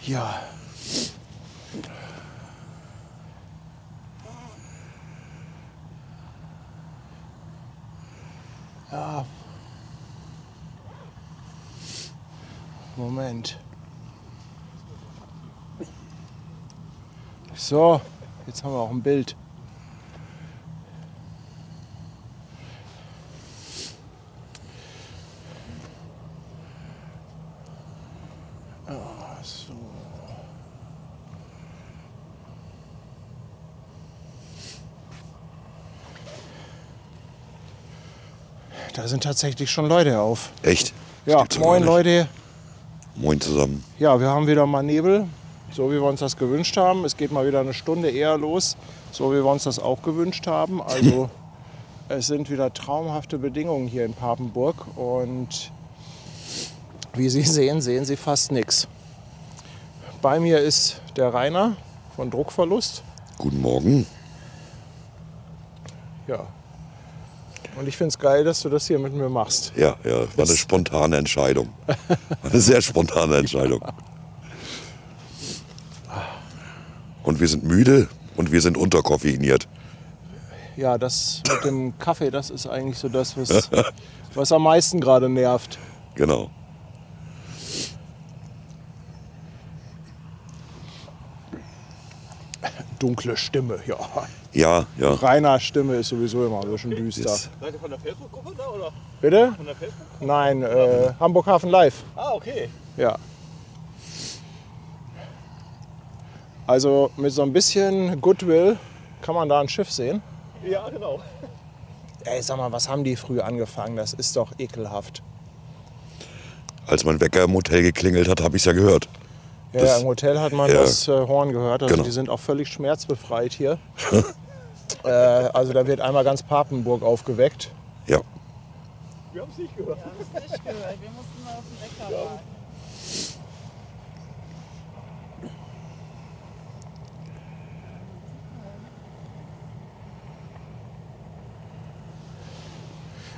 Ja. Ja. Moment. So, jetzt haben wir auch ein Bild. So. Da sind tatsächlich schon Leute auf. Echt? Ja, moin Leute. Moin zusammen. Ja, wir haben wieder mal Nebel, so wie wir uns das gewünscht haben. Es geht mal wieder eine Stunde eher los, so wie wir uns das auch gewünscht haben. Also es sind wieder traumhafte Bedingungen hier in Papenburg und wie Sie sehen, sehen Sie fast nichts. Bei mir ist der Rainer von Druckverlust. Guten Morgen. Ja. Und ich finde es geil, dass du das hier mit mir machst. Ja, war eine spontane Entscheidung. War eine sehr spontane Entscheidung. Und wir sind müde und wir sind unterkoffeiniert. Ja, das mit dem Kaffee, das ist eigentlich so das, was am meisten gerade nervt. Genau. Dunkle Stimme, ja. Ja. Rainer Stimme ist sowieso immer ein bisschen düster. Ist- Seid ihr von der Facebook-Gruppe da oder? Bitte? Von der Facebook? Nein, Hamburg Hafen Live. Ah, okay. Ja. Also mit so ein bisschen Goodwill kann man da ein Schiff sehen. Ja, genau. Ey, sag mal, was haben die früh angefangen? Das ist doch ekelhaft. Als mein Wecker im Hotel geklingelt hat, habe ich es ja gehört. Ja, Das- im Hotel hat man ja. das Horn gehört. Also Genau. die sind auch völlig schmerzbefreit hier. Also da wird einmal ganz Papenburg aufgeweckt. Ja. Wir haben es nicht gehört. Wir haben es nicht gehört. Wir mussten mal auf den Wecker warten.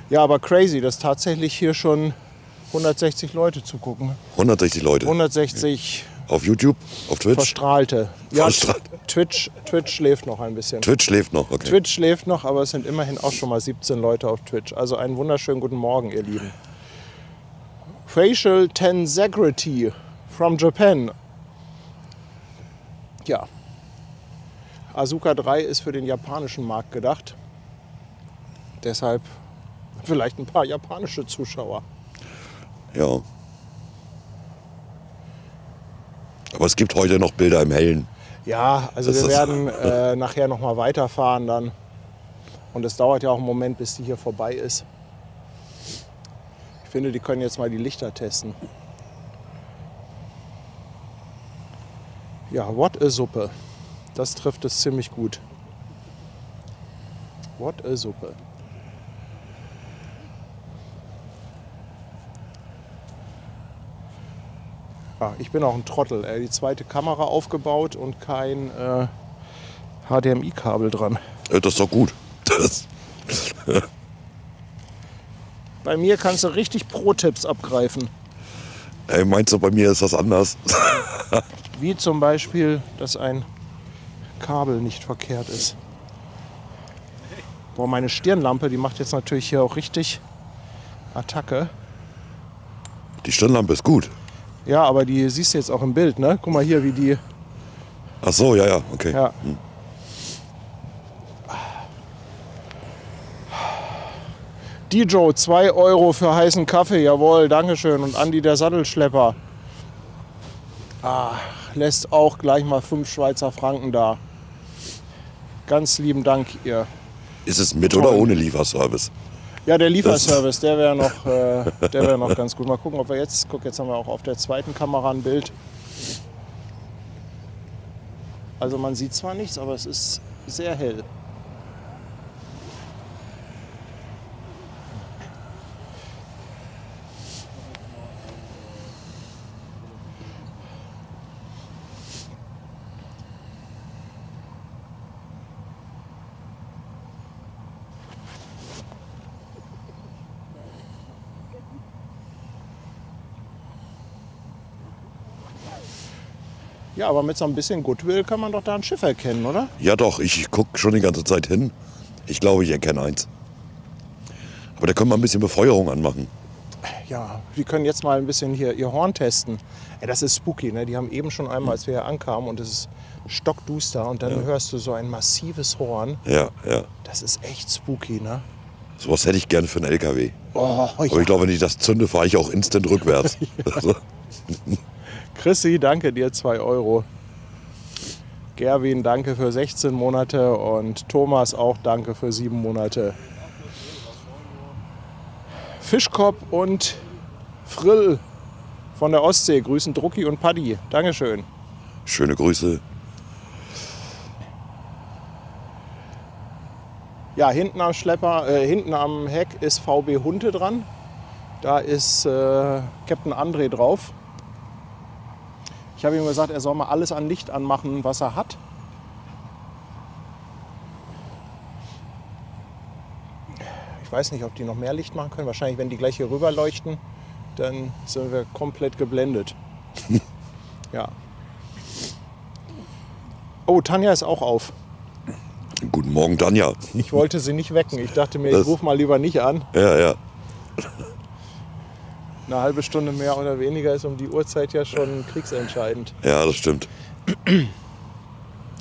Ja, aber crazy, dass tatsächlich hier schon 160 Leute zugucken. 160 Leute. 160 Auf YouTube, auf Twitch. Verstrahlte. Ja, Verstrahlt. Twitch schläft noch ein bisschen. Twitch schläft noch, okay. Twitch schläft noch, aber es sind immerhin auch schon mal 17 Leute auf Twitch. Also einen wunderschönen guten Morgen, ihr Lieben. Facial Tensegrity from Japan. Ja. Asuka 3 ist für den japanischen Markt gedacht. Deshalb vielleicht ein paar japanische Zuschauer. Ja. Aber es gibt heute noch Bilder im Hellen. Ja, also Das wir ist- werden nachher noch mal weiterfahren dann. Und es dauert ja auch einen Moment, bis die hier vorbei ist. Ich finde, die können jetzt mal die Lichter testen. Ja, what a Suppe. Das trifft es ziemlich gut. What a Suppe. Ja, ich bin auch ein Trottel. Die zweite Kamera aufgebaut und kein HDMI-Kabel dran. Das ist doch gut. Das, Bei mir kannst du richtig Pro-Tipps abgreifen. meinst du, bei mir ist das anders? Wie zum Beispiel, dass ein Kabel nicht verkehrt ist. Boah, meine Stirnlampe, die macht jetzt natürlich hier auch richtig Attacke. Die Stirnlampe ist gut. Ja, aber die siehst du jetzt auch im Bild, ne? Guck mal hier, wie die... Ach so, ja, okay. Ja. Dijo, 2 Euro für heißen Kaffee, jawohl, dankeschön. Und Andi, der Sattelschlepper. Lässt auch gleich mal 5 Schweizer Franken da. Ganz lieben Dank, ihr. Ist es mit oder ohne Lieferservice? Ja, der Lieferservice, der wäre noch ganz gut. Mal gucken, ob wir jetzt... Guck, jetzt haben wir auch auf der zweiten Kamera ein Bild. Also man sieht zwar nichts, aber es ist sehr hell. Ja, aber mit so ein bisschen Goodwill kann man doch da ein Schiff erkennen, oder? Ja doch, ich gucke schon die ganze Zeit hin. Ich glaube, ich erkenne eins. Aber da können wir ein bisschen Befeuerung anmachen. Ja, wir können jetzt mal ein bisschen hier ihr Horn testen. Ey, das ist spooky, ne? Die haben eben schon einmal, als wir hier ankamen und es ist stockduster und dann hörst du so ein massives Horn. Ja, ja. Das ist echt spooky, ne? Sowas hätte ich gerne für einen LKW. Oh, Aber ich glaube, wenn ich das zünde, fahre ich auch instant rückwärts. Also, Chrissy, danke dir, 2 Euro. Gerwin, danke für 16 Monate und Thomas auch danke für 7 Monate. Fischkopf und Frill von der Ostsee grüßen Drucki und Paddy. Dankeschön. schöne Grüße. Ja, hinten am Schlepper, hinten am Heck ist VB Hunte dran. Da ist Captain André drauf. Ich habe ihm gesagt, er soll mal alles an Licht anmachen, was er hat. Ich weiß nicht, ob die noch mehr Licht machen können. Wahrscheinlich, wenn die gleich hier rüber leuchten, dann sind wir komplett geblendet. Ja. Oh, Tanja ist auch auf. Guten Morgen, Tanja. Ich wollte sie nicht wecken. Ich dachte mir, ich rufe mal lieber nicht an. Ja, ja. Eine halbe Stunde mehr oder weniger ist um die Uhrzeit ja schon kriegsentscheidend. Ja, das stimmt.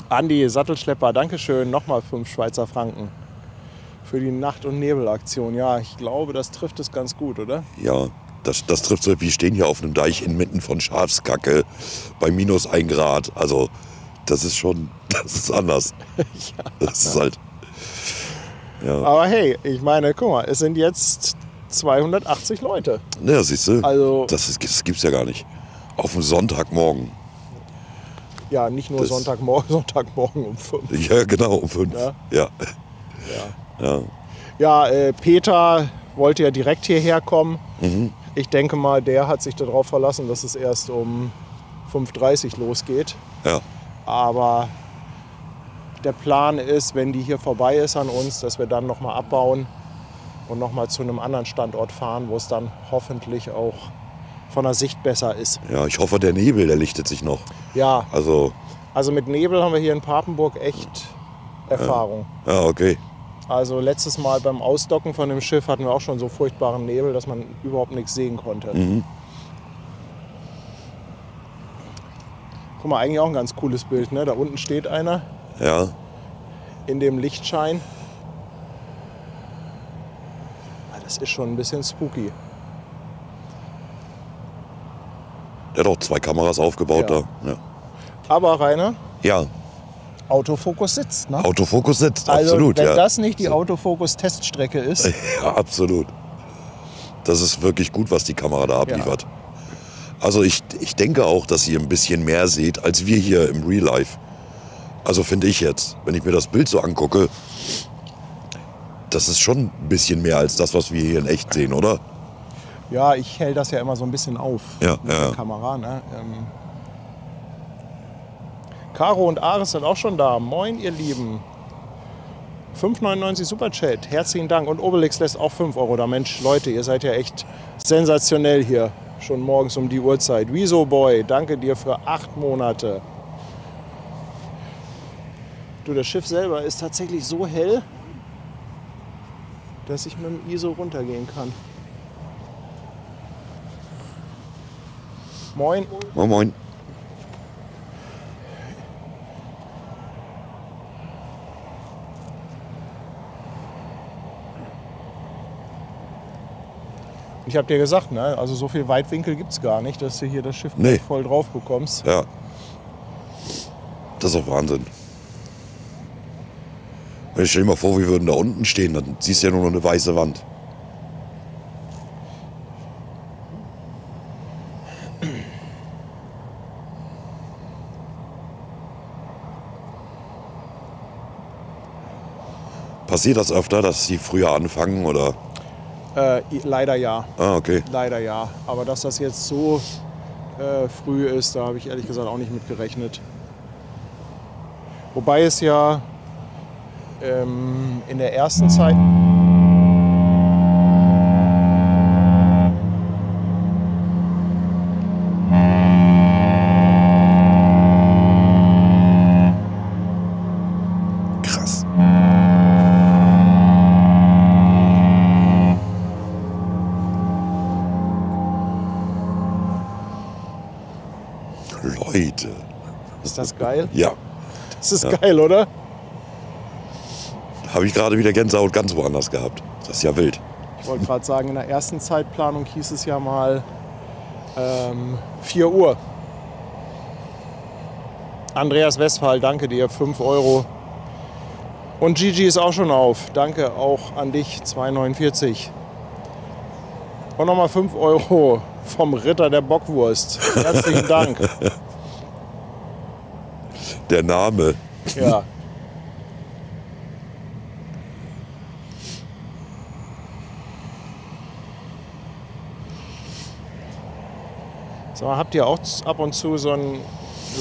Andi, Sattelschlepper, Dankeschön. Nochmal 5 Schweizer Franken für die Nacht- und Nebelaktion. Ja, ich glaube, das trifft es ganz gut, oder? Ja, das trifft so. Wir stehen hier auf einem Deich inmitten von Schafskacke bei minus 1 Grad. Also, das ist schon, das ist anders. Ja. Das ist halt, ja. Aber hey, ich meine, guck mal, es sind jetzt 280 Leute. Ja, siehst du, Also- das gibt's ja gar nicht. Auf dem Sonntagmorgen. Ja, nicht nur Das- Sonntagmorgen um 5. Ja, genau, um 5. Ja. Ja. Ja, Ja. ja Peter wollte ja direkt hierher kommen. Mhm. Ich denke mal, der hat sich darauf verlassen, dass es erst um 5:30 losgeht. Ja. Aber der Plan ist, wenn die hier vorbei ist an uns, dass wir dann nochmal abbauen und nochmal zu einem anderen Standort fahren, wo es dann hoffentlich auch von der Sicht besser ist. Ja, ich hoffe, der Nebel, der lichtet sich noch. Ja, Also, also mit Nebel haben wir hier in Papenburg echt Erfahrung. ja, okay. Also letztes Mal beim Ausdocken von dem Schiff hatten wir auch schon so furchtbaren Nebel, dass man überhaupt nichts sehen konnte. Mhm. Guck mal, eigentlich auch ein ganz cooles Bild, ne? Da unten steht einer Ja, in dem Lichtschein. Ah, das ist schon ein bisschen spooky. der hat auch 2 Kameras aufgebaut Ja. da. Ja. Aber Rainer, Ja, Autofokus sitzt, ne? Autofokus sitzt, Also absolut. wenn Ja. das nicht die Autofokus-Teststrecke ist, Ja, absolut. Das ist wirklich gut, was die Kamera da abliefert. Also ich denke auch, dass ihr ein bisschen mehr seht, als wir hier im Real Life. Also finde ich jetzt, wenn ich mir das Bild so angucke, das ist schon ein bisschen mehr als das, was wir hier in echt sehen, oder? ja, ich hält das ja immer so ein bisschen auf Ja, mit ja. der Kamera. Ne? Caro und Ares sind auch schon da. Moin, ihr Lieben. 5,99 Superchat, herzlichen Dank. Und Obelix lässt auch 5 Euro da. Mensch, Leute, ihr seid ja echt sensationell hier. Schon morgens um die Uhrzeit. Wieso Boy, danke dir für 8 Monate. Du, das Schiff selber ist tatsächlich so hell, dass ich mit dem ISO runtergehen kann. Moin. Moin, moin. Ich habe dir gesagt, ne? Also so viel Weitwinkel gibt es gar nicht, dass du hier das Schiff Nee. gleich voll drauf bekommst. Ja. Das ist auch Wahnsinn. Stell dir mal vor, wir würden da unten stehen, dann siehst du ja nur noch eine weiße Wand. Passiert das öfter, dass sie früher anfangen oder? Leider ja, Ah, okay. leider ja. Aber dass das jetzt so früh ist, da habe ich ehrlich gesagt auch nicht mit gerechnet. Wobei es ja in der ersten Zeit... Leute. Ist das geil? Ja, Das ist geil, oder? habe ich gerade wieder Gänsehaut ganz woanders gehabt. Das ist ja wild. Ich wollte gerade sagen, in der ersten Zeitplanung hieß es ja mal 4 Uhr. Andreas Westphal, danke dir, 5 Euro. Und Gigi ist auch schon auf. Danke auch an dich, 2,49. Und nochmal 5 Euro vom Ritter der Bockwurst. Herzlichen Dank. Der Name. Ja. So, habt ihr auch ab und zu so einen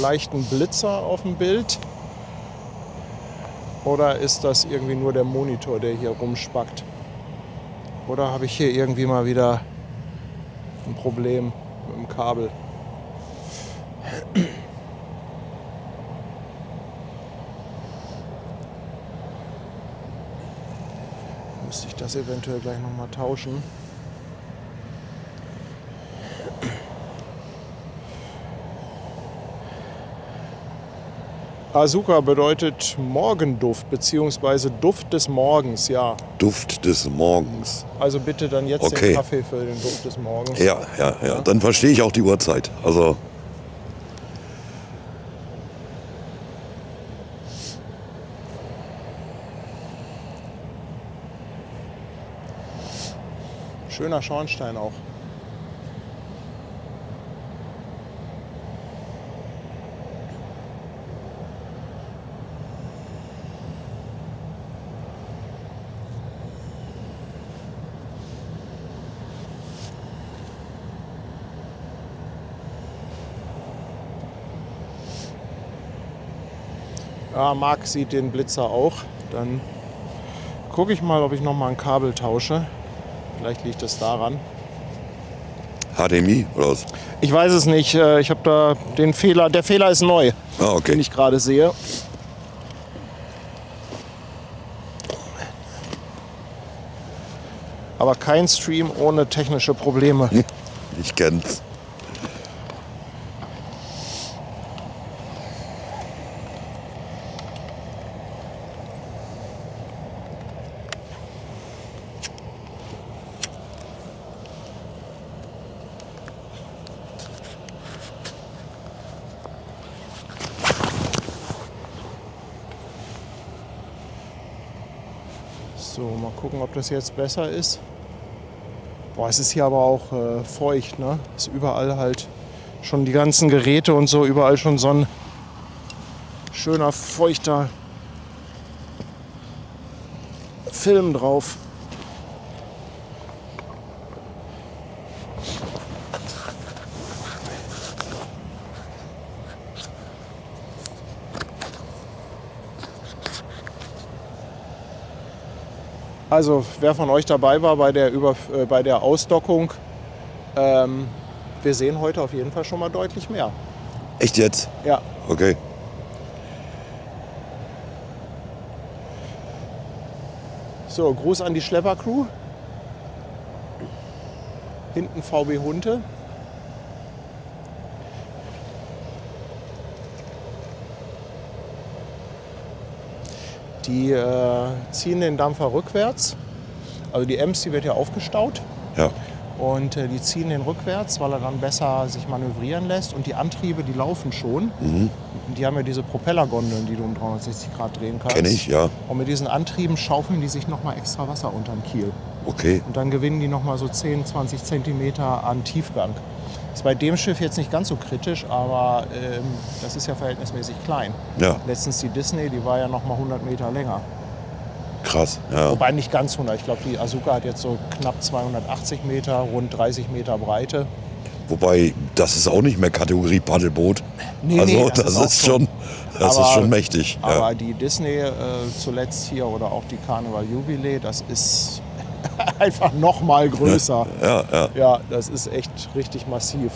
leichten Blitzer auf dem Bild? Oder ist das irgendwie nur der Monitor, der hier rumspackt? Oder habe ich hier irgendwie mal wieder ein Problem mit dem Kabel? Müsste ich das eventuell gleich noch mal tauschen? Asuka bedeutet Morgenduft bzw. Duft des Morgens, ja. Duft des Morgens. Also bitte dann jetzt Okay. den Kaffee für den Duft des Morgens. Ja. Dann verstehe ich auch die Uhrzeit. Also, Schöner Schornstein auch. Ja, Marc sieht den Blitzer auch. Dann gucke ich mal, ob ich noch mal ein Kabel tausche. Vielleicht liegt es daran. HDMI oder was? Ich weiß es nicht. Ich habe da den Fehler. Der Fehler ist neu, Ah, den okay. ich gerade sehe. Aber kein Stream ohne technische Probleme. Ich kenn's. So, mal gucken, ob das jetzt besser ist. Boah, es ist hier aber auch feucht, ne? Ist überall halt schon die ganzen Geräte und so, überall schon so ein schöner, feuchter Film drauf. Also wer von euch dabei war bei der Ausdockung, wir sehen heute auf jeden Fall schon mal deutlich mehr. Echt jetzt? Ja, Okay. so, Gruß an die Schlepper-Crew. Hinten VB Hunte. Die ziehen den Dampfer rückwärts. Also die Ems, die wird ja aufgestaut. Ja. Und die ziehen den rückwärts, weil er dann besser sich manövrieren lässt. Und die Antriebe, die laufen schon. Mhm. Die haben ja diese Propellergondeln, die du um 360 Grad drehen kannst. Kenne ich, ja. Und mit diesen Antrieben schaufeln die sich nochmal extra Wasser unterm Kiel. Okay. Und dann gewinnen die nochmal so 10, 20 Zentimeter an Tiefgang. Ist bei dem Schiff jetzt nicht ganz so kritisch, aber das ist ja verhältnismäßig klein. Ja, Letztens die Disney, die war ja nochmal 100 Meter länger. krass. Ja. Wobei nicht ganz 100. Ich glaube, die Asuka hat jetzt so knapp 280 Meter, rund 30 Meter Breite. Wobei, das ist auch nicht mehr Kategorie Paddelboot. Nee, Also nee, das auch ist schon, das Aber- ist schon mächtig. Ja. Aber die Disney zuletzt hier oder auch die Carnival Jubilee, das ist einfach noch mal größer. Ja. Ja, das ist echt richtig massiv.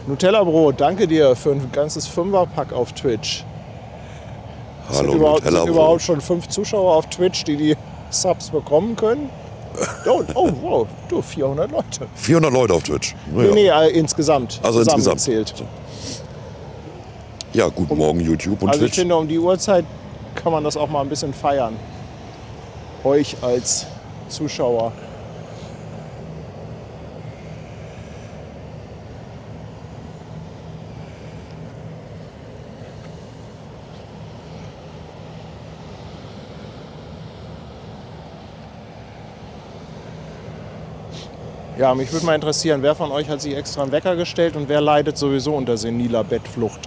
Nutella-Brot, danke dir für ein ganzes Fünferpack auf Twitch. Hallo, Sind Nutella-Brot. überhaupt schon 5 Zuschauer auf Twitch, die Subs bekommen können? Oh, wow, du, 400 Leute. 400 Leute auf Twitch. Naja. Nee, insgesamt. Also insgesamt. Zusammengezählt. So. Ja, guten Morgen YouTube und Also ich Twitch. finde, um die Uhrzeit kann man das auch mal ein bisschen feiern. Euch als Zuschauer. Ja, mich würde mal interessieren, wer von euch hat sich extra einen Wecker gestellt und wer leidet sowieso unter seniler Bettflucht?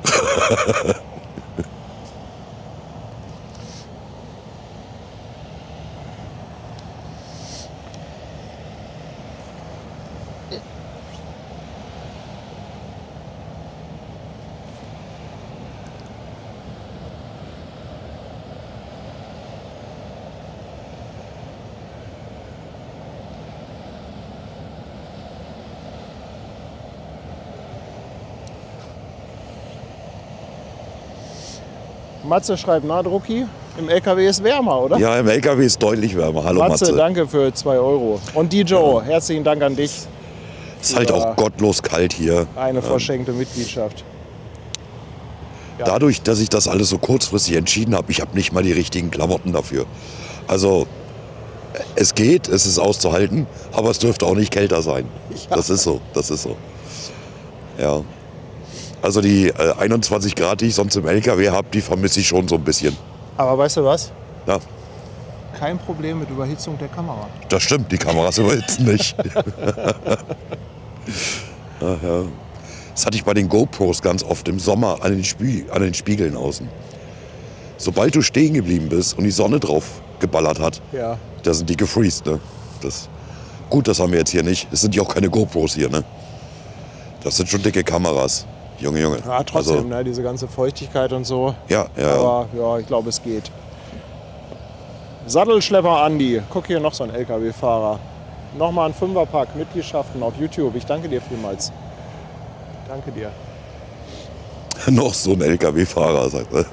Matze schreibt, na Drucki, im LKW ist wärmer, oder? Ja, im LKW ist deutlich wärmer. Hallo Matze. Danke für 2 Euro. Und die Joe, herzlichen Dank an dich. Ist halt auch gottlos kalt hier. Eine verschenkte Mitgliedschaft. Ja. Dadurch, dass ich das alles so kurzfristig entschieden habe, ich habe nicht mal die richtigen Klamotten dafür. Also es geht, es ist auszuhalten, aber es dürfte auch nicht kälter sein. Ja. Das ist so, das ist so. Ja. Also die 21 Grad, die ich sonst im LKW habe, die vermisse ich schon so ein bisschen. Aber weißt du was? Ja, Kein Problem mit Überhitzung der Kamera. das stimmt, die Kameras überhitzen nicht. Ach ja. Das hatte ich bei den GoPros ganz oft im Sommer an den Spiegeln außen. Sobald du stehen geblieben bist und die Sonne drauf geballert hat, Ja. da sind die gefreezed. Ne? Gut, das haben wir jetzt hier nicht. Es sind ja auch keine GoPros hier. Ne? Das sind schon dicke Kameras. Junge. Ja, trotzdem, Also, ne, diese ganze Feuchtigkeit und so. ja. Aber ja, ich glaube, es geht. Sattelschlepper Andi. Guck, hier noch so ein LKW-Fahrer. Nochmal ein Fünferpack Mitgliedschaften auf YouTube. Ich danke dir vielmals. Danke dir. Noch so ein LKW-Fahrer, sagt er.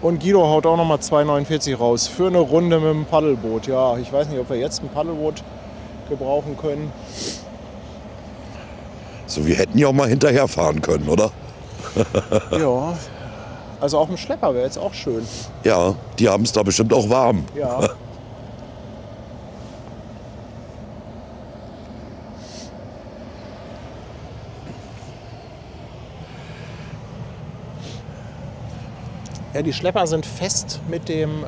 Und Guido haut auch nochmal 2,49 raus für eine Runde mit dem Paddelboot. Ja, ich weiß nicht, ob wir jetzt ein Paddelboot gebrauchen können. So, wir hätten ja auch mal hinterherfahren können, oder? Ja, also auf dem Schlepper wäre jetzt auch schön. Ja, die haben es da bestimmt auch warm. Ja. Ja, die Schlepper sind fest mit dem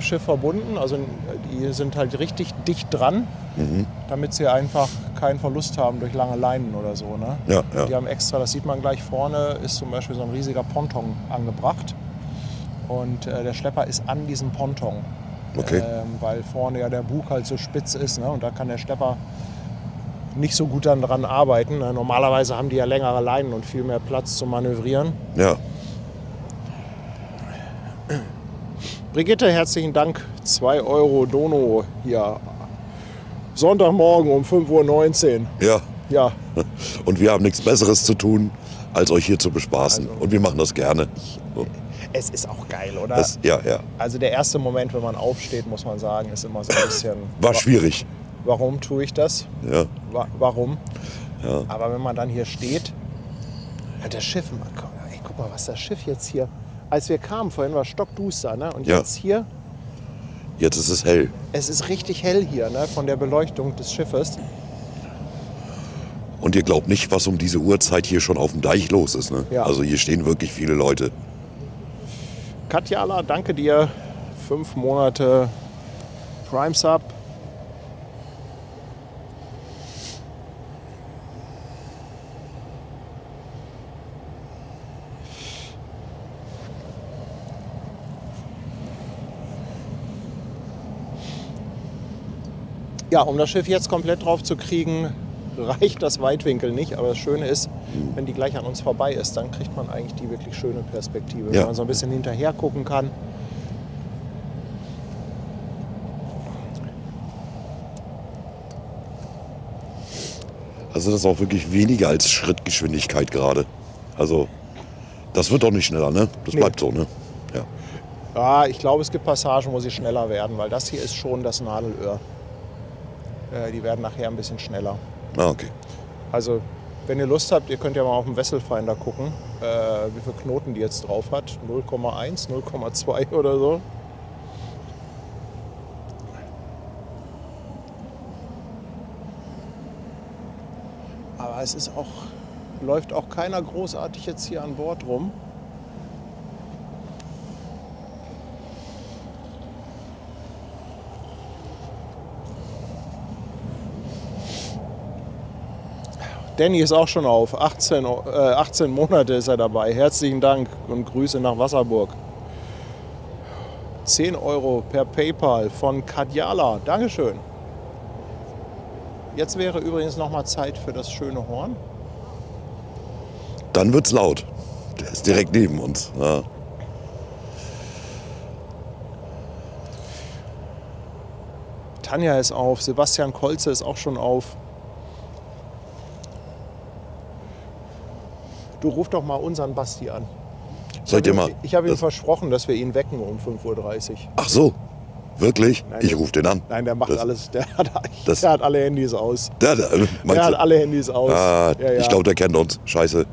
Schiff verbunden. Also die sind halt richtig dicht dran, damit sie einfach keinen Verlust haben durch lange Leinen oder so. Ne? Ja. Die haben extra, das sieht man gleich vorne, ist zum Beispiel so ein riesiger Ponton angebracht. Und der Schlepper ist an diesem Ponton. Okay. Weil vorne ja der Bug halt so spitz ist. Ne? Und da kann der Schlepper nicht so gut dann dran arbeiten. Ne? Normalerweise haben die ja längere Leinen und viel mehr Platz zum Manövrieren. Ja. Brigitte, herzlichen Dank. 2 Euro Dono hier. Sonntagmorgen um 5:19 Uhr. Ja. Ja, Und wir haben nichts Besseres zu tun, als euch hier zu bespaßen. Also- Und wir machen das gerne. So. es ist auch geil, oder? Ja. Also der erste Moment, wenn man aufsteht, muss man sagen, ist immer so ein bisschen... War schwierig. Warum tue ich das? Ja. Warum? Ja. Aber wenn man dann hier steht, ja, das Schiff, ey, guck mal, was das Schiff jetzt hier... Als wir kamen, vorhin war stockduster, ne? Und Ja. jetzt hier, Jetzt ist es hell. es ist richtig hell hier, ne? Von der Beleuchtung des Schiffes. Und ihr glaubt nicht, was um diese Uhrzeit hier schon auf dem Deich los ist. Ne? Ja. Also hier stehen wirklich viele Leute. Katjala, danke dir. 5 Monate Prime Sub. Ja, um das Schiff jetzt komplett drauf zu kriegen, reicht das Weitwinkel nicht, aber das Schöne ist, wenn die gleich an uns vorbei ist, dann kriegt man eigentlich die wirklich schöne Perspektive, Ja. wenn man so ein bisschen hinterher gucken kann. Also das ist auch wirklich weniger als Schrittgeschwindigkeit gerade. Also das wird doch nicht schneller, ne? Das Nee. bleibt so, ne? Ja. Ja, ich glaube, es gibt Passagen, wo sie schneller werden, weil das hier ist schon das Nadelöhr. Die werden nachher ein bisschen schneller. Ah, okay. Also, wenn ihr Lust habt, ihr könnt ja mal auf dem Wesselfinder gucken, wie viele Knoten die jetzt drauf hat. 0,1, 0,2 oder so. Aber es ist auch, läuft auch keiner großartig jetzt hier an Bord rum. Danny ist auch schon auf. 18 Monate ist er dabei. Herzlichen Dank und Grüße nach Wasserburg. 10 Euro per PayPal von Kadjala. Dankeschön. Jetzt wäre übrigens noch mal Zeit für das schöne Horn. Dann wird's laut. Der ist direkt neben uns. Ja. Tanja ist auf. Sebastian Kolze ist auch schon auf. Du ruf doch mal unseren Basti an. Sollt ihr mal. Ich habe ihm das- versprochen, dass wir ihn wecken um 5:30 Uhr. Ach so. Wirklich? Nein, Ich rufe den an. Nein, der macht Das- alles. Der das- hat alle Handys aus. Meinst Der hat du? alle Handys aus. Ah, Ja, ja. Ich glaube, der kennt uns. Scheiße.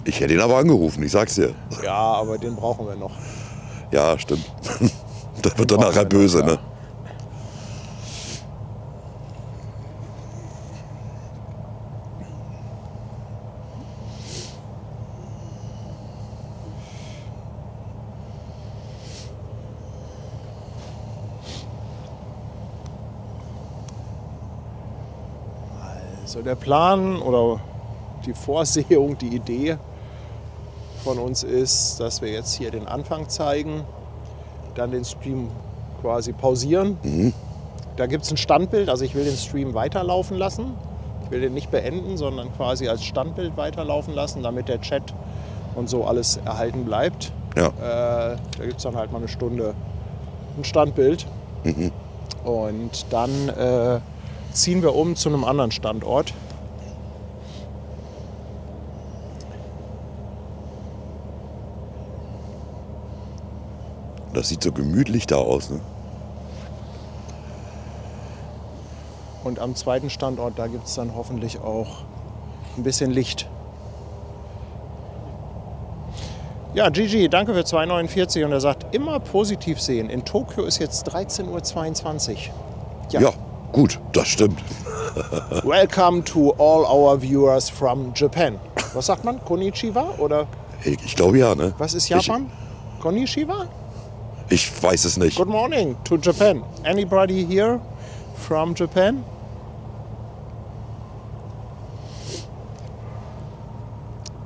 Ich hätte ihn aber angerufen, ich sag's dir. Ja, aber den brauchen wir noch. Ja, stimmt. Da wird er brauchen nachher wir noch, böse, ja. ne? Also der Plan oder die Vorsehung, die Idee von uns ist, dass wir jetzt hier den Anfang zeigen, dann den Stream quasi pausieren. Da gibt es ein Standbild, also ich will den Stream weiterlaufen lassen. Ich will den nicht beenden, sondern quasi als Standbild weiterlaufen lassen, damit der Chat und so alles erhalten bleibt. Ja. Da gibt es dann halt mal eine Stunde ein Standbild. Und dann ziehen wir um zu einem anderen Standort. Das sieht so gemütlich da aus, ne? Und am zweiten Standort, da gibt es dann hoffentlich auch ein bisschen Licht. Ja, Gigi, danke für 2,49 und er sagt, immer positiv sehen. In Tokio ist jetzt 13:22 Uhr. Ja, gut, das stimmt. Welcome to all our viewers from Japan. Was sagt man? Konnichiwa? Oder Ich glaube ja, ne? was ist Japan? Konnichiwa? Ich weiß es nicht. Good morning to Japan. Anybody here from Japan?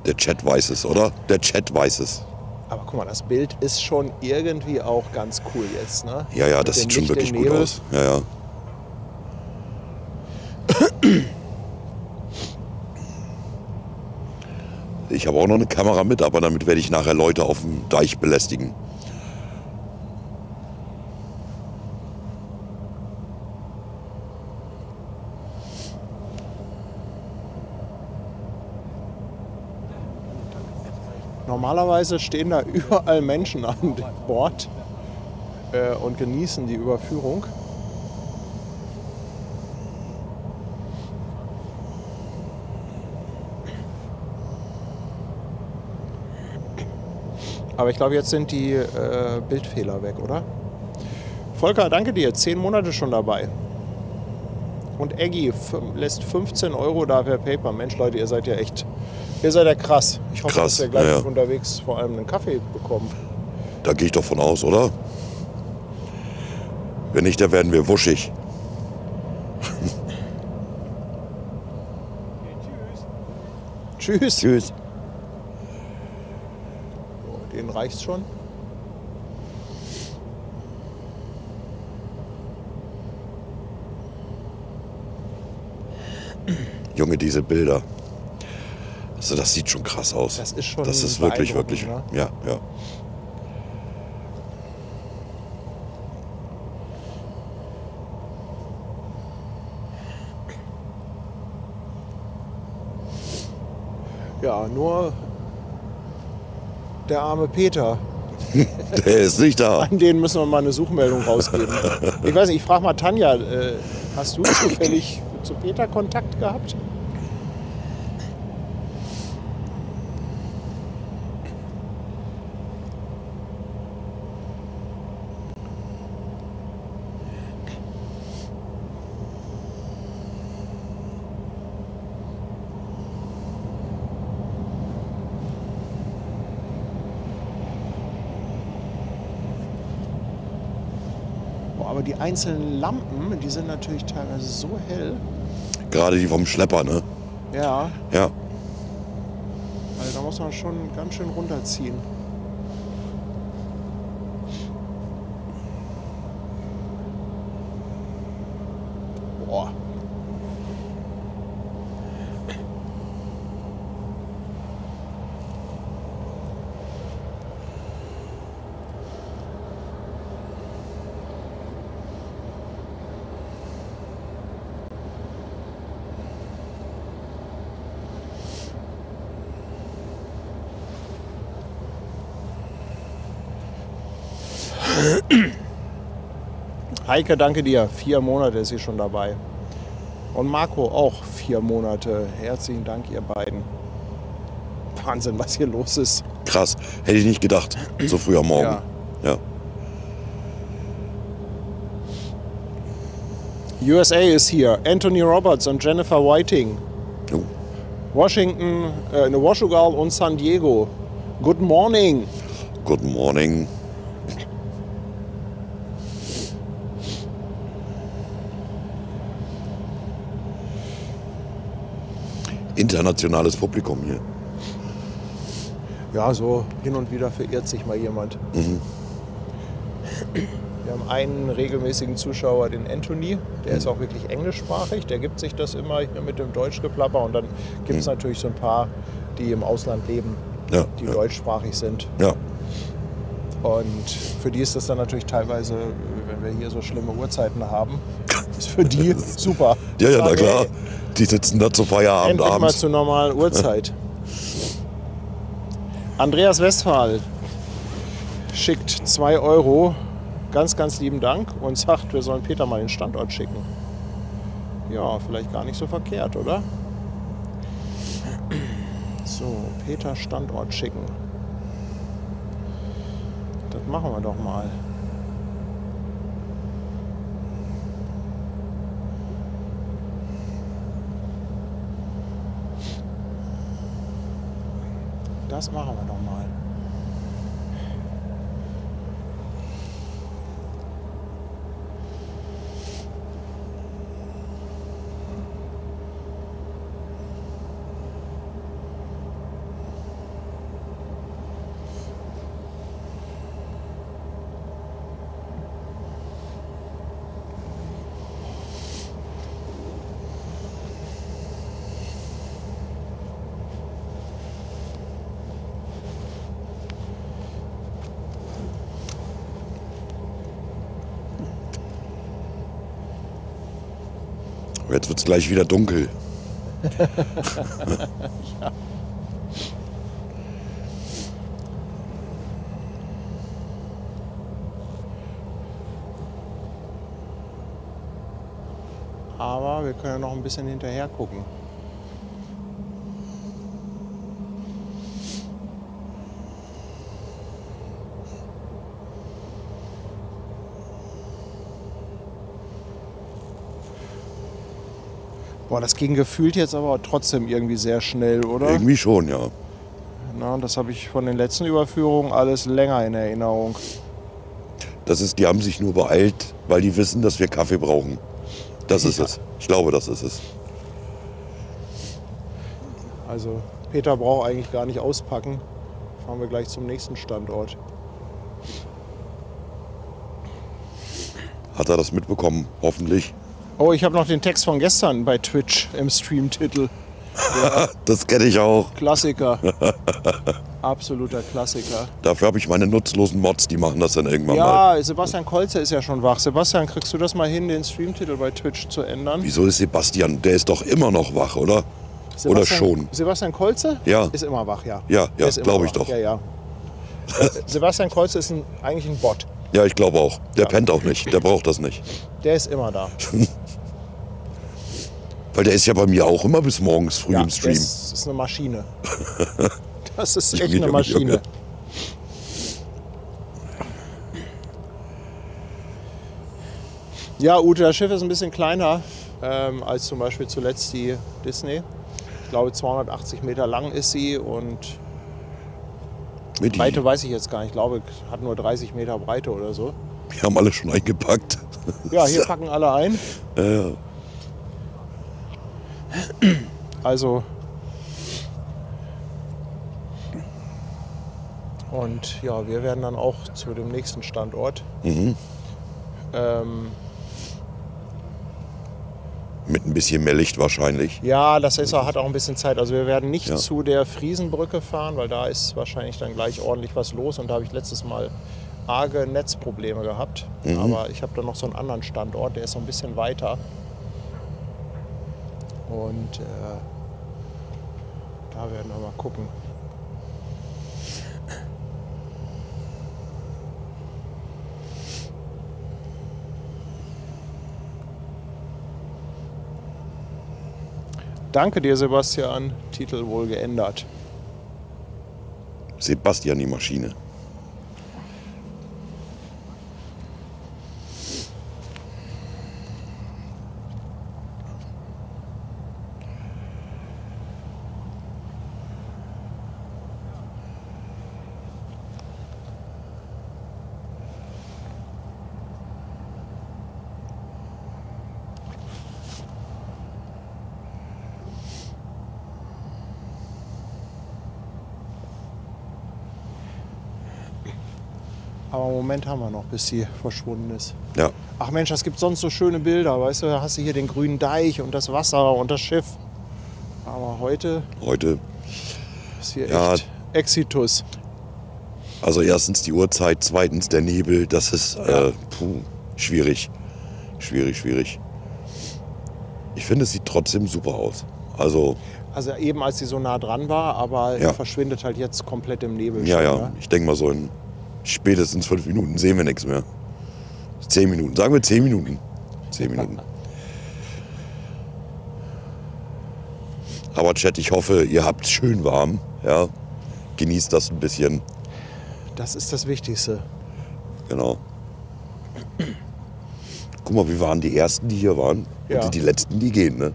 Der Chat weiß es, oder? Der Chat weiß es. Aber guck mal, das Bild ist schon irgendwie auch ganz cool jetzt, ne? Ja, ja, Mit das dem sieht schon Licht wirklich im gut Nebel. aus. Ja, ja. Ich habe auch noch eine Kamera mit, aber damit werde ich nachher Leute auf dem Deich belästigen. Normalerweise stehen da überall Menschen an Bord und genießen die Überführung. Aber ich glaube, jetzt sind die Bildfehler weg, oder? Volker, danke dir. 10 Monate schon dabei. Und Eggy lässt 15 Euro da per Paper. Mensch, Leute, ihr seid ja echt, ihr seid ja krass. Ich hoffe, Krass, dass wir gleich ja, ja. noch unterwegs vor allem einen Kaffee bekommen. Da gehe ich doch von aus, oder? Wenn nicht, dann werden wir wuschig. Tschüss. Tschüss. Den reicht's schon. Junge, diese Bilder. Also das sieht schon krass aus. Das ist schon Das ist wirklich, wirklich. beeindruckend, ne? Ja, ja. Ja, nur der arme Peter. Der ist nicht da. An den müssen wir mal eine Suchmeldung rausgeben. Ich weiß nicht, ich frage mal Tanja, hast du zufällig zu Peter Kontakt gehabt? Aber die einzelnen Lampen, die sind natürlich teilweise so hell. Gerade die vom Schlepper, ne? Ja, Ja. also da muss man schon ganz schön runterziehen. Boah. Heike, danke dir. 4 Monate ist sie schon dabei. Und Marco auch 4 Monate. Herzlichen Dank, ihr beiden. Wahnsinn, was hier los ist. Krass. Hätte ich nicht gedacht. So früh am Morgen. Ja. Ja. USA is here. Anthony Roberts und Jennifer Whiting. Jo. Washington, Washougal und San Diego. Good morning. Good morning. Internationales Publikum hier. Ja, so hin und wieder verirrt sich mal jemand. Mhm. Wir haben einen regelmäßigen Zuschauer, den Anthony. Der ist auch wirklich englischsprachig. Der gibt sich das immer hier mit dem Deutschgeplapper. Und dann gibt es natürlich so ein paar, die im Ausland leben, Ja, die ja. deutschsprachig sind. Ja. Und für die ist das dann natürlich teilweise, wenn wir hier so schlimme Uhrzeiten haben, ist für die super. Ja, ja, na Sagen, klar. ey, Die sitzen da zu Feierabend endlich mal abends. zur normalen Uhrzeit. Andreas Westphal schickt 2 Euro. Ganz, ganz lieben Dank und sagt, wir sollen Peter mal den Standort schicken. Ja, vielleicht gar nicht so verkehrt, oder? So, Peter Standort schicken. Das machen wir doch mal. Das machen wir doch mal. Jetzt wird es gleich wieder dunkel. Ja. Aber wir können ja noch ein bisschen hinterher gucken. Boah, das ging gefühlt jetzt aber trotzdem irgendwie sehr schnell, oder? Irgendwie schon, ja. Na, das habe ich von den letzten Überführungen alles länger in Erinnerung. Die haben sich nur beeilt, weil die wissen, dass wir Kaffee brauchen. Das ist es. Ich glaube, das ist es. Also Peter braucht eigentlich gar nicht auspacken. Fahren wir gleich zum nächsten Standort. Hat er das mitbekommen? Hoffentlich. Oh, ich habe noch den Text von gestern bei Twitch im Streamtitel. Das kenne ich auch. Klassiker. Absoluter Klassiker. Dafür habe ich meine nutzlosen Mods, die machen das dann irgendwann mal. Ja, Sebastian Kolze ist ja schon wach. Sebastian, kriegst du das mal hin, den Streamtitel bei Twitch zu ändern? Wieso ist Sebastian? Der ist doch immer noch wach, oder? Oder schon? Sebastian Kolze? Ja. Ist immer wach, ja. Ja, Der ist immer glaube ich wach. doch. Ja, ja. Sebastian Kolze ist eigentlich ein Bot. Ja, ich glaube auch. Der pennt auch nicht. Der braucht das nicht. Der ist immer da. Weil der ist ja bei mir auch immer bis morgens früh im Stream. Das ist eine Maschine. Das ist echt Junge, eine Maschine. Junge. Ja, Ute, das Schiff ist ein bisschen kleiner als zum Beispiel zuletzt die Disney. Ich glaube 280 Meter lang ist sie und Breite weiß ich jetzt gar nicht. Ich glaube, hat nur 30 Meter Breite oder so. Wir haben alle schon eingepackt. Ja, hier packen alle ein. Ja. Also und ja, wir werden dann auch zu dem nächsten Standort. Mit ein bisschen mehr Licht wahrscheinlich. Ja, das ist, hat auch ein bisschen Zeit. Also wir werden nicht Ja. zu der Friesenbrücke fahren, weil da ist wahrscheinlich dann gleich ordentlich was los. Und da habe ich letztes Mal arge Netzprobleme gehabt. Aber ich habe da noch so einen anderen Standort, der ist so ein bisschen weiter. Und da werden wir mal gucken. Danke dir, Sebastian. Titel wohl geändert. Sebastian die Maschine. Aber einen Moment haben wir noch, bis sie verschwunden ist. Ja. Ach Mensch, es gibt sonst so schöne Bilder. Weißt du, da hast du hier den grünen Deich und das Wasser und das Schiff. Aber heute ist hier Ja. echt Exitus. Also erstens die Uhrzeit, zweitens der Nebel. Das ist schwierig. Schwierig. Ich finde, es sieht trotzdem super aus. Also Also eben als sie so nah dran war, aber Ja. verschwindet halt jetzt komplett im Nebel. ja, schon, ja. ne? Ich denke mal so in spätestens 5 Minuten sehen wir nichts mehr. 10 Minuten. Sagen wir 10 Minuten. 10 Minuten. Aber Chat, ich hoffe, ihr habt es schön warm. Ja. Genießt das ein bisschen. Das ist das Wichtigste. Genau. Guck mal, wir waren die Ersten, die hier waren. Ja. Und die Letzten, die gehen. Ne?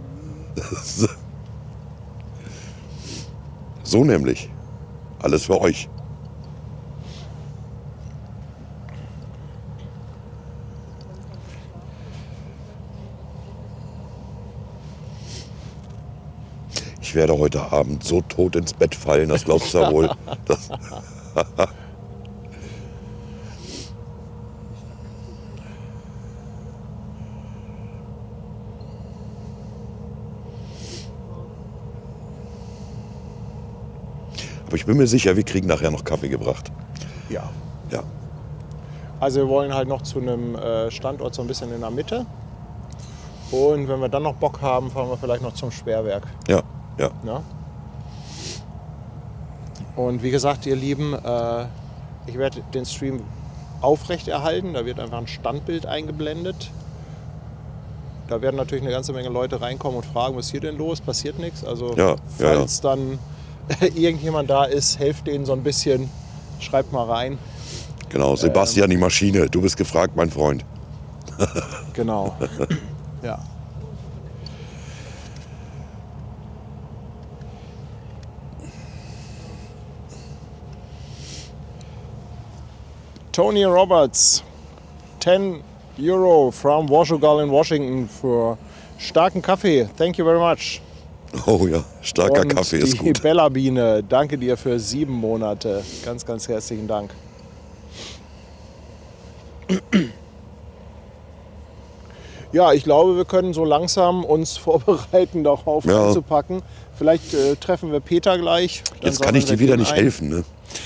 So nämlich. Alles für euch. Ich werde heute Abend so tot ins Bett fallen, das glaubst du ja wohl. Das Aber ich bin mir sicher, wir kriegen nachher noch Kaffee gebracht. Ja. Ja. Also wir wollen halt noch zu einem Standort so ein bisschen in der Mitte. Und wenn wir dann noch Bock haben, fahren wir vielleicht noch zum Sperrwerk. Ja, ja. Ne? Und wie gesagt, ihr Lieben, ich werde den Stream aufrechterhalten. Da wird einfach ein Standbild eingeblendet. Da werden natürlich eine ganze Menge Leute reinkommen und fragen, was ist hier denn los? Passiert nichts? Also Ja, falls dann irgendjemand da ist, helft denen so ein bisschen. Schreibt mal rein. Genau, Sebastian die Maschine. Du bist gefragt, mein Freund. Genau. Ja. Tony Roberts, 10 Euro from Washougal in Washington für starken Kaffee. Thank you very much. Oh ja, starker Und Kaffee ist die gut. Bella Biene, danke dir für 7 Monate. Ganz, ganz herzlichen Dank. Ja, ich glaube, wir können so langsam uns vorbereiten, darauf Ja. einzupacken. Vielleicht treffen wir Peter gleich. Dann Jetzt kann ich dir sammeln wir wieder den nicht ein. helfen, ne?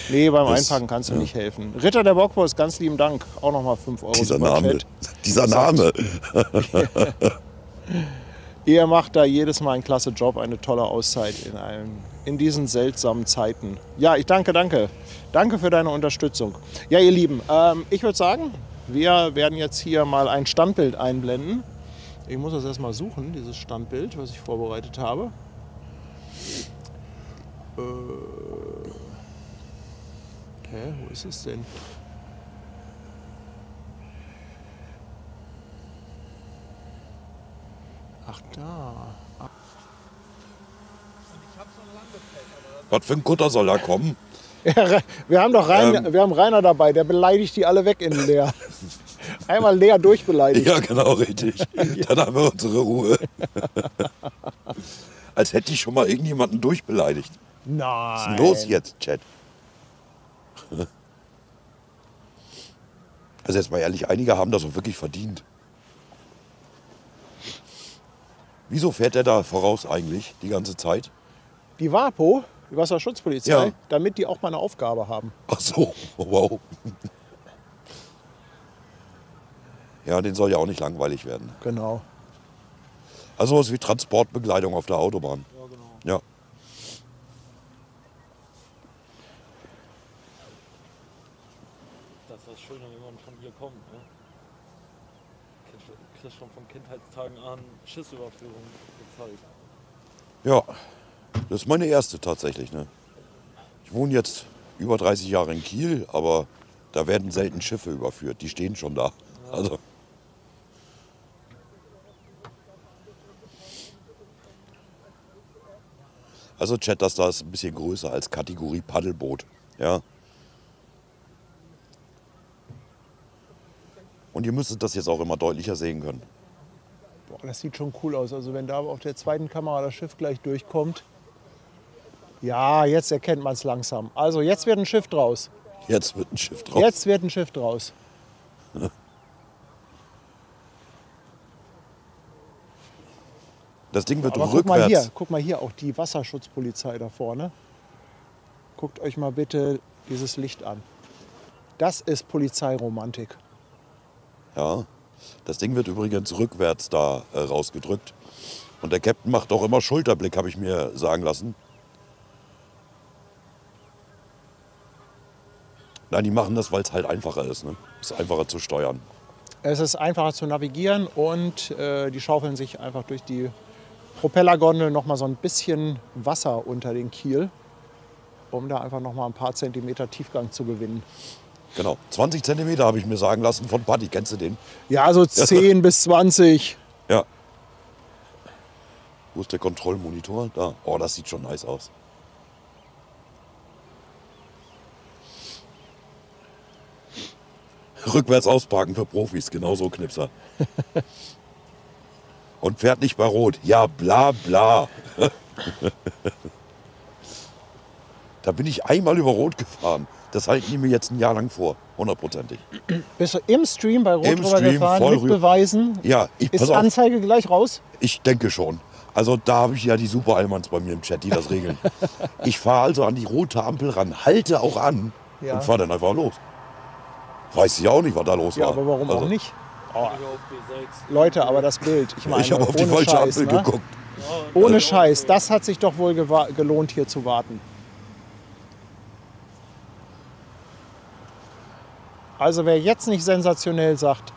Nee, beim Das- Einpacken kannst du nicht helfen. Ritter der Bockwurst, ganz lieben Dank. Auch nochmal 5 Euro. Dieser Superchat. Name. Dieser Name. Ihr macht da jedes Mal einen klasse Job, eine tolle Auszeit in diesen seltsamen Zeiten. Ja, ich danke. Danke für deine Unterstützung. Ja, ihr Lieben, ich würde sagen, wir werden jetzt hier mal ein Standbild einblenden. Ich muss das erstmal suchen, dieses Standbild, was ich vorbereitet habe. Wo ist es denn? Ach, da. Was für ein Kutter soll da kommen? Ja, wir haben doch wir haben Rainer dabei, der beleidigt die alle weg in leer. Einmal leer durchbeleidigt. Ja, genau, richtig. Dann haben wir unsere Ruhe. Als hätte ich schon mal irgendjemanden durchbeleidigt. Nein. Was ist denn los jetzt, Chat? Also jetzt mal ehrlich, einige haben das auch wirklich verdient. Wieso fährt er da voraus eigentlich die ganze Zeit? Die WAPO, die Wasserschutzpolizei, Ja. damit die auch mal eine Aufgabe haben. Ach so, wow. Ja, den soll ja auch nicht langweilig werden. Genau. Also was wie Transportbegleitung auf der Autobahn. Ja, genau. Ja. Das ist das Schöne, wenn man von hier kommt. Ne? Kriegst schon von Kindheitstagen an Schissüberführung gezeigt. Ja, das ist meine erste tatsächlich. Ne? Ich wohne jetzt über 30 Jahre in Kiel, aber da werden selten Schiffe überführt. Die stehen schon da. Also, Chat, das da ist ein bisschen größer als Kategorie Paddelboot. Ja. Und ihr müsstet das jetzt auch immer deutlicher sehen können. Boah, das sieht schon cool aus. Also wenn da auf der zweiten Kamera das Schiff gleich durchkommt. Ja, jetzt erkennt man es langsam. Also jetzt wird ein Schiff draus. Jetzt wird ein Schiff drauf. Jetzt wird ein Schiff draus. Das Ding wird Aber rückwärts. guck mal hier, auch die Wasserschutzpolizei da vorne. Guckt euch mal bitte dieses Licht an. Das ist Polizeiromantik. Ja, das Ding wird übrigens rückwärts da rausgedrückt. Und der Captain macht auch immer Schulterblick, habe ich mir sagen lassen. Nein, die machen das, weil es halt einfacher ist. Ne? Es ist einfacher zu steuern. Es ist einfacher zu navigieren und die schaufeln sich einfach durch die Propellergondel noch mal so ein bisschen Wasser unter den Kiel, um da einfach noch mal ein paar Zentimeter Tiefgang zu gewinnen. Genau, 20 Zentimeter habe ich mir sagen lassen von Buddy. Kennst du den? Ja, so 10 bis 20. Ja. Wo ist der Kontrollmonitor? Da. Oh, das sieht schon nice aus. Rückwärts ausparken für Profis, genauso Knipser. Und fährt nicht bei Rot. Ja, bla bla. Da bin ich einmal über Rot gefahren. Das halten die mir jetzt ein Jahr lang vor. 100%ig. Bist du im Stream bei Rot Im drüber Stream, gefahren voll mit Beweisen? Ja, Ist pass auf, Anzeige gleich raus? ich denke schon. Also da habe ich ja die Super Allmanns bei mir im Chat, die das regeln. Ich fahre also an die rote Ampel ran, halte auch an Ja. und fahre dann einfach los. Weiß ich auch nicht, was da los Ja, war. aber warum Also, auch nicht? Ich auf B6. Leute, aber das Bild, ich meine, Ich habe auf die ohne falsche Scheiß, Ampel ne? geguckt. Ohne Scheiß, das hat sich doch wohl gelohnt, hier zu warten. Also wer jetzt nicht sensationell sagt,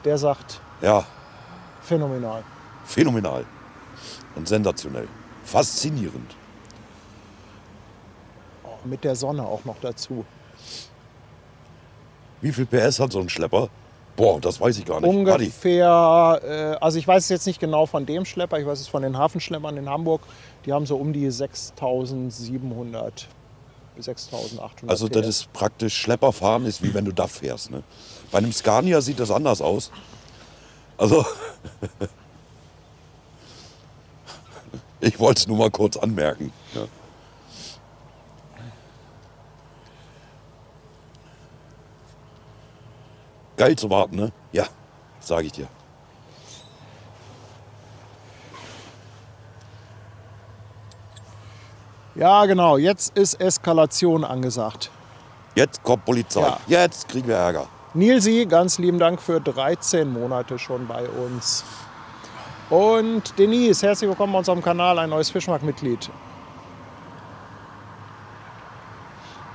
der sagt Ja, phänomenal. phänomenal und sensationell. Faszinierend. Mit der Sonne auch noch dazu. Wie viel PS hat so ein Schlepper? Boah, das weiß ich gar nicht. Buddy. Ungefähr, also ich weiß es jetzt nicht genau von dem Schlepper, ich weiß es von den Hafenschleppern in Hamburg. Die haben so um die 6.700 bis 6.800 Also das ist praktisch, Schlepperfahren ist wie wenn du DAF fährst. Ne? Bei einem Scania sieht das anders aus. Also, ich wollte es nur mal kurz anmerken. Ja. Geil zu warten, ne? Ja, sage ich dir. Ja, genau. Jetzt ist Eskalation angesagt. Jetzt kommt Polizei. Ja. Jetzt kriegen wir Ärger. Nilsi, ganz lieben Dank für 13 Monate schon bei uns. Und Denise, herzlich willkommen bei unserem Kanal, ein neues Fischmarkt-Mitglied.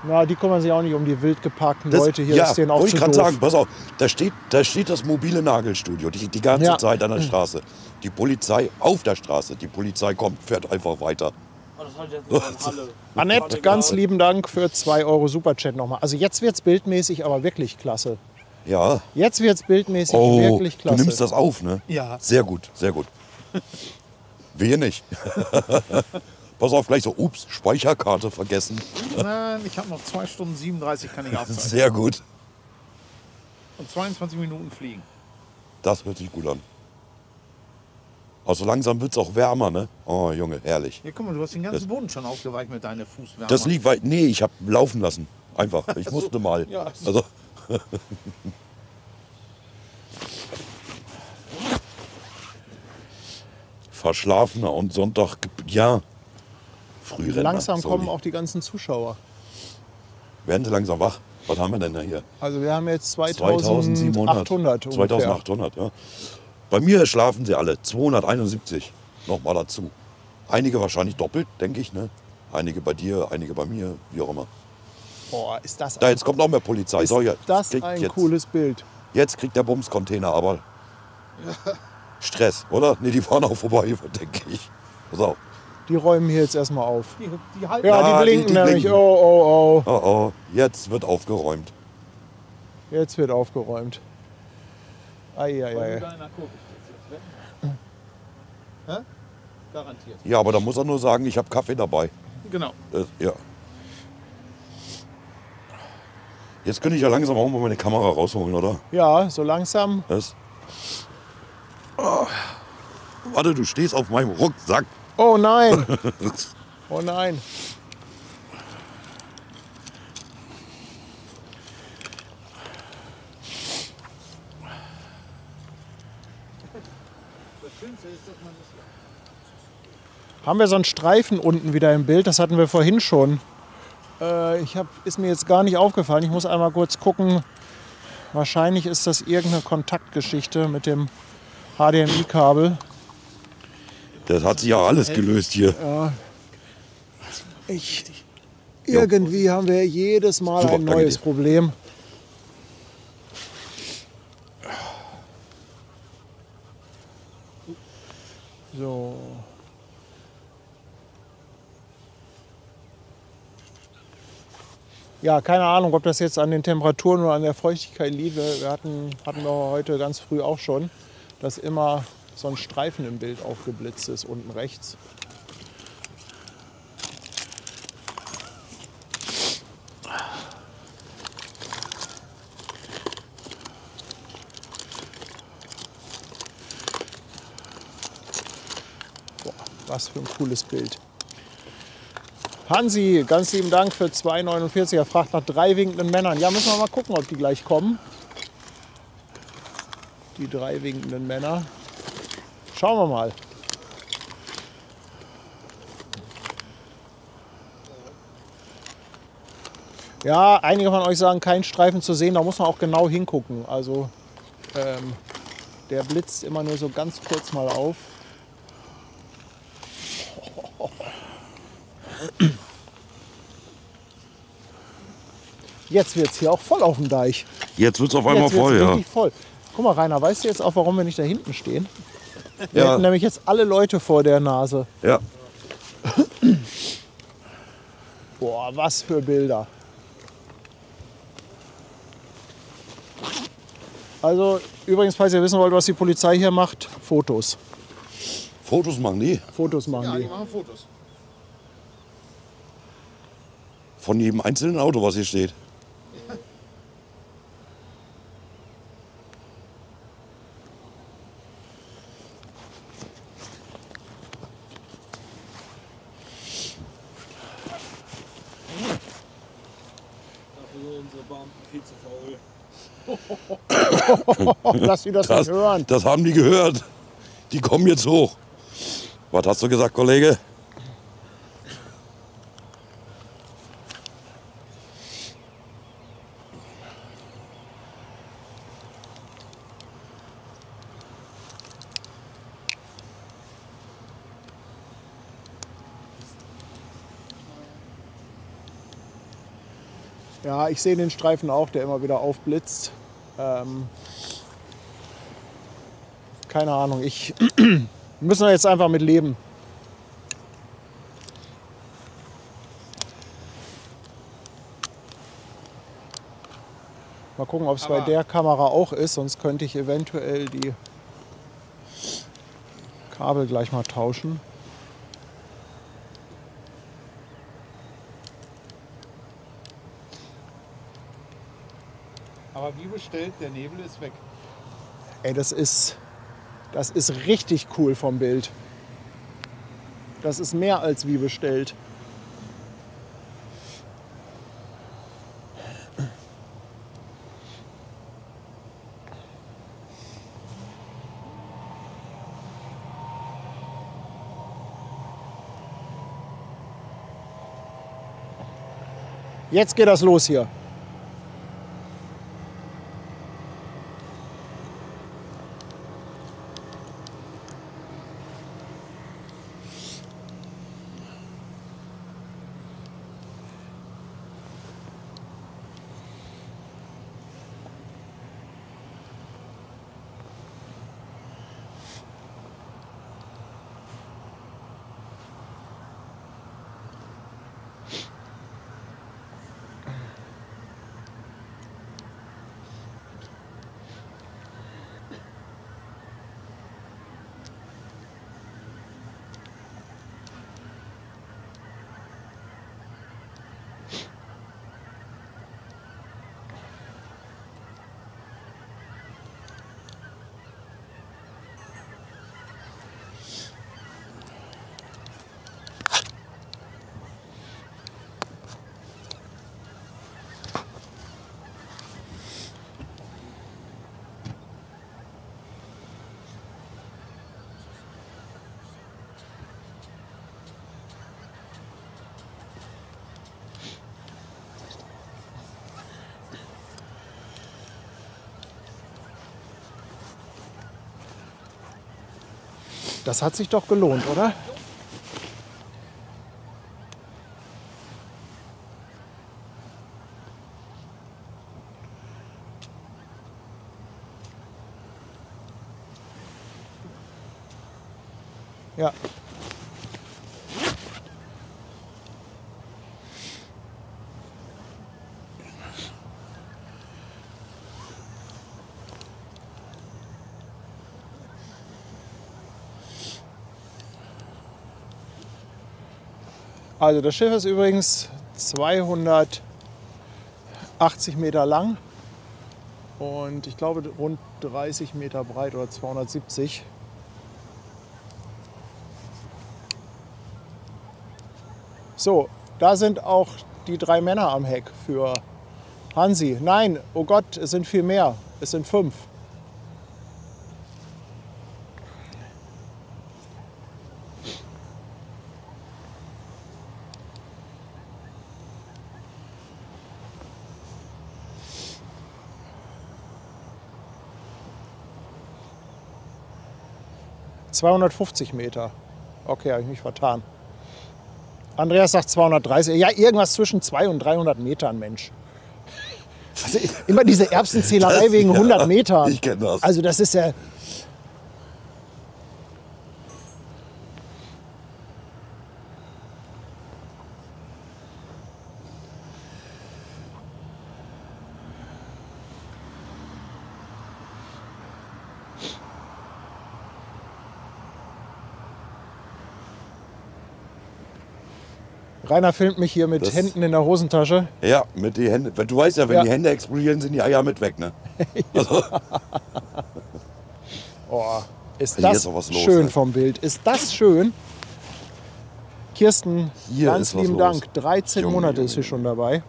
Na, die kümmern sich auch nicht um die wild geparkten Leute hier. Ja, ist denen auch wollte zu ich gerade doof. sagen, pass auf, da steht das mobile Nagelstudio die ganze Ja. Zeit an der Straße. Die Polizei auf der Straße. Die Polizei kommt, fährt einfach weiter. Oh, das hat jetzt noch in Halle. Annette, ganz lieben Dank für 2 Euro Superchat nochmal. Also jetzt wird es bildmäßig aber wirklich klasse. Ja. Jetzt wird es bildmäßig Oh, wirklich klasse. du nimmst das auf, ne? Ja. Sehr gut, sehr gut. Wir nicht. Pass auf, gleich so, ups, Speicherkarte vergessen. Nein, ich habe noch 2 Stunden 37 kann ich aufzeichnen. Sehr gut. Und 22 Minuten fliegen. Das hört sich gut an. Also langsam wird es auch wärmer, ne? Oh, Junge, herrlich. Ja, guck mal, du hast den ganzen Boden schon aufgeweicht mit deiner Fußwärme. Das liegt weit. Nee, ich habe laufen lassen. Einfach. Ich musste mal. Ja. Also. Verschlafener und Sonntag. Ja. Frührentner. Langsam sorry. kommen auch die ganzen Zuschauer. Werden sie langsam wach? Was haben wir denn da hier? Also wir haben jetzt 2800 ungefähr. 2800, ja. Bei mir schlafen sie alle. 271 nochmal dazu. Einige wahrscheinlich doppelt, denke ich, ne? Einige bei dir, einige bei mir, wie auch immer. Boah, ist das Da, jetzt kommt noch mehr Polizei. ist So, ja, das kriegt ein jetzt, cooles Bild. Jetzt kriegt der Bumscontainer aber Stress, oder? Ne, die fahren auch vorbei, denke ich. Pass auf. Die räumen hier jetzt erstmal auf. Die halten Ja, Ja, die blinken die nämlich. blinken. Oh, oh, oh. Oh, oh, jetzt wird aufgeräumt. Jetzt wird aufgeräumt. Eieiei. Garantiert. Ja, aber da muss er nur sagen, ich habe Kaffee dabei. Genau. Ja. Jetzt könnte ich ja langsam auch mal meine Kamera rausholen, oder? Ja, so langsam. Das. Oh. Warte, du stehst auf meinem Rucksack. Oh nein. Oh nein. Haben wir so einen Streifen unten wieder im Bild? Das hatten wir vorhin schon. Ist mir jetzt gar nicht aufgefallen. Ich muss einmal kurz gucken. Wahrscheinlich ist das irgendeine Kontaktgeschichte mit dem HDMI-Kabel. Das hat sich ja alles gelöst hier. Irgendwie haben wir jedes Mal Super, ein danke neues dir. Problem. So. Ja, keine Ahnung, ob das jetzt an den Temperaturen oder an der Feuchtigkeit liegt. Wir hatten wir heute ganz früh auch schon, dass immer so ein Streifen im Bild aufgeblitzt ist, unten rechts. Boah, was für ein cooles Bild. Hansi, ganz lieben Dank für 2,49. Er fragt nach 3 winkenden Männern. Ja, müssen wir mal gucken, ob die gleich kommen. Die 3 winkenden Männer. Schauen wir mal. Ja, einige von euch sagen, kein Streifen zu sehen. Da muss man auch genau hingucken. Also der blitzt immer nur so ganz kurz mal auf. Jetzt wird es hier auch voll auf dem Deich. Jetzt wird es auf einmal Jetzt wird's voll, ja. richtig voll. Guck mal, Rainer, weißt du jetzt auch, warum wir nicht da hinten stehen? Wir Ja. hätten nämlich jetzt alle Leute vor der Nase. Ja. Boah, was für Bilder. Also, übrigens, falls ihr wissen wollt, was die Polizei hier macht, Fotos. Fotos machen die Fotos machen Ja, die die. machen Fotos. von jedem einzelnen Auto, was hier steht. Dafür sind unsere Beamten viel zu faul. Lass die das nicht hören. Das haben die gehört. Die kommen jetzt hoch. Was hast du gesagt, Kollege? Ja, ich sehe den Streifen auch, der immer wieder aufblitzt. Keine Ahnung, müssen wir jetzt einfach mit leben. Mal gucken, ob es bei Aber- der Kamera auch ist, sonst könnte ich eventuell die Kabel gleich mal tauschen. Aber wie bestellt, der Nebel ist weg. Ey, das ist richtig cool vom Bild. Das ist mehr als wie bestellt. Jetzt geht das los hier. Das hat sich doch gelohnt, oder? Ja. Also das Schiff ist übrigens 280 Meter lang und ich glaube rund 30 Meter breit oder 270. So, da sind auch die 3 Männer am Heck für Hansi. Nein, oh Gott, es sind viel mehr. Es sind 5. ...250 Meter. Okay, habe ich mich vertan. Andreas sagt 230. Ja, irgendwas zwischen 200 und 300 Metern, Mensch. Also immer diese Erbsenzählerei wegen 100 Metern. Ich kenne das. Also das ist ja... Rainer filmt mich hier mit Das- Händen in der Hosentasche. Ja, mit den Händen. Du weißt ja, wenn Ja. die Hände explodieren, sind die Eier mit weg, ne? Also, Oh, ist Hier das ist auch was los, schön ey. vom Bild. Ist das schön? Kirsten, Hier ganz ist was lieben los. Dank. 13 Junge, Monate Junge, ist sie schon dabei.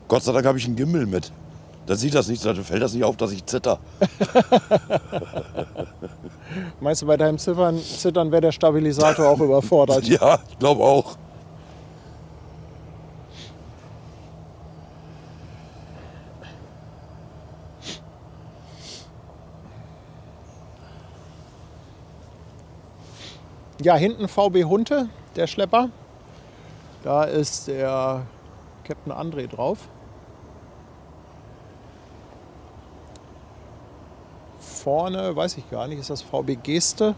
Gott sei Dank habe ich einen Gimbal mit. Dann sieht das nicht, dann fällt das nicht auf, dass ich zitter. Meinst du, bei deinem Zittern wäre der Stabilisator auch überfordert? Ja, ich glaube auch. Ja, hinten VB Hunte, der Schlepper. Da ist der Captain André drauf. Vorne, weiß ich gar nicht, ist das VB Geste.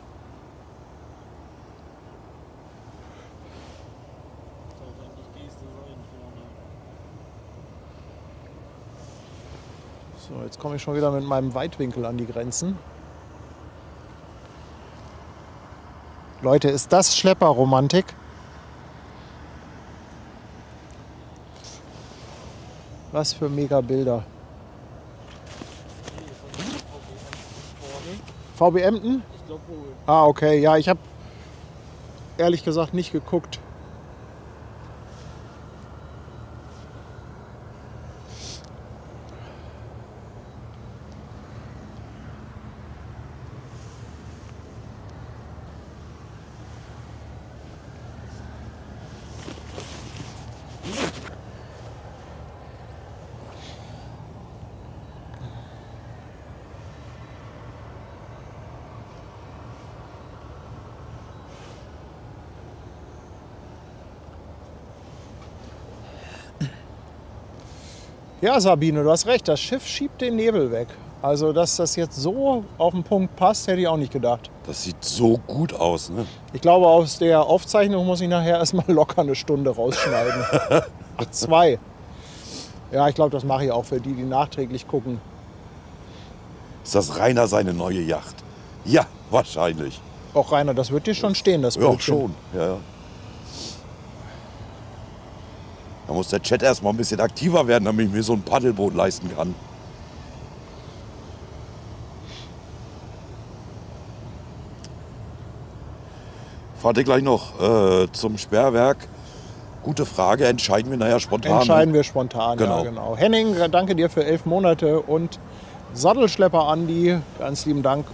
So, jetzt komme ich schon wieder mit meinem Weitwinkel an die Grenzen. Leute, ist das Schlepperromantik? Was für mega Bilder. VB Emden? Ich glaube wohl. Ah, okay. Ja, ich habe ehrlich gesagt nicht geguckt. Ja, Sabine, du hast recht. Das Schiff schiebt den Nebel weg. Also, dass das jetzt so auf den Punkt passt, hätte ich auch nicht gedacht. Das sieht so gut aus, ne? Ich glaube, aus der Aufzeichnung muss ich nachher erstmal locker eine Stunde rausschneiden. 2. Ja, ich glaube, das mache ich auch für die, die nachträglich gucken. Ist das Rainer seine neue Yacht? Ja, wahrscheinlich. Auch Rainer, das wird dir schon stehen, das Ja, Bildchen. schon. Ja. Da muss der Chat erstmal ein bisschen aktiver werden, damit ich mir so ein Paddelboot leisten kann. Fahrt ihr gleich noch zum Sperrwerk? Gute Frage, entscheiden wir nachher spontan. Entscheiden wir spontan, Genau. ja genau. Henning, danke dir für 11 Monate und Sattelschlepper Andi, ganz lieben Dank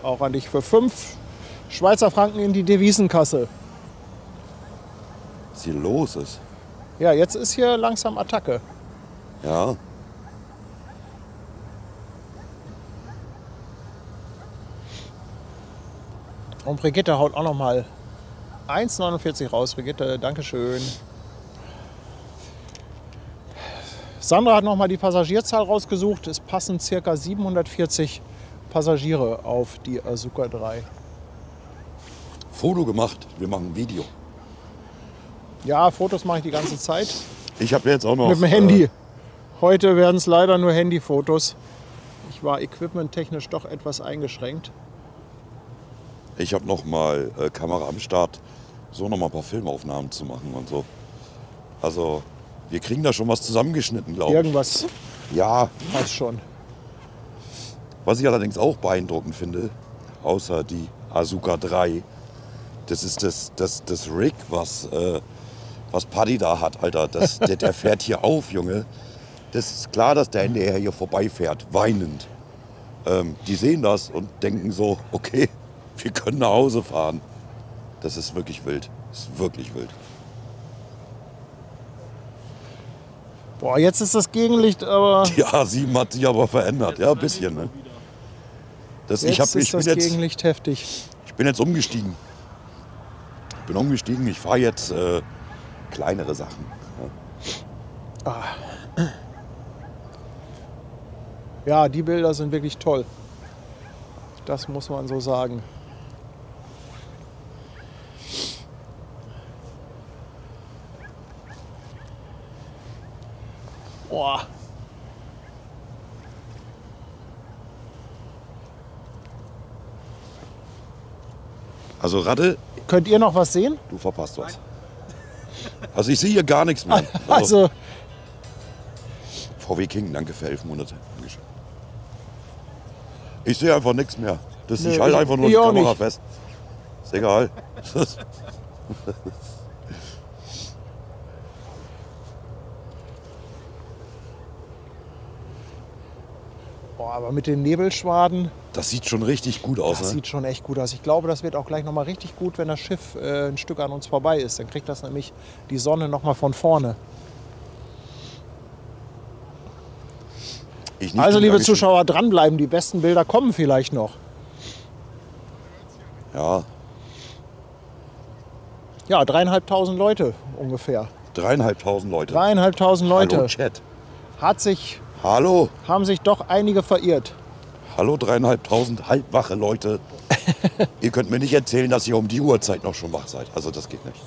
auch an dich für 5 Schweizer Franken in die Devisenkasse. Was hier los ist. Ja, jetzt ist hier langsam Attacke. Ja. Und Brigitte haut auch noch mal 1,49 raus. Brigitte, Dankeschön. Sandra hat noch mal die Passagierzahl rausgesucht. Es passen ca. 740 Passagiere auf die Asuka 3. Foto gemacht, wir machen ein Video. Ja, Fotos mache ich die ganze Zeit. Ich habe jetzt auch noch... Mit dem Handy. Heute werden es leider nur Handyfotos. Ich war equipmenttechnisch doch etwas eingeschränkt. Ich habe noch mal Kamera am Start, so noch mal ein paar Filmaufnahmen zu machen und so. Also, wir kriegen da schon was zusammengeschnitten, glaube ich. Irgendwas Ja, passt schon. was ich allerdings auch beeindruckend finde, außer die Asuka 3, das ist das Rig, was Paddy da hat, Alter. Der fährt hier auf, Junge. Das ist klar, dass der NDR hier vorbeifährt, weinend. Die sehen das und denken so, okay, wir können nach Hause fahren. Das ist wirklich wild. Das ist wirklich wild. Boah, jetzt ist das Gegenlicht, aber Die A7 hat sich aber verändert. Ja, ein bisschen. Ne? jetzt ist das Gegenlicht heftig. Ich bin jetzt umgestiegen. Ich fahre jetzt kleinere Sachen. Ja, die Bilder sind wirklich toll. Das muss man so sagen. Boah. Also Radde, Könnt ihr noch was sehen? du verpasst was. Also ich sehe hier gar nichts mehr. Also, VW King, danke für 11 Monate. Dankeschön. Ich sehe einfach nichts mehr. Nö, Ich halte einfach nur die ich auch Kamera nicht. fest. Ist egal. Boah, aber mit den Nebelschwaden, Das sieht schon richtig gut aus. das Ne? sieht schon echt gut aus. Ich glaube, das wird auch gleich nochmal richtig gut, wenn das Schiff ein Stück an uns vorbei ist. Dann kriegt das nämlich die Sonne nochmal von vorne. Ich nicht, Also, liebe Dankeschön. Zuschauer, dranbleiben. Die besten Bilder kommen vielleicht noch. Ja, Ja, 3.500 Leute ungefähr. 3.500 Leute. 3.500 Leute. Hallo Chat. Haben Hallo, sich doch einige verirrt. hallo 3.500 halbwache Leute. Ihr könnt mir nicht erzählen, dass ihr um die Uhrzeit noch schon wach seid. Also das geht nicht.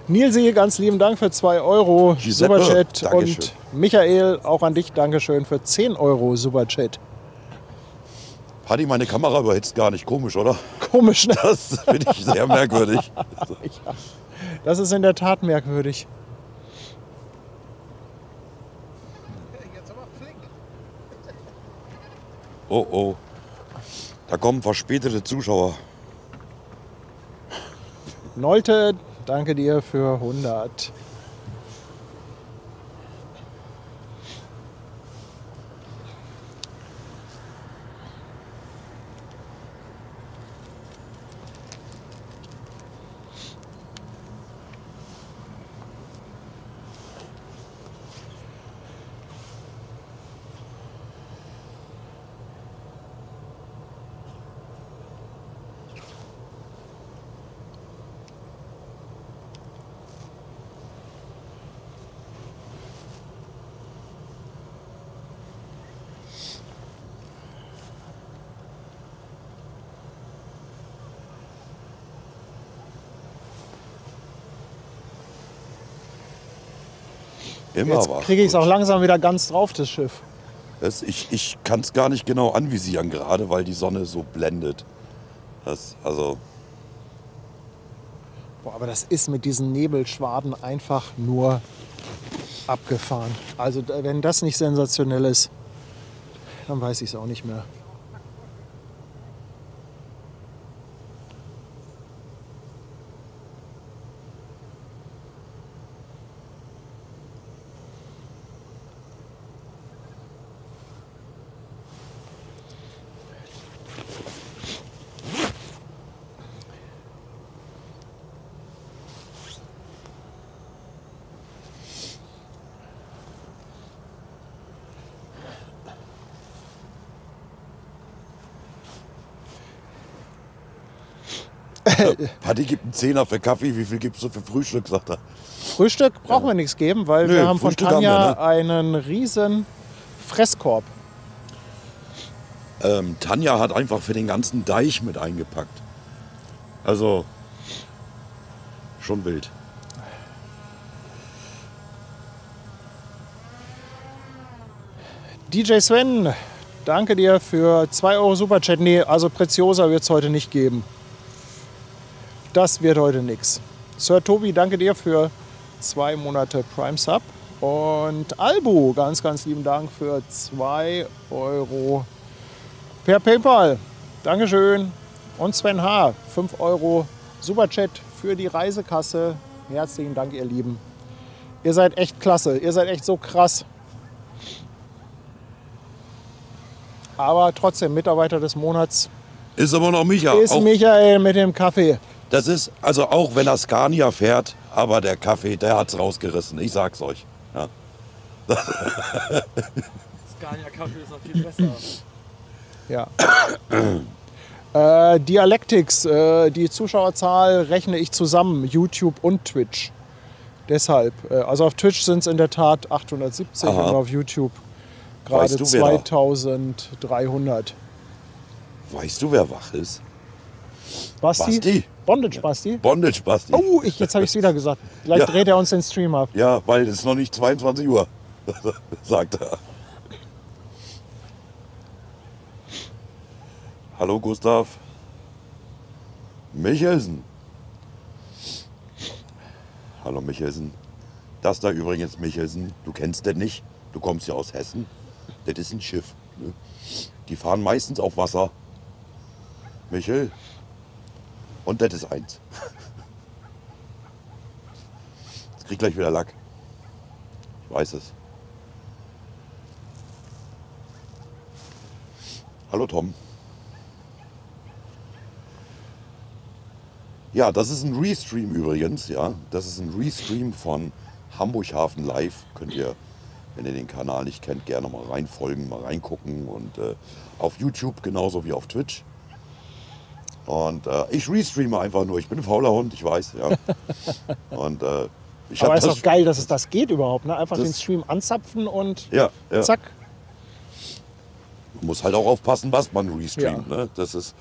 Nilsi, ganz lieben Dank für 2 Euro Giuseppe, Superchat. Dankeschön. Und Michael, auch an dich Dankeschön für 10 Euro Superchat. Paddy, meine Kamera überhitzt gar nicht. Komisch, oder? Komisch, ne? Das finde ich sehr merkwürdig. Das ist in der Tat merkwürdig. Jetzt aber flink. Oh, oh. Da kommen verspätete Zuschauer. Nolte, danke dir für 100. Immer Jetzt wach. kriege ich es auch langsam wieder ganz drauf, das Schiff. Ich kann es gar nicht genau anvisieren, gerade weil die Sonne so blendet. Also, Boah, aber das ist mit diesen Nebelschwaden einfach nur abgefahren. Also wenn das nicht sensationell ist, dann weiß ich es auch nicht mehr. Paddy gibt einen Zehner für Kaffee, wie viel gibst du für Frühstück, sagt er. Frühstück brauchen wir nichts geben, weil Nö, wir haben von Frühstück haben Tanja wir, ne? einen riesen Fresskorb. Tanja hat einfach für den ganzen Deich mit eingepackt. Also, schon wild. DJ Sven, danke dir für 2 Euro Superchat. Nee, also Preziosa wird es heute nicht geben. Das wird heute nichts. Sir Tobi, danke dir für 2 Monate Prime Sub. Und Albu, ganz, ganz lieben Dank für 2 Euro per PayPal. Dankeschön. Und Sven H., 5 Euro Superchat für die Reisekasse. Herzlichen Dank, ihr Lieben. Ihr seid echt klasse. Ihr seid echt so krass. Aber trotzdem, Mitarbeiter des Monats Ist aber noch Micha. ist Auch, Michael mit dem Kaffee. das ist, also auch wenn er Scania fährt, aber der Kaffee, der hat's rausgerissen. Ich sag's euch. Ja. Scania Kaffee ist noch viel besser. Ja. Dialectics, die Zuschauerzahl rechne ich zusammen, YouTube und Twitch. Deshalb, also auf Twitch sind es in der Tat 870 Aha. und auf YouTube gerade Weißt du, wer da- 2300. Weißt du, wer wach ist? Basti? Basti. Bondage Basti? Bondage Basti. Oh, jetzt habe ich es wieder gesagt. Gleich Ja. dreht er uns den Stream ab. Ja, weil es ist noch nicht 22 Uhr, sagt er. Hallo Gustav. Michelsen. Hallo Michelsen. Das da übrigens Michelsen. Du kennst den nicht. Du kommst ja aus Hessen. Das ist ein Schiff. Ne? Die fahren meistens auf Wasser. Michel. Und das ist eins. Jetzt krieg gleich wieder Lack. Ich weiß es. Hallo Tom. Ja, das ist ein Restream übrigens, ja. Das ist ein Restream von Hamburg Hafen Live. Könnt ihr, wenn ihr den Kanal nicht kennt, gerne mal reinfolgen, mal reingucken. Und auf YouTube genauso wie auf Twitch. Und ich restreame einfach nur. Ich bin ein fauler Hund, ich weiß, ja. Und ich Aber habe ist das doch geil, dass es das geht überhaupt. Ne? Einfach das- den Stream anzapfen und Ja, ja. zack. Man muss halt auch aufpassen, was man restreamt. Ne? Das ist,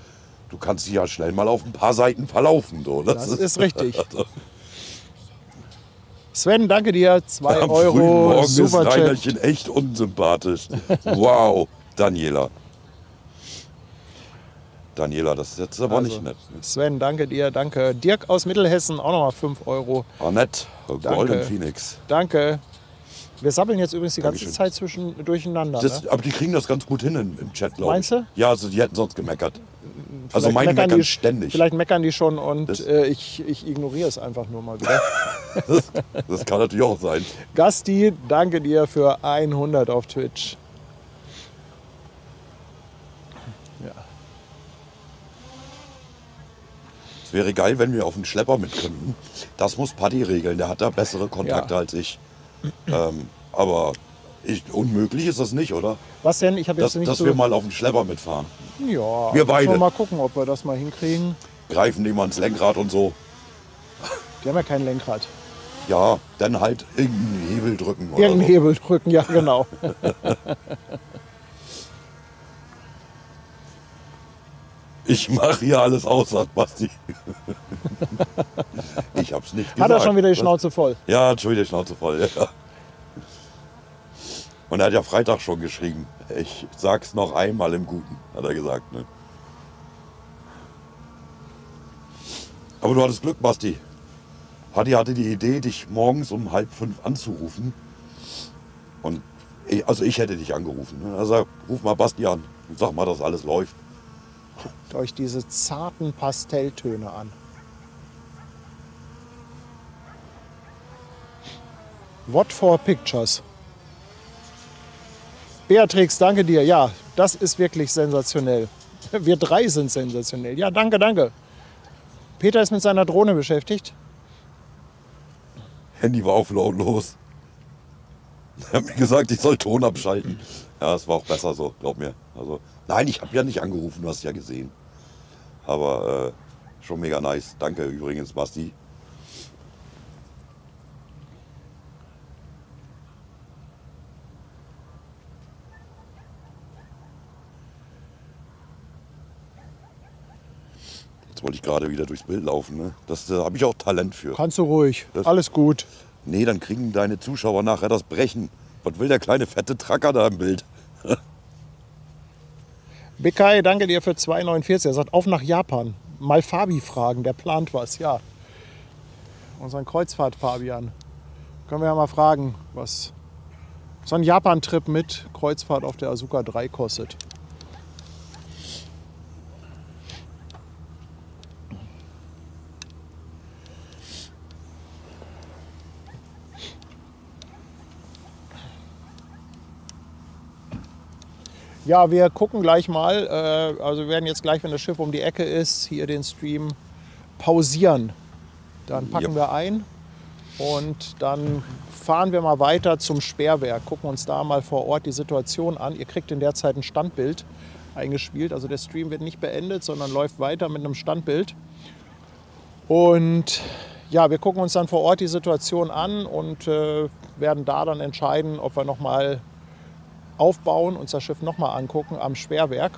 du kannst dich ja schnell mal auf ein paar Seiten verlaufen. So. Das ist richtig. Sven, danke dir. 2 Am frühen Euro. Morgen ist Superchat. Reinerchen echt unsympathisch. Wow, Daniela. Daniela, das ist jetzt aber Also, nicht nett. Sven, danke dir. Danke. Dirk aus Mittelhessen, auch nochmal 5 Euro. Ah, nett. Golden Phoenix. Danke. Wir sabbeln jetzt übrigens die ganze Dankeschön. Zeit durcheinander. Das, Ne? aber die kriegen das ganz gut hin im Chat, glaube ich. Meinst du? Ja, also die hätten sonst gemeckert. Also Vielleicht meine meckern meckern die- ständig. Vielleicht meckern die schon und Das- ich ignoriere es einfach nur mal wieder. Das kann natürlich auch sein. Gasti, danke dir für 100 auf Twitch. Ja. Es wäre geil, wenn wir auf den Schlepper mit könnten. Das muss Paddy regeln, der hat da bessere Kontakte Ja. als ich. Aber unmöglich ist das nicht, oder? Was denn? Ich habe jetzt nicht Dass so... wir mal auf den Schlepper mitfahren. Ja, Wir beide. müssen mal gucken, ob wir das mal hinkriegen. Greifen dem ans Lenkrad und so. Die haben ja kein Lenkrad. Ja, dann halt irgendeinen Hebel drücken oder Irgendeinen so. Hebel drücken, ja genau. Ich mache hier alles aus, sagt Basti. Ich hab's nicht gesagt. Hat er schon wieder die Schnauze voll. Ja, Entschuldigung, Schnauze voll. Ja. Und er hat ja Freitag schon geschrieben. Ich sag's noch einmal im Guten, hat er gesagt. Ne? Aber du hattest Glück, Basti. Paddy hatte die Idee, dich morgens um 4:30 anzurufen. Und ich hätte dich angerufen. Ne? Er sagt, ruf mal Basti an und sag mal, dass alles läuft. Guckt euch diese zarten Pastelltöne an. What for Pictures? Beatrix, danke dir. Ja, das ist wirklich sensationell. Wir 3 sind sensationell. Ja, danke, danke. Peter ist mit seiner Drohne beschäftigt. Handy war auf lautlos. Er hat mir gesagt, ich soll Ton abschalten. Ja, es war auch besser so, glaub mir. Also, nein, ich habe ja nicht angerufen, du hast ja gesehen. Aber schon mega nice. Danke übrigens, Basti. Jetzt wollte ich gerade wieder durchs Bild laufen. Ne? Da habe ich auch Talent für. Kannst du ruhig. Das- Alles gut. Nee, dann kriegen deine Zuschauer nachher das Brechen. Was will der kleine fette Tracker da im Bild? Bekai, danke dir für 2,49. Er sagt, auf nach Japan. Mal Fabi fragen, der plant was, ja. Unseren Kreuzfahrt-Fabian. Können wir ja mal fragen, was so ein Japan-Trip mit Kreuzfahrt auf der Asuka 3 kostet. Ja, wir gucken gleich mal. Also wir werden jetzt gleich, wenn das Schiff um die Ecke ist, hier den Stream pausieren. Dann packen Ja. wir ein und dann fahren wir mal weiter zum Sperrwerk. Gucken uns da mal vor Ort die Situation an. Ihr kriegt in der Zeit ein Standbild eingespielt. Also der Stream wird nicht beendet, sondern läuft weiter mit einem Standbild. Und ja, wir gucken uns dann vor Ort die Situation an und werden da dann entscheiden, ob wir nochmal aufbauen, uns das Schiff nochmal angucken am Sperrwerk.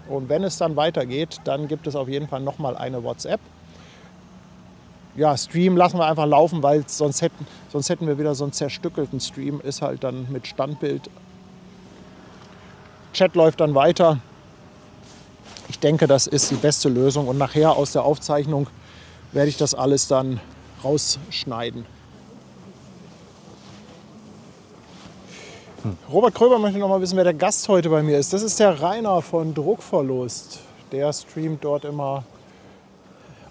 Und wenn es dann weitergeht, dann gibt es auf jeden Fall nochmal eine WhatsApp. Ja, Stream lassen wir einfach laufen, weil sonst hätten wir wieder so einen zerstückelten Stream. Ist halt dann mit Standbild. Chat läuft dann weiter. Ich denke, das ist die beste Lösung. Und nachher aus der Aufzeichnung werde ich das alles dann rausschneiden. Robert Kröber möchte noch mal wissen, wer der Gast heute bei mir ist. Das ist der Rainer von Druckverlust. Der streamt dort immer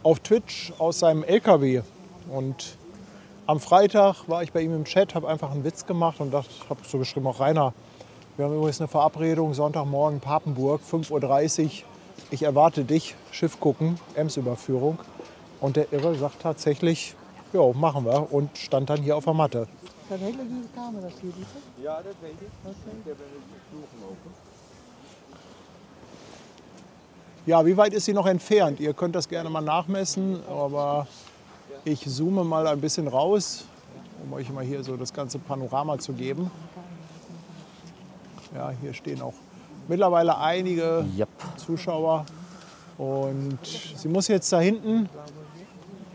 auf Twitch aus seinem LKW. Und am Freitag war ich bei ihm im Chat, habe einfach einen Witz gemacht und habe so geschrieben, auch Rainer, Wir haben übrigens eine Verabredung, Sonntagmorgen Papenburg, 5:30 Uhr. Ich erwarte dich, Schiff gucken, Ems-Überführung. Und der Irre sagt tatsächlich, ja, machen wir. Und stand dann hier auf der Matte. Dat hele lieve kamer, dat zie je niet. Ja, dat weet ik. Ik heb een vloer gelopen. Ja, wie weit ist sie noch entfernt? Ihr könnt das gerne mal nachmessen, aber ich zoome mal ein bisschen raus, um euch mal hier so das ganze Panorama zu geben. Ja, hier stehen auch mittlerweile einige Zuschauer. Und sie muss jetzt da hinten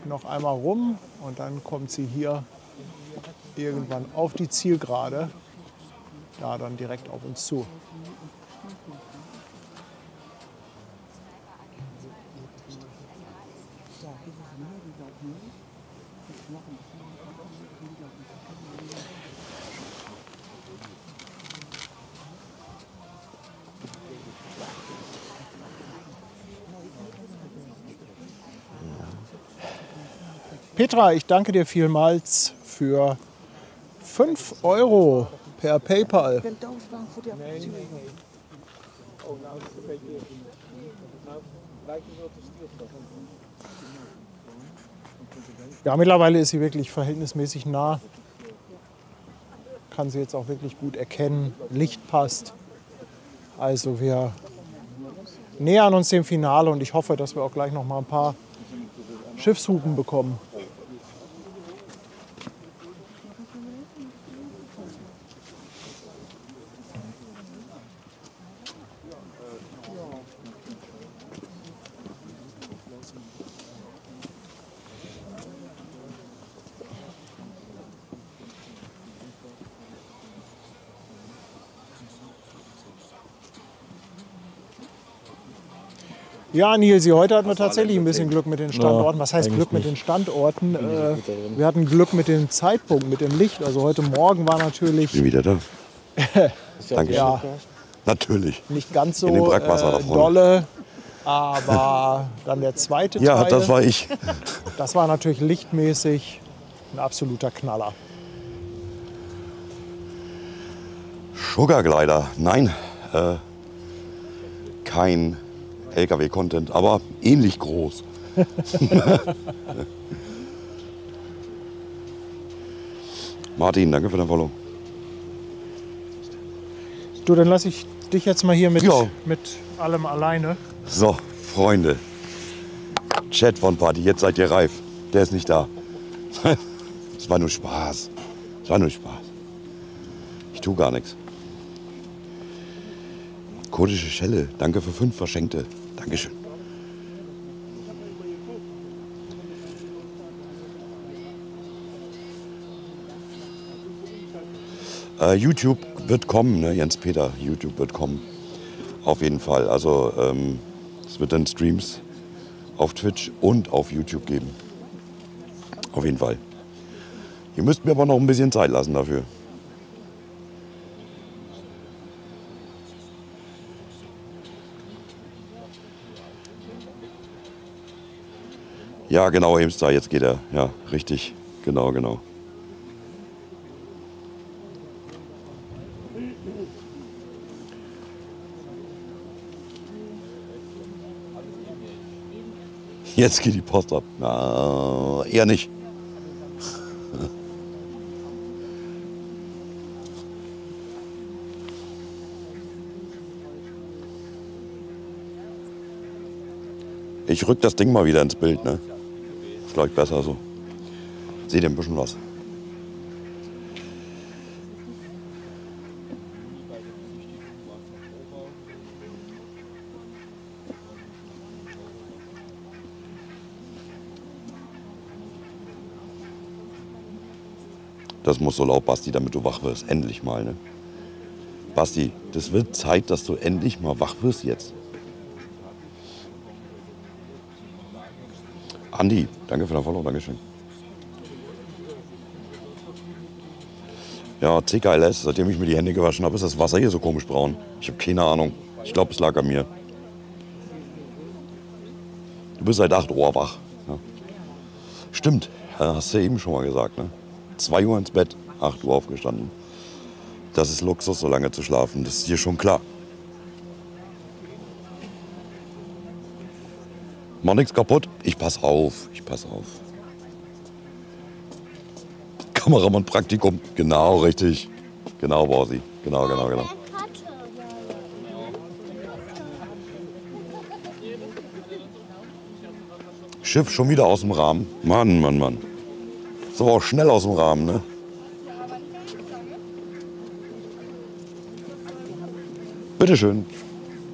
noch einmal rum und dann kommt sie hier irgendwann auf die Zielgerade, ja, dann direkt auf uns zu. Petra, ich danke dir vielmals für 5 € per PayPal. Ik ben doodsbang voor die apparatuur. Oh, nou is het een beetje... Nou, lijkt me wel te stilstaan. Ja, mittlerweile ist sie wirklich verhältnismäßig nah. Kann sie jetzt auch wirklich gut erkennen. Licht passt. Also wir nähern uns dem Finale und ich hoffe, dass wir auch gleich noch mal ein paar Schiffshupen bekommen. Ja, Nilsi, heute hatten wir tatsächlich ein bisschen Glück mit den Standorten. Was heißt Glück mit den Standorten? Wir hatten Glück mit dem Zeitpunkt, mit dem Licht. Also heute Morgen war natürlich Bin wieder da. Danke. ja, Natürlich. nicht ganz In dem so Brackwasser da vorne. dolle, aber dann der zweite Ja, Teil, das war ich. das war natürlich lichtmäßig ein absoluter Knaller. Sugarglider. Nein, kein LKW-Content, aber ähnlich groß. Martin, danke für dein Follow. Du, dann lasse ich dich jetzt mal hier mit, Ja. mit allem alleine. So, Freunde. Chat von Party, jetzt seid ihr reif. Der ist nicht da. Es war nur Spaß. Es war nur Spaß. Ich tue gar nichts. Kurdische Schelle, danke für 5 Verschenkte. Dankeschön. YouTube wird kommen, ne, Jens Peter. YouTube wird kommen. Auf jeden Fall. Also es wird dann Streams auf Twitch und auf YouTube geben. Auf jeden Fall. Ihr müsst mir aber noch ein bisschen Zeit lassen dafür. Ja, genau, Hemstar, jetzt geht er. Ja, richtig. Genau, genau. Jetzt geht die Post ab. Na, eher nicht. Ich rück das Ding mal wieder ins Bild, ne? Ist, glaube ich, besser so. Seht ihr ein bisschen was. Das muss so laut, Basti, damit du wach wirst. Endlich mal, ne? Basti, das wird Zeit, dass du endlich mal wach wirst jetzt. Andi, danke für dein Follow, Dankeschön. Ja, CKLS, seitdem ich mir die Hände gewaschen habe, ist das Wasser hier so komisch braun. Ich habe keine Ahnung. Ich glaube, es lag an mir. Du bist seit 8 Uhr wach. Ja. Stimmt, hast du ja eben schon mal gesagt, ne? 2 Uhr ins Bett, 8 Uhr aufgestanden. Das ist Luxus, so lange zu schlafen. Das ist dir schon klar. Mach nichts kaputt. Ich pass auf. Kameramann Praktikum. Genau, richtig. Genau, Borsi. Genau. Schiff schon wieder aus dem Rahmen. Mann. Ist aber auch schnell aus dem Rahmen, ne? Bitteschön.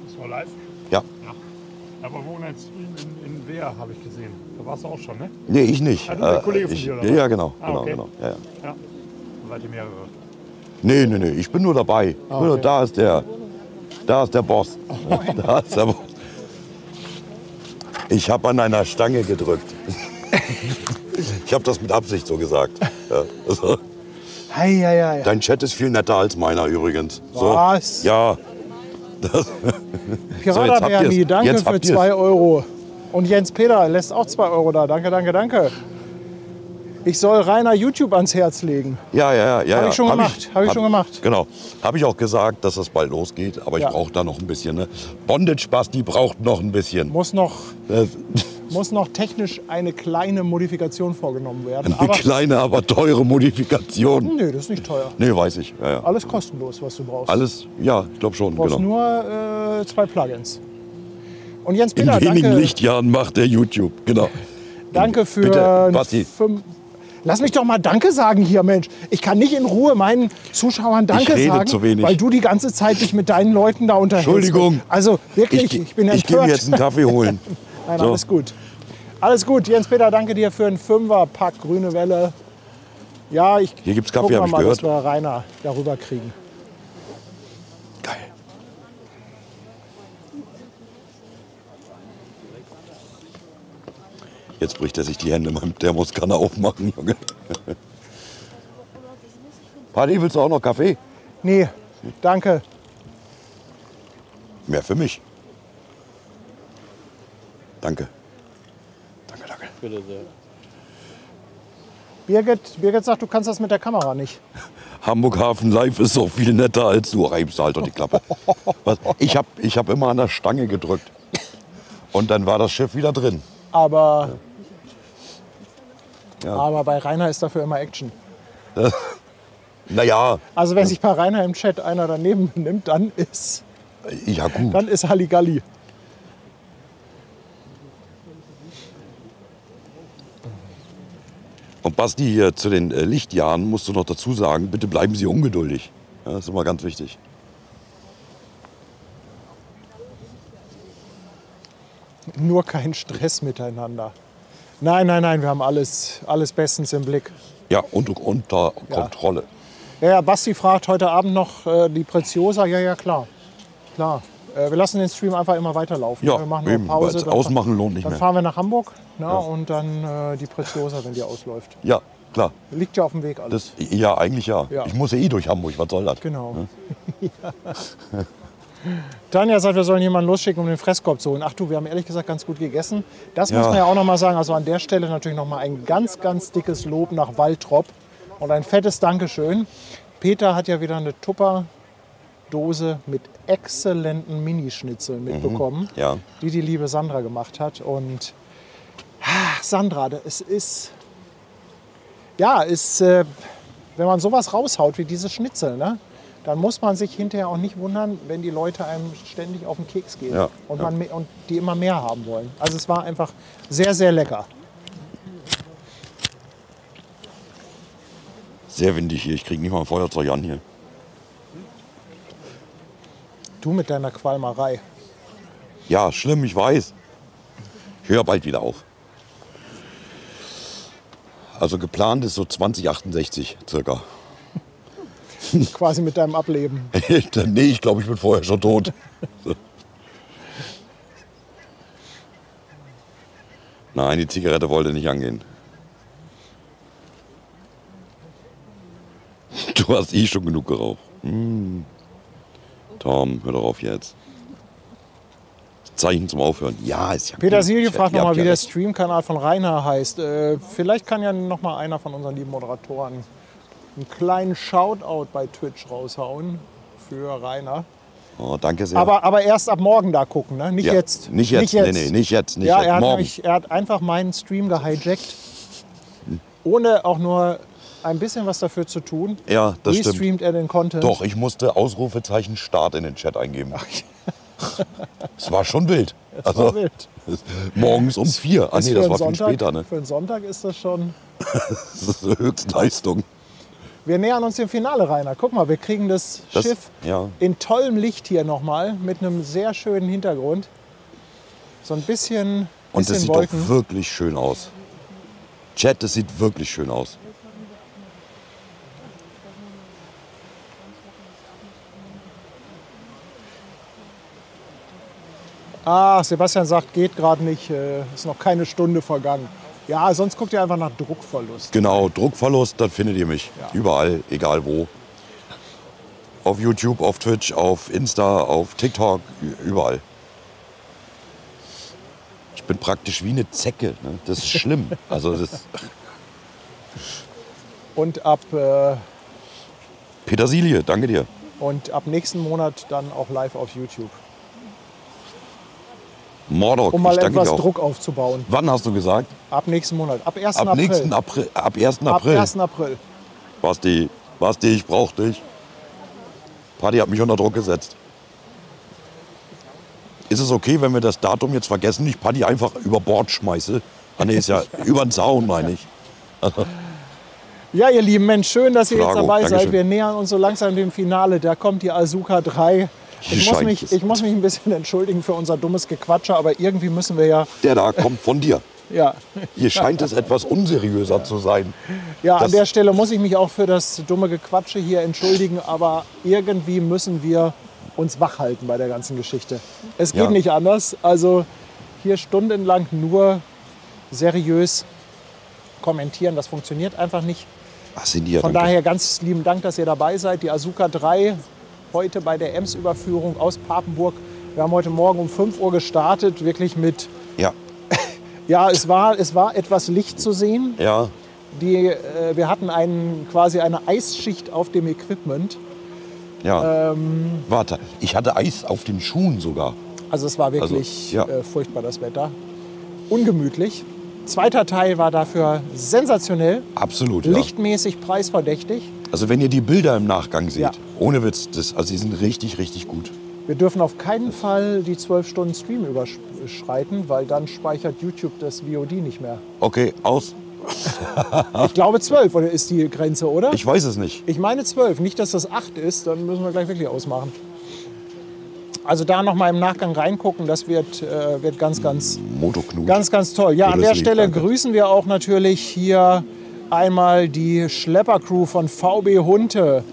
Das war live? Ja. Aber One-Night-Stream in Wehr habe ich gesehen. Da warst du auch schon, ne? Nee, ich nicht. Ah, du, der Kollege von dir, oder was? Ja, genau. Okay. genau. Ja. Ja. Da seid ihr mehrere. Nee, ich bin nur dabei. Okay. Da ist der Boss. Da ist der Boss. Ich habe an einer Stange gedrückt. Ich habe das mit Absicht so gesagt. Ja, also. Hei. Dein Chat ist viel netter als meiner übrigens. So. Was? Ja. Das. Pirata habt ihr's. Bernie, danke Jetzt für habt ihr's. 2 Euro. Und Jens Peter lässt auch 2 Euro da. Danke. Ich soll Rainer YouTube ans Herz legen. Ja. Habe ich schon gemacht. Genau. Habe ich auch gesagt, dass das bald losgeht. Aber ich Ja. brauche da noch ein bisschen. Ne? Bondage Basti braucht noch ein bisschen. Muss noch Das, technisch eine kleine Modifikation vorgenommen werden. eine kleine, aber teure Modifikation. Nö, das ist nicht teuer. Nee, weiß ich. Ja. Alles kostenlos, was du brauchst. Alles, ja, ich glaube schon. Du brauchst Genau. nur 2 Plugins. Und Jens In Peter, wenigen danke, Lichtjahren macht der YouTube. Genau. danke für Bitte, Basti. 5. Lass mich doch mal Danke sagen hier, Mensch. Ich kann nicht in Ruhe meinen Zuschauern Danke Ich rede sagen, zu wenig. weil du die ganze Zeit dich mit deinen Leuten da unterhältst. Entschuldigung. Also wirklich, ich bin Ich gehe empört. mir jetzt einen Kaffee holen. Nein, So. alles gut. Alles gut. Jens Peter, danke dir für einen 5er-Pack Grüne Welle. Ja, Hier gibt's Kaffee, gucken hab ich mal, gehört. dass wir Rainer darüber kriegen. Geil. Jetzt bricht er sich die Hände mit der Thermoskanne aufmachen, Junge. Paddy, willst du auch noch Kaffee? Nee, danke. Mehr für mich. Danke. Bitte sehr. Birgit sagt, du kannst das mit der Kamera nicht. Hamburg Hafen Live ist so viel netter als du. Reibst halt doch die Klappe. Was? Ich hab immer an der Stange gedrückt. Und dann war das Schiff wieder drin. Aber, Ja. aber bei Rainer ist dafür immer Action. Naja, Also wenn sich bei Rainer im Chat einer daneben nimmt, dann ist ja gut. Halligalli. Und Basti, hier zu den Lichtjahren musst du noch dazu sagen, bitte bleiben Sie ungeduldig. Ja, das ist immer ganz wichtig. Nur kein Stress miteinander. Nein, wir haben alles bestens im Blick. Ja, und unter Kontrolle. Ja, Basti fragt heute Abend noch die Preziosa. Ja, klar. Wir lassen den Stream einfach immer weiterlaufen. Ja, wir machen noch eben, Pause. weil's ausmachen lohnt nicht dann mehr. fahren wir nach Hamburg und dann die Preziosa, wenn die ausläuft. Ja, klar. Liegt ja auf dem Weg alles. Ja, eigentlich ja. Ja. Ich muss ja durch Hamburg, was soll das? Genau. Tanja sagt, wir sollen jemanden losschicken, um den Fresskorb zu holen. Ach du, wir haben ehrlich gesagt ganz gut gegessen. Das muss man ja auch noch mal sagen. Also an der Stelle natürlich noch mal ein ganz dickes Lob nach Waltrop und ein fettes Dankeschön. Peter hat ja wieder eine Tupperdose mit exzellenten Minischnitzeln mitbekommen, Ja. die liebe Sandra gemacht hat. Und Sandra, es ist, wenn man sowas raushaut wie diese Schnitzel, ne, dann muss man sich hinterher auch nicht wundern, wenn die Leute einem ständig auf den Keks gehen Ja, und, ja. und die immer mehr haben wollen. Also es war einfach sehr lecker. Sehr windig hier, ich kriege nicht mal ein Feuerzeug an hier. Du mit deiner Qualmerei. Ja, schlimm, ich weiß. Ich höre bald wieder auf. Also geplant ist so 2068 circa. Quasi mit deinem Ableben. Nee, ich glaube, ich bin vorher schon tot. So. Nein, die Zigarette wollte nicht angehen. Du hast eh schon genug geraucht. Tom, hör doch auf jetzt. Zeichen zum Aufhören. Ja, ist ja Peter gut. Silje fragt Ihr nochmal, habt wie ja der recht. Streamkanal von Rainer heißt. Vielleicht kann ja noch mal einer von unseren lieben Moderatoren einen kleinen Shoutout bei Twitch raushauen für Rainer. Oh, danke sehr. Aber erst ab morgen da gucken, ne? Nicht ja, jetzt. Nicht jetzt. Nee, nicht jetzt. Nicht ja, jetzt. Er hat einfach meinen Stream gehijackt, ohne auch nur ein bisschen was dafür zu tun. Ja, das stimmt. Restreamt er den Content. Doch, ich musste Ausrufezeichen Start in den Chat eingeben. Es war schon wild. Das war wild. Morgens um 4. Ah nee, das war viel später. Ne? Für einen Sonntag ist das schon... Das ist eine Höchstleistung. Wir nähern uns dem Finale, Rainer. Guck mal, wir kriegen das Schiff ja. in tollem Licht hier nochmal mit einem sehr schönen Hintergrund. So ein bisschen Und das sieht Wolken. doch wirklich schön aus. Chat, das sieht wirklich schön aus. Ah, Sebastian sagt, geht gerade nicht, ist noch keine Stunde vergangen. Ja, sonst guckt ihr einfach nach Druckverlust. Genau, Druckverlust, dann findet ihr mich. Ja. Überall, egal wo. Auf YouTube, auf Twitch, auf Insta, auf TikTok, überall. Ich bin praktisch wie eine Zecke. Ne? Das ist schlimm. Also das Und ab Petersilie, danke dir. nächsten Monat dann auch live auf YouTube. Mordok, Um mal ich danke etwas dir auch. Druck aufzubauen. Wann hast du gesagt? Ab nächsten Monat, ab 1. Ab April. nächsten April. Ab 1. April. Ab 1. April. Basti, ich brauch dich. Paddy hat mich unter Druck gesetzt. Ist es okay, wenn wir das Datum jetzt vergessen, ich Paddy einfach über Bord schmeiße? Ah nee, ist ja über den Zaun, meine ich. Ja, ihr Lieben, Mensch, schön, dass ihr jetzt Flago, dabei seid. Dankeschön. Wir nähern uns so langsam dem Finale. Da kommt die Asuka 3. Ich muss mich ein bisschen entschuldigen für unser dummes Gequatsche, aber irgendwie müssen wir ja... Der da kommt von dir. Ja, Hier scheint es etwas unseriöser zu sein. ja an Das- der Stelle muss ich mich auch für das dumme Gequatsche hier entschuldigen, aber irgendwie müssen wir uns wach halten bei der ganzen Geschichte. Es geht Ja. nicht anders. Also hier stundenlang nur seriös kommentieren, das funktioniert einfach nicht. Ach, sind die ja, Von danke. daher ganz lieben Dank, dass ihr dabei seid. Die Asuka 3 heute bei der Ems-Überführung aus Papenburg. Wir haben heute Morgen um 5 Uhr gestartet, wirklich mit, Ja, ja, es war etwas Licht zu sehen. ja. Wir hatten quasi eine Eisschicht auf dem Equipment. Ja. Warte, ich hatte Eis auf den Schuhen sogar. Also es war wirklich Also, ja. furchtbar, das Wetter. Ungemütlich. Zweiter Teil war dafür sensationell, Absolut, ja. lichtmäßig preisverdächtig. Also wenn ihr die Bilder im Nachgang seht, Ja. ohne Witz, also die sind richtig, richtig gut. Wir dürfen auf keinen Fall die 12 Stunden Stream überschreiten, weil dann speichert YouTube das VOD nicht mehr. Okay, aus. Ich glaube 12 oder ist die Grenze, oder? Ich weiß es nicht. Ich meine 12, nicht, dass das 8 ist, dann müssen wir gleich wirklich ausmachen. Also da noch mal im Nachgang reingucken, das wird ganz, ganz, Motoknut. ganz toll. Ja, an Gutes der Lied, Stelle danke. grüßen wir auch natürlich hier einmal die Schleppercrew von VB Hunte.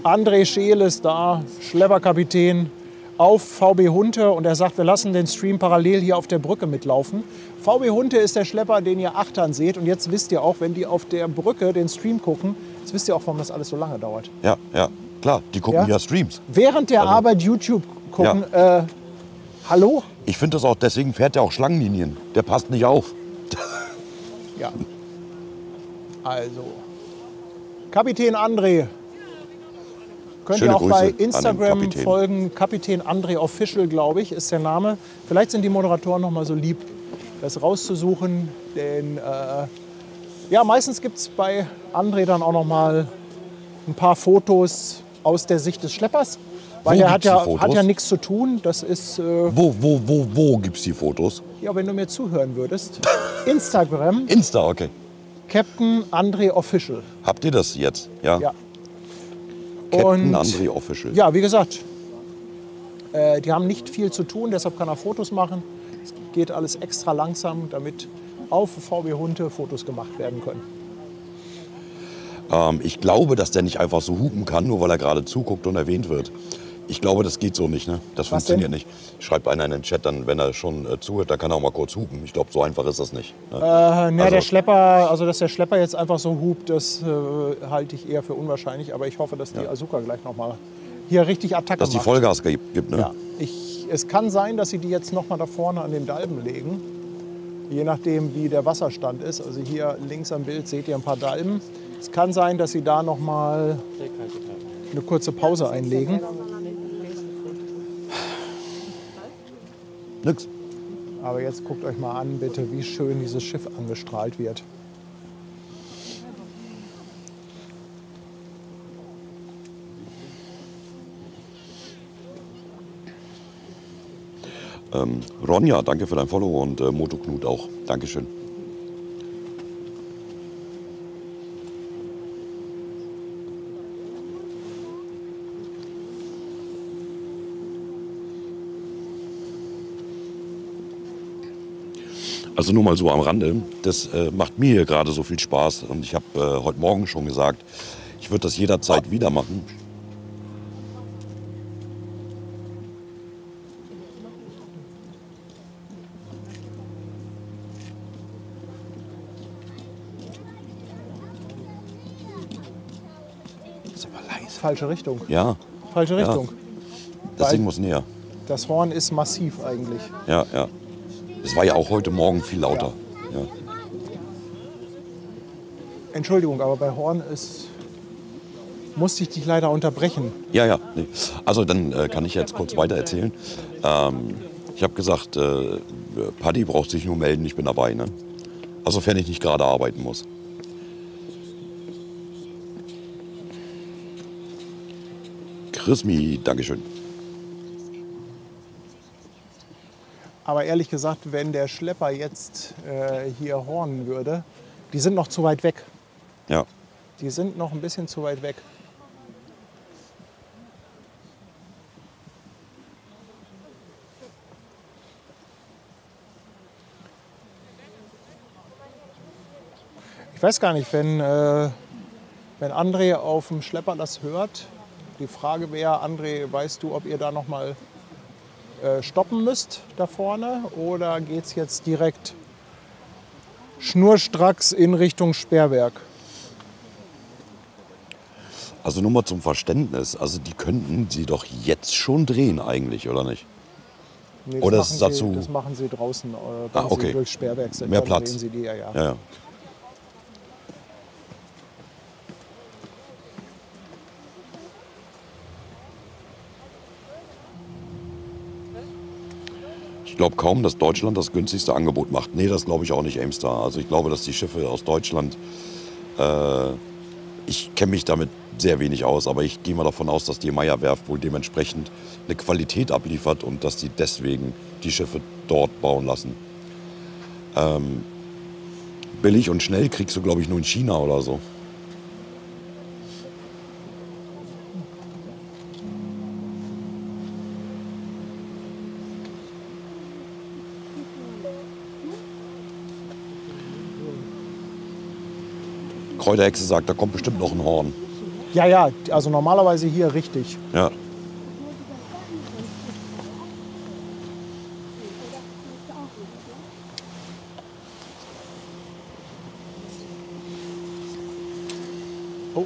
André Scheel ist da, Schlepperkapitän auf VB Hunte, und er sagt, wir lassen den Stream parallel hier auf der Brücke mitlaufen. VB Hunte ist der Schlepper, den ihr achtern seht, und jetzt wisst ihr auch, wenn die auf der Brücke den Stream gucken, jetzt wisst ihr auch, warum das alles so lange dauert. Ja, ja, klar, die gucken Ja? ja Streams. Während der Arbeit YouTube gucken, hallo? Ich finde das auch, deswegen fährt der auch Schlangenlinien. Der passt nicht auf. Ja. Also, Kapitän André. Könnt Schöne ihr auch Grüße bei an den Instagram Kapitän. folgen. Kapitän André Official, glaube ich, ist der Name. Vielleicht sind die Moderatoren noch mal so lieb, das rauszusuchen. Denn ja, meistens gibt es bei André dann auch noch mal ein paar Fotos aus der Sicht des Schleppers. Weil Wo der hat gibt's die ja Fotos? nichts zu tun. Das ist, Wo gibt's die Fotos? ja, wenn du mir zuhören würdest. Instagram, Insta, okay. Captain André Official. Habt ihr das jetzt? Ja. Ja. Captain Und- André Official. Ja, wie gesagt, die haben nicht viel zu tun, deshalb kann er Fotos machen. Es geht alles extra langsam, damit auf VB Hunte Fotos gemacht werden können. Ich glaube, dass der nicht einfach so hupen kann, nur weil er gerade zuguckt und erwähnt wird. Ich glaube, das geht so nicht. Ne? Das Was funktioniert denn? nicht. Schreibt einer in den Chat, dann, wenn er schon zuhört, dann kann er auch mal kurz hupen. Ich glaube, so einfach ist das nicht. Ne? Der Also- Schlepper, also dass der Schlepper jetzt einfach so hupt, das halte ich eher für unwahrscheinlich. Aber ich hoffe, dass die Asuka gleich noch mal hier richtig Attacke Dass die macht. Vollgas gibt. Ne? Ja, es kann sein, dass sie die jetzt noch mal da vorne an den Dalben legen. Je nachdem, wie der Wasserstand ist. Also hier links am Bild seht ihr ein paar Dalben. Es kann sein, dass Sie da noch mal eine kurze Pause einlegen. Nix. Aber jetzt guckt euch mal an, bitte, wie schön dieses Schiff angestrahlt wird. Ronja, danke für dein Follow und Motoknut auch. Dankeschön. Also nur mal so am Rande, das macht mir hier gerade so viel Spaß und ich habe heute Morgen schon gesagt, ich würde das jederzeit wieder machen. Das ist aber leise. Falsche Richtung. Ja, Falsche Richtung. das Weil- Ding muss näher. Das Horn ist massiv eigentlich. Ja, ja. Es war ja auch heute Morgen viel lauter. Ja. Entschuldigung, aber bei Horn musste ich dich leider unterbrechen. Ja, ja. Nee. Also dann kann ich jetzt kurz weiter erzählen. Ich habe gesagt, Paddy braucht sich nur melden, ich bin dabei. Ne? Also sofern ich nicht gerade arbeiten muss. Chrismi, Dankeschön. Aber ehrlich gesagt, wenn der Schlepper jetzt hier hornen würde, die sind noch zu weit weg. Ja. Die sind noch ein bisschen zu weit weg. Ich weiß gar nicht, wenn André auf dem Schlepper das hört, die Frage wäre, André, weißt du, ob ihr da noch mal stoppen müsst da vorne oder geht es jetzt direkt schnurstracks in Richtung Sperrwerk? Also nur mal zum Verständnis, also die könnten sie doch jetzt schon drehen eigentlich, oder nicht? Nee, Oder das ist machen dazu- das machen sie draußen, wenn okay. sie durchs Sperrwerk sind. Mehr dann Platz. drehen sie die, ja. Ja, ja. Ich glaube kaum, dass Deutschland das günstigste Angebot macht. Nee, das glaube ich auch nicht, Amestar. Also ich glaube, dass die Schiffe aus Deutschland, ich kenne mich damit sehr wenig aus, aber ich gehe mal davon aus, dass die Meyer-Werft wohl dementsprechend eine Qualität abliefert und dass die deswegen die Schiffe dort bauen lassen. Billig und schnell kriegst du, glaube ich, nur in China oder so. Kräuterhexe sagt, da kommt bestimmt noch ein Horn. Ja, ja, also normalerweise hier richtig. Ja. Oh,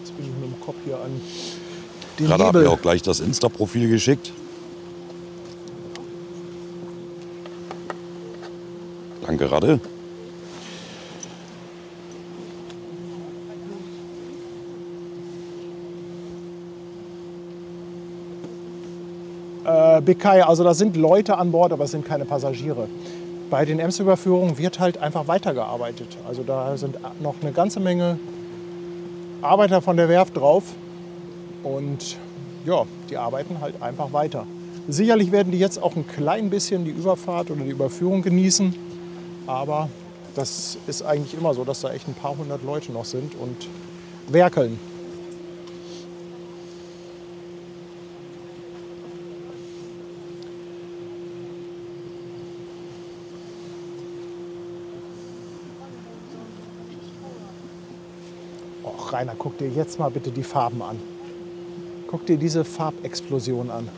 jetzt bin ich mit dem Kopf hier an den Gerade habe ich Hebel. auch gleich das Insta-Profil geschickt. Danke, Radde. Bekai, also da sind Leute an Bord, aber es sind keine Passagiere. Bei den Ems-Überführungen wird halt einfach weitergearbeitet. Also da sind noch eine ganze Menge Arbeiter von der Werft drauf und ja, die arbeiten halt einfach weiter. Sicherlich werden die jetzt auch ein klein bisschen die Überfahrt oder die Überführung genießen, aber das ist eigentlich immer so, dass da echt ein paar hundert Leute noch sind und werkeln. Och, Rainer, guck dir jetzt mal bitte die Farben an. Guck dir diese Farbexplosion an.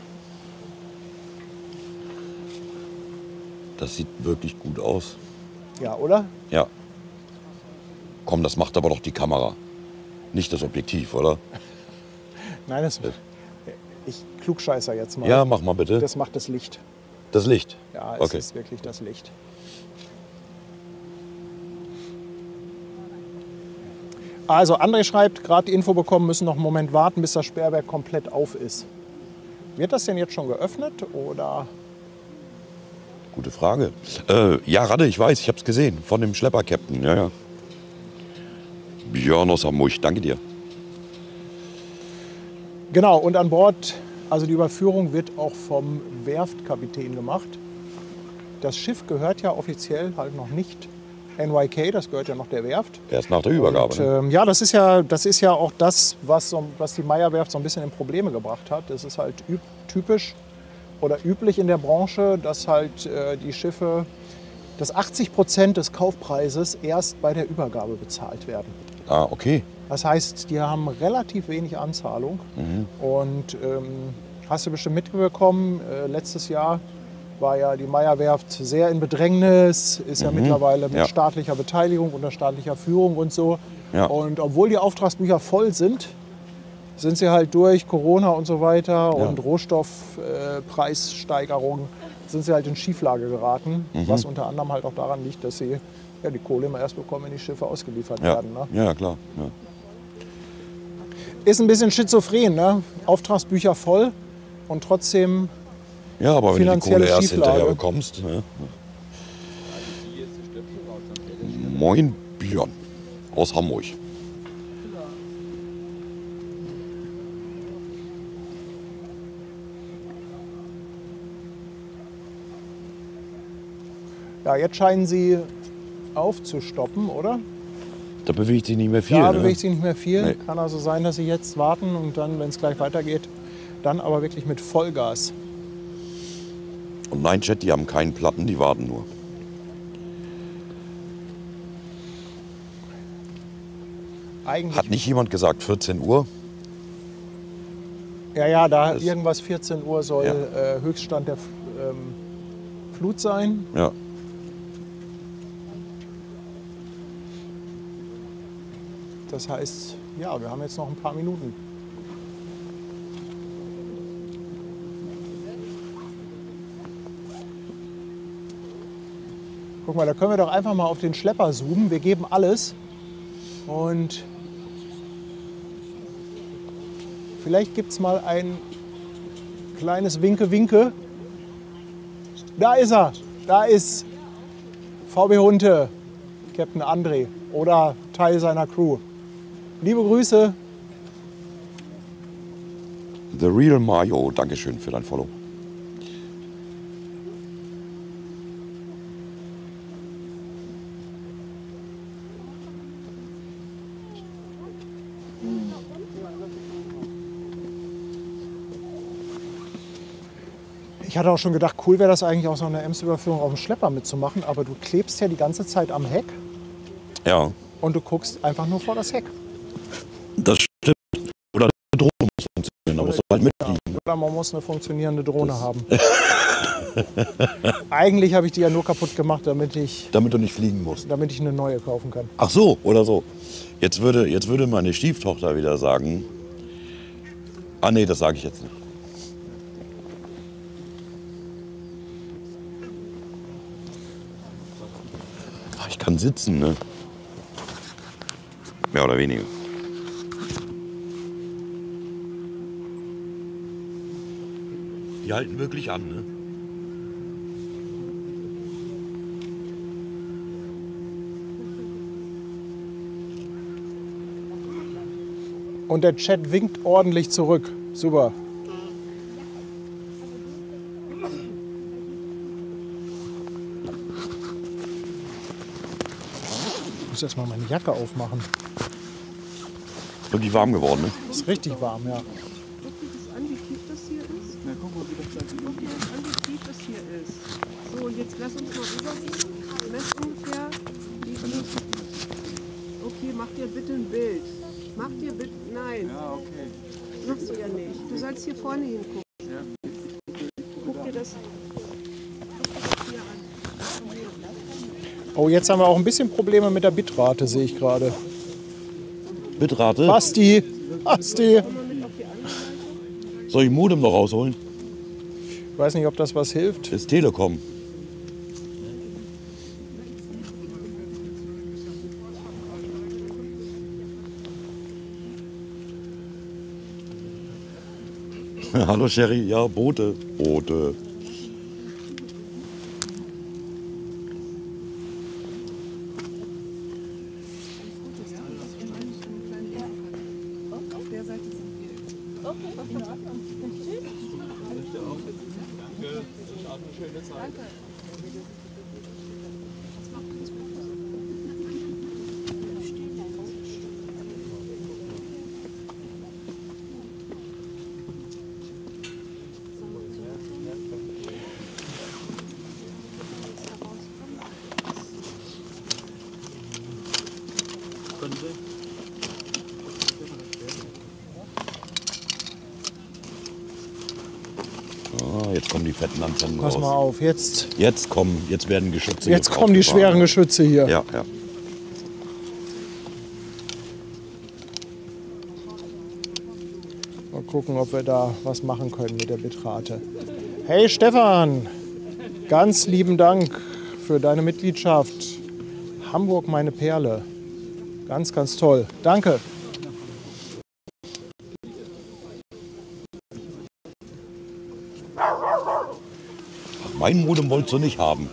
Das sieht wirklich gut aus. Ja, oder? Ja. Komm, das macht aber doch die Kamera. Nicht das Objektiv, oder? Nein, ich klugscheißer jetzt mal. Ja, mach mal bitte. Das macht das Licht. Das Licht. Ja, es Okay. ist wirklich das Licht. Also André schreibt, gerade die Info bekommen, müssen noch einen Moment warten, bis das Sperrwerk komplett auf ist. Wird das denn jetzt schon geöffnet oder? Gute Frage. Ja, Radde, ich weiß, ich habe es gesehen. Von dem Schlepper-Captain, ja, ja. Björn aus Hamburg, danke dir. Genau, und an Bord, also die Überführung wird auch vom Werftkapitän gemacht. Das Schiff gehört ja offiziell halt noch nicht NYK, das gehört ja noch der Werft. Erst nach der Übergabe. Und, ja, das ist ja auch das, was die Meyer-Werft so ein bisschen in Probleme gebracht hat. Das ist halt typisch oder üblich in der Branche, dass halt die Schiffe, dass 80% des Kaufpreises erst bei der Übergabe bezahlt werden. Ah, okay. Das heißt, die haben relativ wenig Anzahlung. Und hast du bestimmt mitbekommen, letztes Jahr war ja die Meyer-Werft sehr in Bedrängnis, ist ja mittlerweile mit staatlicher Beteiligung, unter staatlicher Führung und so. Ja. Und obwohl die Auftragsbücher voll sind sie halt durch Corona und so weiter und Rohstoffpreissteigerungen sind sie halt in Schieflage geraten, was unter anderem halt auch daran liegt, dass sie ja, die Kohle immer erst bekommen, wenn die Schiffe ausgeliefert werden. Ne? Ja, klar. Ja. Ist ein bisschen schizophren, ne? Auftragsbücher voll und trotzdem Ja, aber wenn du die Kohle erst Schieflage. hinterher bekommst. Ne? Moin Björn aus Hamburg. Ja, jetzt scheinen sie aufzustoppen, oder? Da bewegt sich nicht mehr viel. Ja, ne? bewegt sich nicht mehr viel. Nee. Kann also sein, dass sie jetzt warten und dann, wenn es gleich weitergeht, dann aber wirklich mit Vollgas. Und nein, Chat, die haben keinen Platten, die warten nur. Eigentlich, Hat nicht jemand gesagt 14 Uhr? ja, da Das- irgendwas 14 Uhr soll Ja. Höchststand der Flut sein. Ja. Das heißt, ja, wir haben jetzt noch ein paar Minuten. Guck mal, da können wir doch einfach mal auf den Schlepper zoomen. Wir geben alles. Und vielleicht gibt es mal ein kleines Winke-Winke. Da ist er. Da ist VB Hunte, Captain André oder Teil seiner Crew. Liebe Grüße. The Real Mario, Dankeschön für dein Follow. Ich hatte auch schon gedacht, cool wäre das eigentlich, auch so eine Ems-Überführung auf dem Schlepper mitzumachen, aber du klebst ja die ganze Zeit am Heck Ja, und du guckst einfach nur vor das Heck. das stimmt. Oder die Drohne muss funktionieren, da musst du halt mitfliegen. Oder man muss eine funktionierende Drohne haben. Eigentlich habe ich die ja nur kaputt gemacht, damit ich Damit du nicht fliegen musst. eine neue kaufen kann. Ach so, oder so. Jetzt würde meine Stieftochter wieder sagen, ah nee, das sage ich jetzt nicht. Ach, ich kann sitzen, ne? Mehr oder weniger. Die halten wirklich an, ne? Und der Chat winkt ordentlich zurück. Super. Ich muss erst mal meine Jacke aufmachen. Wirklich warm geworden, ne? Ist richtig warm, ja. Guck dir das an, wie tief das hier ist. Na, guck mal, wie das da Guck dir das an, wie tief das hier ist. So, jetzt lass uns mal rübergehen. Mess ungefähr. Okay, mach dir bitte ein Bild. Mach dir bitte. Nein, Ja, okay. machst du ja nicht. Du sollst hier vorne hingucken. Guck dir das hier an. Oh, jetzt haben wir auch ein bisschen Probleme mit der Bitrate, sehe ich gerade. Bitrate. Basti! Basti! Soll ich Modem noch rausholen? Ich weiß nicht, ob das was hilft. Ist Telekom. Hallo Sherry, ja, Boote. Boote. Auf der Seite sind wir. Okay, in Ordnung. Danke. Können Sie? Ah, jetzt kommen die fetten Antennen Pass raus. mal auf, jetzt Jetzt werden Geschütze. Jetzt hier kommen die draufgefahren. schweren Geschütze hier. Ja, ja. Mal gucken, ob wir da was machen können mit der Bitrate. Hey Stefan, ganz lieben Dank für deine Mitgliedschaft. Hamburg, meine Perle. Ganz, ganz toll. Danke. Mein Modem wolltest du nicht haben.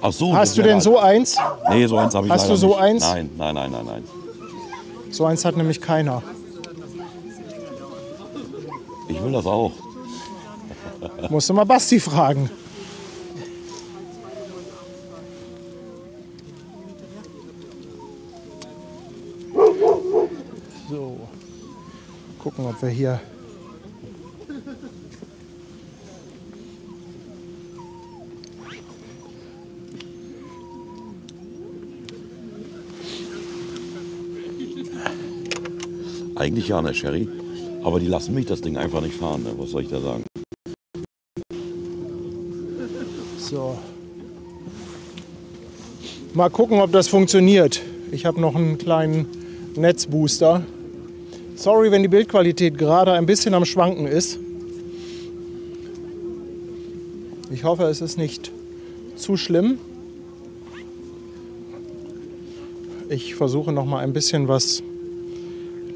Ach so. Hast das du wär denn halt- so eins? Nee, so eins habe ich Hast leider du so nicht. eins? Nein, nein, nein, nein, nein. So eins hat nämlich keiner. Ich will das auch. Musst du mal Basti fragen. So. Gucken, ob wir hier. Eigentlich ja, ne, Sherry. Aber die lassen mich das Ding einfach nicht fahren. Ne? Was soll ich da sagen? So. Mal gucken, ob das funktioniert. Ich habe noch einen kleinen Netzbooster. Sorry, wenn die Bildqualität gerade ein bisschen am Schwanken ist. Ich hoffe, es ist nicht zu schlimm. Ich versuche noch mal ein bisschen was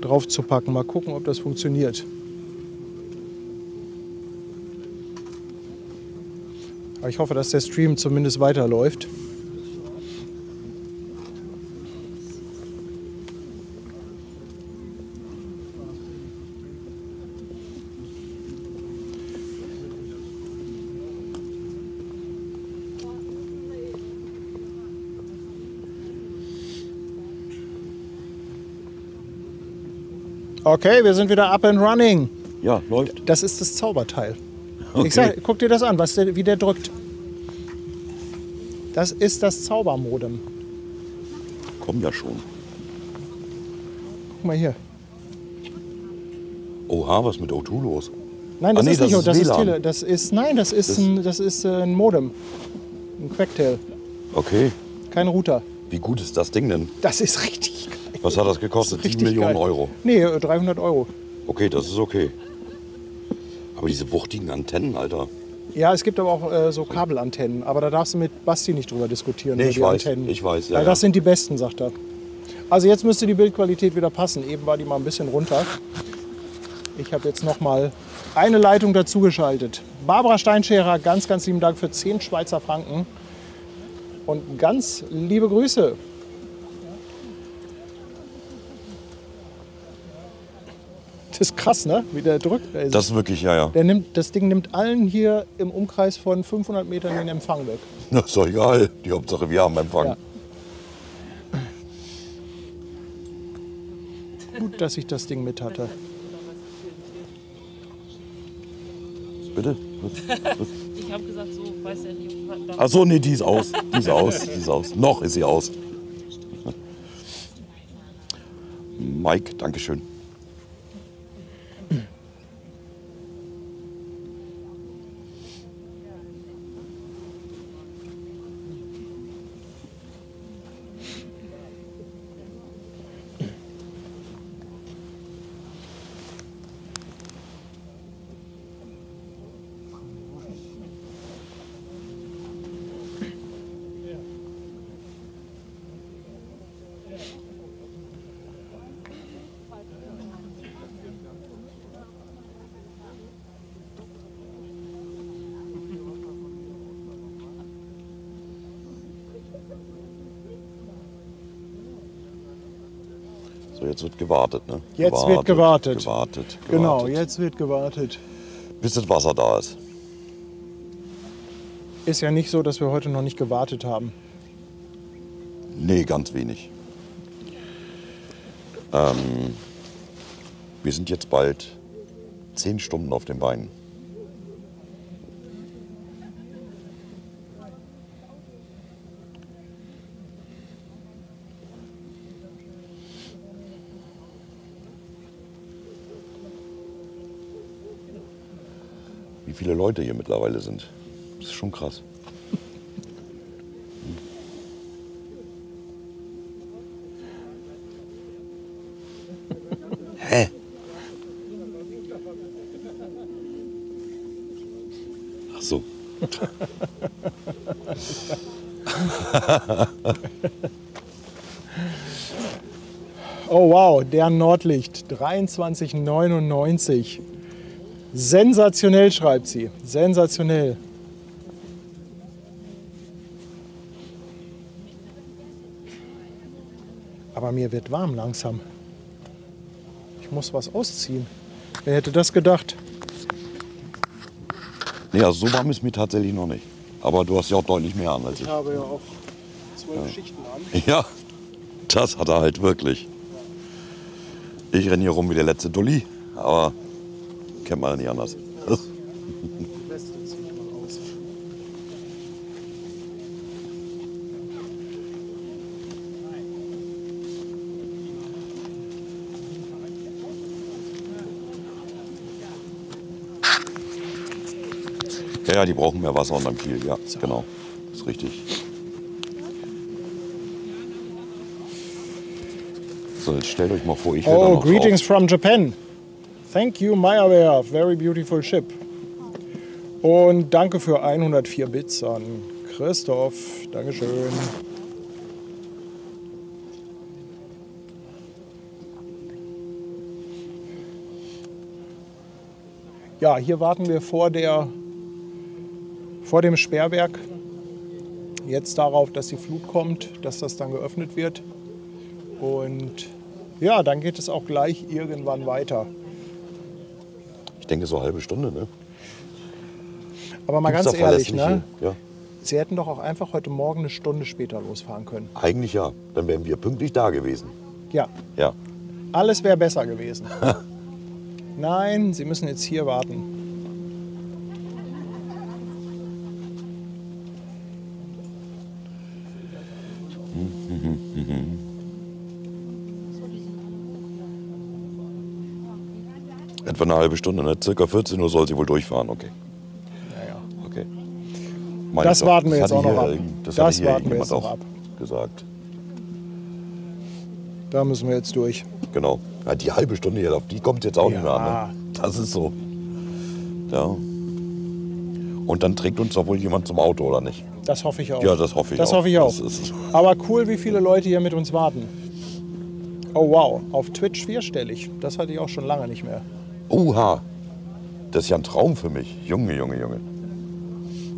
drauf zu packen. Mal gucken, ob das funktioniert. Aber ich hoffe, dass der Stream zumindest weiterläuft. Okay, wir sind wieder up and running. Ja, läuft. Das ist das Zauberteil. Okay. Ich sag, guck dir das an, wie der drückt. Das ist das Zaubermodem. Komm ja schon. Guck mal hier. Oha, was mit O2 los? Nein, das Ah, nee, ist nicht, das ist das ist WLAN. Tele. Das ist ein Modem. Ein Quacktail. Okay. Kein Router. Wie gut ist das Ding denn? Das ist richtig geil. Was hat das gekostet? 7 Richtig Millionen geil. Euro. Nee, 300 Euro. Okay, das ist okay. Aber diese wuchtigen Antennen, Alter. Ja, es gibt aber auch so Kabelantennen. Aber da darfst du mit Basti nicht drüber diskutieren. Nee, über ich die weiß, Antennen. ich weiß, ja, Weil das ja. sind die besten, sagt er. Also jetzt müsste die Bildqualität wieder passen. Eben war die mal ein bisschen runter. Ich habe jetzt noch mal eine Leitung dazugeschaltet. Barbara Steinscherer, ganz, ganz lieben Dank für 10 Schweizer Franken. Und ganz liebe Grüße. Das ist krass, ne? Wie der drückt. Das ist wirklich, ja, ja. Das Ding nimmt allen hier im Umkreis von 500 Metern den Empfang weg. Na, ist doch egal. Die Hauptsache, wir haben Empfang. Ja. Gut, dass ich das Ding mit hatte. Bitte? Ich habe gesagt, so, weiß ja nicht. Ach so, nee, die ist aus. Die ist aus. Die ist aus. Noch ist sie aus. Mike, Dankeschön. So, jetzt wird gewartet, ne? Jetzt wird gewartet. Gewartet. Genau, jetzt wird gewartet. Bis das Wasser da ist. Ist ja nicht so, dass wir heute noch nicht gewartet haben. Nee, ganz wenig. Wir sind jetzt bald 10 Stunden auf den Beinen. Wie viele Leute hier mittlerweile sind. Das ist schon krass. Hä? Ach so. Oh wow, der Nordlicht, 23,99. Sensationell, schreibt sie. Sensationell. Aber mir wird warm langsam. Ich muss was ausziehen. Wer hätte das gedacht? Nee, also so warm ist mir tatsächlich noch nicht. Aber du hast ja auch deutlich mehr an als ich. Ich habe ja auch 12 Schichten an. Ja, das hat er halt wirklich. Ich renne hier rum wie der letzte Dulli, aber kennt man ja nicht anders. Die Weste ziehe ich mal aus. Ja, die brauchen mehr Wasser unterm Kiel, ja, genau. Das ist richtig. So, jetzt stellt euch mal vor, ich werde da Oh, noch greetings drauf. from Japan. Thank you, Meyerwehr. Very beautiful ship. Und danke für 104 Bits an Christoph. Dankeschön. Ja, hier warten wir vor dem Sperrwerk jetzt darauf, dass die Flut kommt, dass das dann geöffnet wird. Und ja, dann geht es auch gleich irgendwann weiter. Ich denke so eine halbe Stunde, ne? Aber mal Gibt's ganz da ehrlich, ne? verlässliche? Ja, Sie hätten doch auch einfach heute Morgen eine Stunde später losfahren können. eigentlich ja. Dann wären wir pünktlich da gewesen. Ja, Ja. alles wäre besser gewesen. Nein, Sie müssen jetzt hier warten. Etwa eine halbe Stunde, ne? Circa 14 Uhr soll sie wohl durchfahren, okay. Naja. Okay. Das warten wir jetzt auch noch ab. Das Das hatte hier warten wir jemand jetzt noch auch ab. gesagt. Da müssen wir jetzt durch. Genau. Ja, die halbe Stunde hier, auf die kommt jetzt auch nicht mehr Ja. an. Ne? Das ist so. Ja. Und dann trägt uns doch wohl jemand zum Auto, oder nicht? Das hoffe ich auch. Ja, das hoffe ich auch. Das hoffe ich auch. Das ist, Aber cool, wie viele Leute hier mit uns warten. Oh wow, auf Twitch vierstellig. Das hatte ich auch schon lange nicht mehr. oha, das ist ja ein Traum für mich. Junge, Junge, Junge.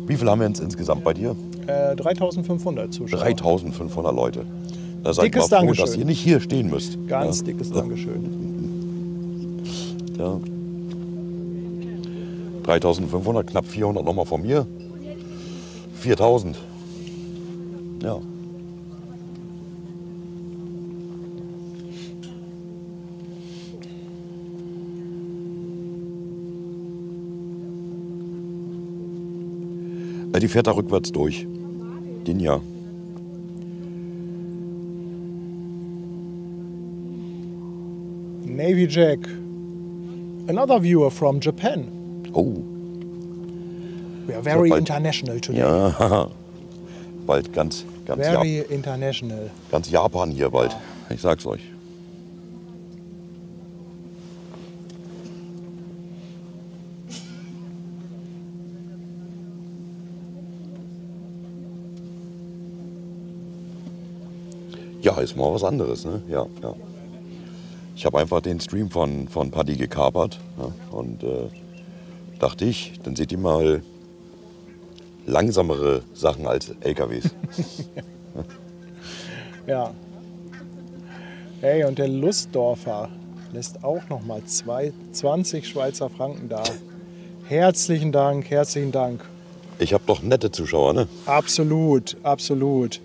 Wie viel haben wir jetzt insgesamt bei dir? 3500 Zuschauer. 3500 Leute. Da seid Dickes mal froh, Dankeschön. dass ihr nicht hier stehen müsst. Ganz ja. dickes Dankeschön. Ja. 3500, knapp 400 nochmal von mir. 4000. Ja. Die fährt da rückwärts durch. Dinja. Navy Jack. Another viewer from Japan. Oh, We are very bald. international today. ja. Bald ganz Very international. ganz Japan hier bald. Ich sag's euch. Ja, ist mal was anderes, ne? Ja, ja. Ich habe einfach den Stream von Paddy gekapert, ja, und dachte ich, dann seht ihr mal langsamere Sachen als LKWs. Ja. Hey, und der Lustdorfer lässt auch noch mal 20 Schweizer Franken da. Herzlichen Dank, herzlichen Dank. Ich habe doch nette Zuschauer, ne? Absolut, absolut.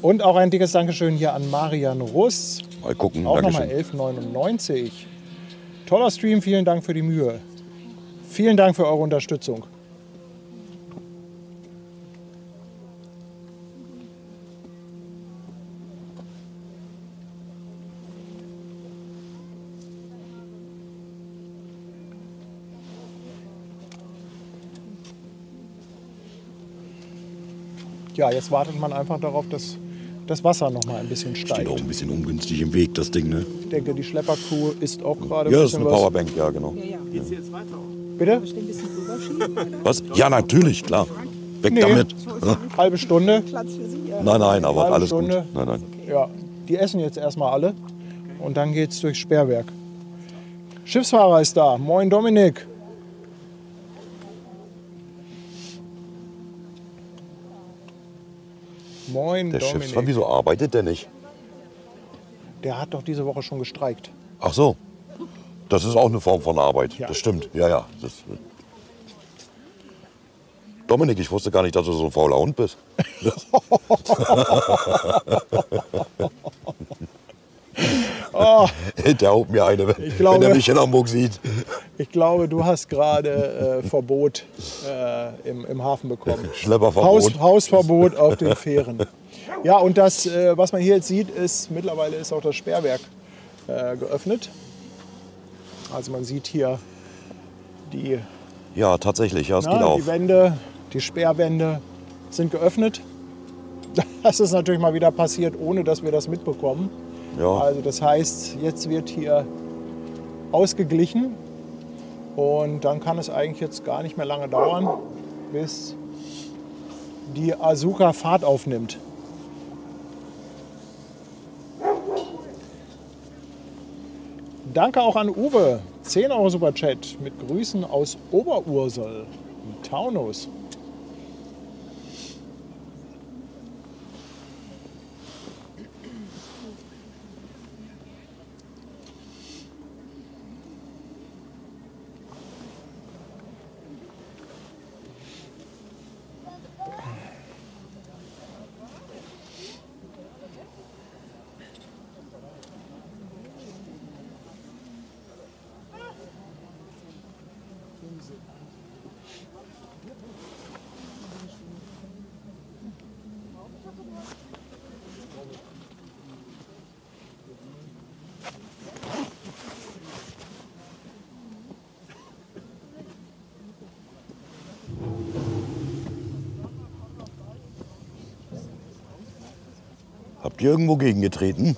Und auch ein dickes Dankeschön hier an Marian Russ. Mal gucken, Auch nochmal Dankeschön. 11,99. Toller Stream, vielen Dank für die Mühe. Vielen Dank für eure Unterstützung. Ja, jetzt wartet man einfach darauf, dass das Wasser noch mal ein bisschen Steht steigt. auch ein bisschen ungünstig im Weg, das Ding, ne? Ich denke, die Schleppercrew ist auch gerade ein Ja, das ist bisschen eine was. Powerbank, ja, genau. Geht's jetzt weiter? Bitte? Soll ich den ein bisschen rüberschieben? Was? Ja, natürlich, klar. Weg Nee. damit. Halbe Stunde. Platz für Sie? Ja. Nein, nein, aber Halbe alles Stunde. gut. Nein, nein. Ja, die essen jetzt erstmal alle und dann geht's durchs Sperrwerk. Schiffsfahrer ist da. Moin Dominik. Moin Der Dominik. Schiffsfahrer, wieso arbeitet der nicht? Der hat doch diese Woche schon gestreikt. Ach so. Das ist auch eine Form von Arbeit. Ja. Das stimmt. Ja, ja. Das, Dominik, ich wusste gar nicht, dass du so ein fauler Hund bist. Oh, Der haut mir eine, wenn glaube- er mich in Hamburg sieht. ich glaube, du hast gerade Verbot im Hafen bekommen. Schlepperverbot. Hausverbot auf den Fähren. Ja, und das, was man hier jetzt sieht, ist, mittlerweile ist auch das Sperrwerk geöffnet. Also man sieht hier die, Ja, tatsächlich. Ja, es geht die auf. Wände, die Sperrwände sind geöffnet. Das ist natürlich mal wieder passiert, ohne dass wir das mitbekommen. Ja. Also das heißt, jetzt wird hier ausgeglichen und dann kann es eigentlich jetzt gar nicht mehr lange dauern, bis die Asuka Fahrt aufnimmt. Danke auch an Uwe, 10 Euro Superchat mit Grüßen aus Oberursel, Taunus. Habt ihr irgendwo gegengetreten?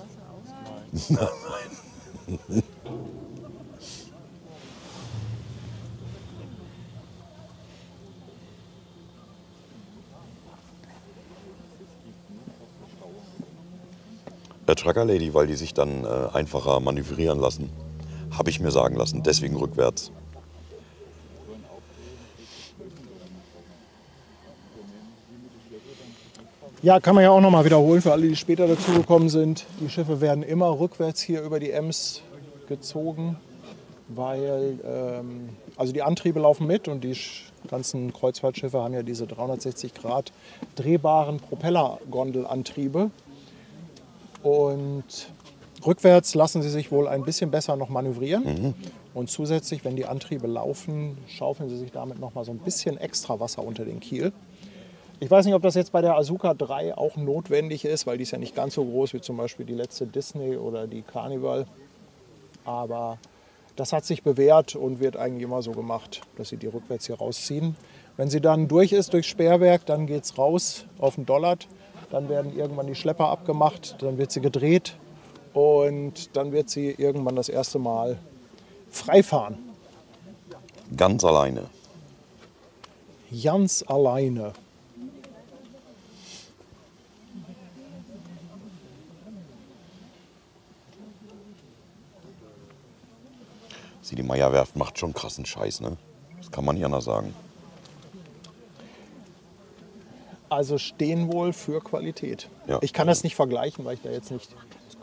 Trucker Lady, weil die sich dann einfacher manövrieren lassen. Habe ich mir sagen lassen, deswegen rückwärts. Ja, kann man ja auch noch mal wiederholen für alle, die später dazugekommen sind. Die Schiffe werden immer rückwärts hier über die Ems gezogen, weil also die Antriebe laufen mit und die ganzen Kreuzfahrtschiffe haben ja diese 360 Grad drehbaren Propellergondelantriebe. Und rückwärts lassen sie sich wohl ein bisschen besser noch manövrieren. Und zusätzlich, wenn die Antriebe laufen, schaufeln sie sich damit noch mal so ein bisschen extra Wasser unter den Kiel. Ich weiß nicht, ob das jetzt bei der Asuka 3 auch notwendig ist, weil die ist ja nicht ganz so groß wie zum Beispiel die letzte Disney oder die Carnival. Aber das hat sich bewährt und wird eigentlich immer so gemacht, dass sie die rückwärts hier rausziehen. Wenn sie dann durch ist durchs Sperrwerk, dann geht es raus auf den Dollard. Dann werden irgendwann die Schlepper abgemacht, dann wird sie gedreht und dann wird sie irgendwann das erste Mal frei fahren. Ganz alleine. Ganz alleine. Die Meyer-Werft macht schon krassen Scheiß, ne? Das kann man nicht anders sagen. Also stehen wohl für Qualität. Ja. Ich kann das nicht vergleichen, weil ich da jetzt nicht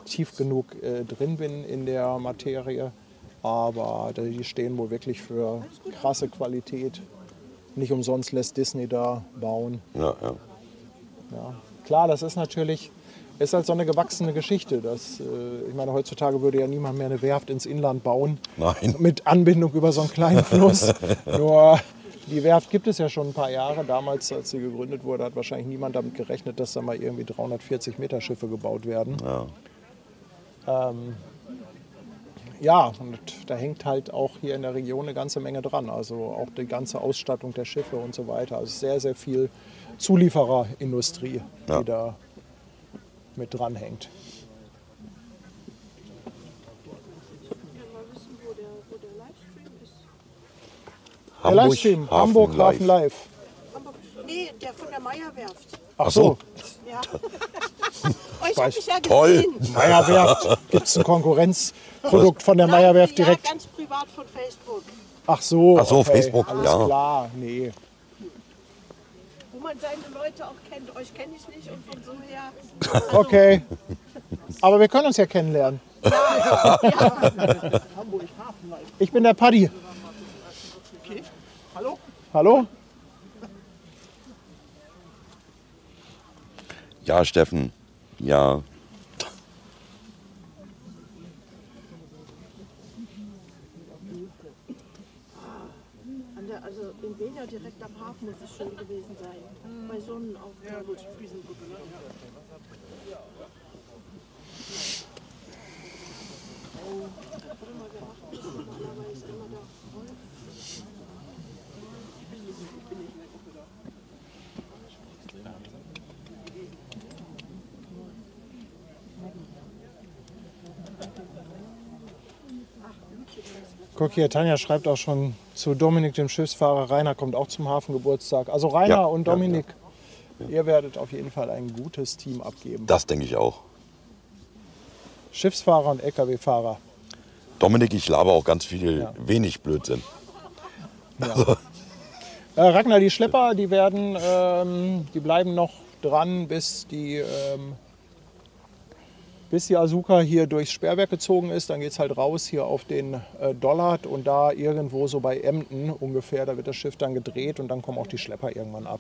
tief genug drin bin in der Materie. Aber die stehen wohl wirklich für krasse Qualität. Nicht umsonst lässt Disney da bauen. Ja. Ja. Klar, das ist natürlich, ist halt so eine gewachsene Geschichte. Ich meine, heutzutage würde ja niemand mehr eine Werft ins Inland bauen. Nein. Mit Anbindung über so einen kleinen Fluss. Nur die Werft gibt es ja schon ein paar Jahre. Damals, als sie gegründet wurde, hat wahrscheinlich niemand damit gerechnet, dass da mal irgendwie 340 Meter Schiffe gebaut werden. Ja. Ja, und da hängt halt auch hier in der Region eine ganze Menge dran. Also auch die ganze Ausstattung der Schiffe und so weiter. Also sehr, sehr viel Zuliefererindustrie, die da mit dran hängt. Der Livestream, Hamburg Hafen Live. Nee, der von der Meyer-Werft. Ach so. Ja. Ich habe mich ja Toll. gesehen. Meyer-Werft. Gibt es ein Konkurrenzprodukt von der Meyer-Werft direkt? Ja, ganz privat von Facebook. Ach so, Ach so, okay. Facebook, Alles ja. klar, nee. Wo man seine Leute auch kennt. Euch kenne ich nicht und von so her. Okay. Aber wir können uns ja kennenlernen. Ich bin der Paddy. Okay. Hallo? Hallo? Ja, Steffen. Ja. Also in Venia direkt am Hafen muss es schön gewesen sein. Bei Sonnenaufgang. Ja, gut. Guck hier, Tanja schreibt auch schon zu Dominik, dem Schiffsfahrer. Rainer kommt auch zum Hafengeburtstag. Also Rainer Ja, und Dominik, ihr werdet auf jeden Fall ein gutes Team abgeben. Das denke ich auch. Schiffsfahrer und LKW-Fahrer. Dominik, ich laber auch ganz viel, wenig Blödsinn. Ja. Ragnar, die Schlepper, die bleiben noch dran, bis die Asuka hier durchs Sperrwerk gezogen ist. Dann geht es halt raus hier auf den Dollard und da irgendwo so bei Emden ungefähr, da wird das Schiff dann gedreht und dann kommen auch die Schlepper irgendwann ab.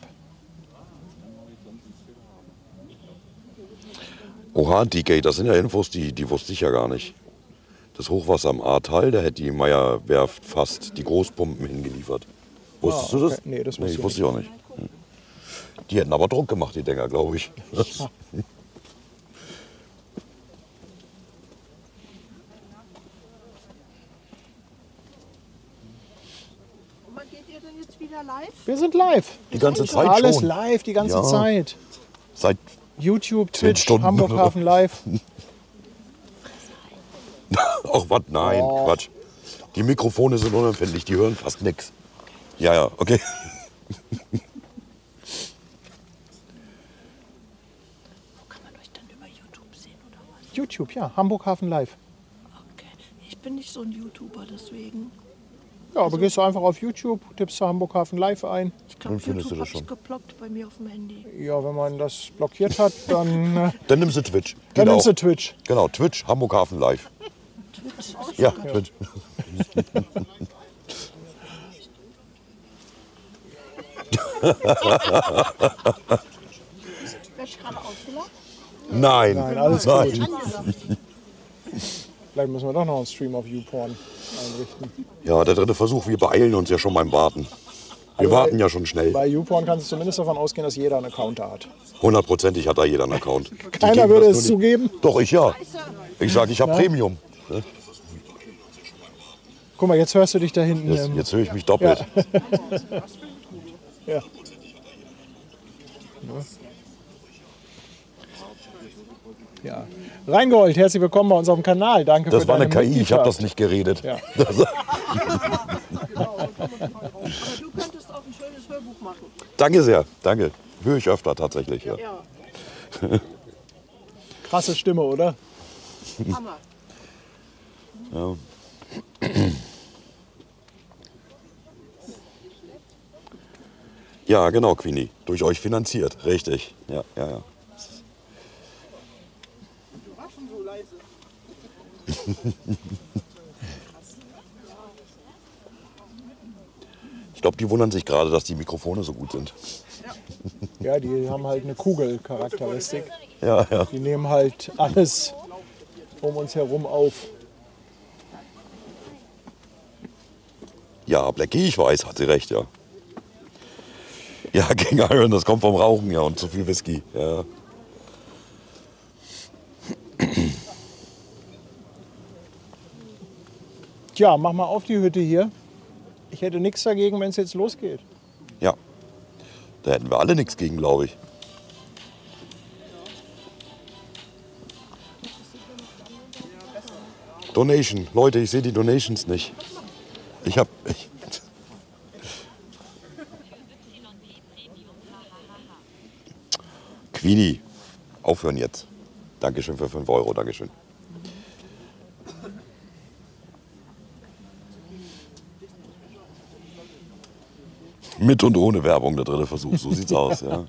Oha, DK, das sind ja Infos, die wusste ich ja gar nicht. Das Hochwasser am Ahrtal, da hätte die Meyer-Werft fast die Großpumpen hingeliefert. Wusstest du das? Nee, das wusste ich wusste ich auch nicht. Die hätten aber Druck gemacht, die Dinger, glaube ich. Wann geht ihr denn jetzt wieder live? Wir sind live. Die ganze Zeit Alles schon. live, die ganze Ja. Zeit. Seit YouTube, 10 Twitch, Stunden. Hamburg Hafen Live. Ach was, nein, Quatsch. Die Mikrofone sind unempfindlich, die hören fast nichts. Ja, okay. Wo kann man euch dann über YouTube sehen oder was? YouTube, ja, Hamburg Hafen Live. Okay. Ich bin nicht so ein YouTuber, deswegen. Ja, aber gehst du einfach auf YouTube, tippst du Hamburg Hafen Live ein. Ich glaube, Dann findest du YouTube das habe ich schon. geblockt bei mir auf dem Handy. Ja, wenn man das blockiert hat, dann, Dann nimmst du Twitch. dann Geht nimmst du auch. Twitch. Genau, Twitch, Hamburg Hafen Live. Twitch. Ja, Twitch. Werd ich gerade ausgelacht? Nein. Nein, alles Nein. gut. Vielleicht müssen wir doch noch einen Stream auf YouPorn einrichten. Ja, der dritte Versuch, wir beeilen uns ja schon beim Warten. Wir warten ja schon schnell. Bei YouPorn kannst du zumindest davon ausgehen, dass jeder einen Account hat. 100%ig hat da jeder einen Account. Die Keiner geben würde das es nur nicht- zugeben. Doch, ich ja. Ich sage, ich habe Premium. Guck mal, jetzt hörst du dich da hinten. Jetzt höre ich mich doppelt. Ja. Ja. Reingold, herzlich willkommen bei uns auf dem Kanal. Danke Das für war deine eine KI, ich habe das Mitgliedschaft. nicht geredet. Ja. Aber du könntest auch ein schönes Hörbuch machen. Danke sehr, danke. Höre ich öfter tatsächlich. Ja. Ja, Krasse Stimme, oder? Hammer. Ja. Ja, genau, Queenie. Durch euch finanziert, richtig. Ja. Du warst schon so Ich glaube, die wundern sich gerade, dass die Mikrofone so gut sind. Ja, die haben halt eine Kugelcharakteristik. Ja, ja. Die nehmen halt alles um uns herum auf. Ja, Blackie, ich weiß, hat sie recht, ja. Ja, King Iron, das kommt vom Rauchen, ja, und zu viel Whisky, ja. Tja, mach mal auf die Hütte hier. Ich hätte nichts dagegen, wenn es jetzt losgeht. Ja, da hätten wir alle nichts gegen, glaube ich. Donation, Leute, ich sehe die Donations nicht. Queenie, aufhören jetzt. Dankeschön für 5 Euro, Dankeschön. Mit und ohne Werbung, der dritte Versuch, so sieht's aus. Ja.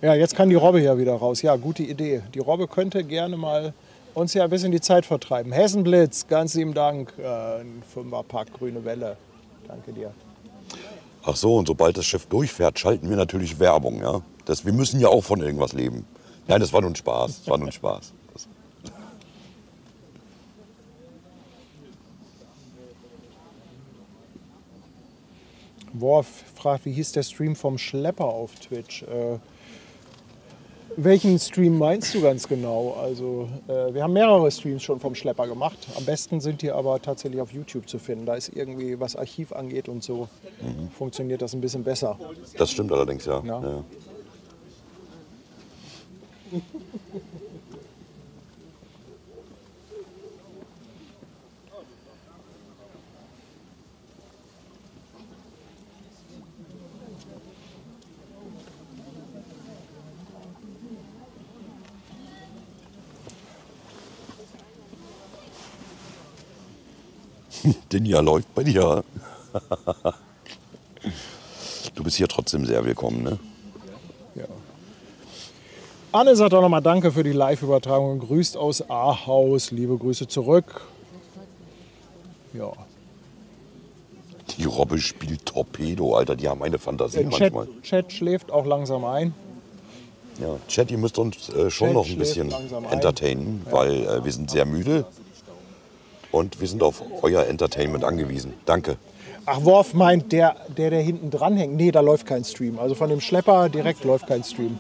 Ja, jetzt kann die Robbe ja wieder raus. Ja, gute Idee. Die Robbe könnte gerne mal uns ja ein bisschen die Zeit vertreiben. Hessenblitz, ganz lieben Dank. Ein Fünferpack grüne Welle. Danke dir. Ach so, und sobald das Schiff durchfährt, schalten wir natürlich Werbung. Ja? Wir müssen ja auch von irgendwas leben. Nein, das war nun Spaß. Das war nun Spaß. Worf fragt, wie hieß der Stream vom Schlepper auf Twitch? Welchen Stream meinst du ganz genau? Also, wir haben mehrere Streams schon vom Schlepper gemacht. Am besten sind die aber tatsächlich auf YouTube zu finden. Da ist irgendwie, was Archiv angeht und so, funktioniert das ein bisschen besser. Das stimmt allerdings, ja. Ja. Ja. Dinja läuft bei dir. Du bist hier trotzdem sehr willkommen, ne? Ja. Anne sagt auch nochmal Danke für die Live-Übertragung. Grüßt aus Ahaus. Liebe Grüße zurück. Ja. Die Robbe spielt Torpedo, Alter. Die haben eine Fantasie manchmal. Chat schläft auch langsam ein. Ja, Chat, ihr müsst uns schon Chat noch ein schläft bisschen langsam ein. entertainen, weil wir sind sehr müde. Und wir sind auf euer Entertainment angewiesen. Danke. Ach, Worf meint, der hinten dran hängt. Nee, da läuft kein Stream. Also von dem Schlepper direkt läuft kein Stream.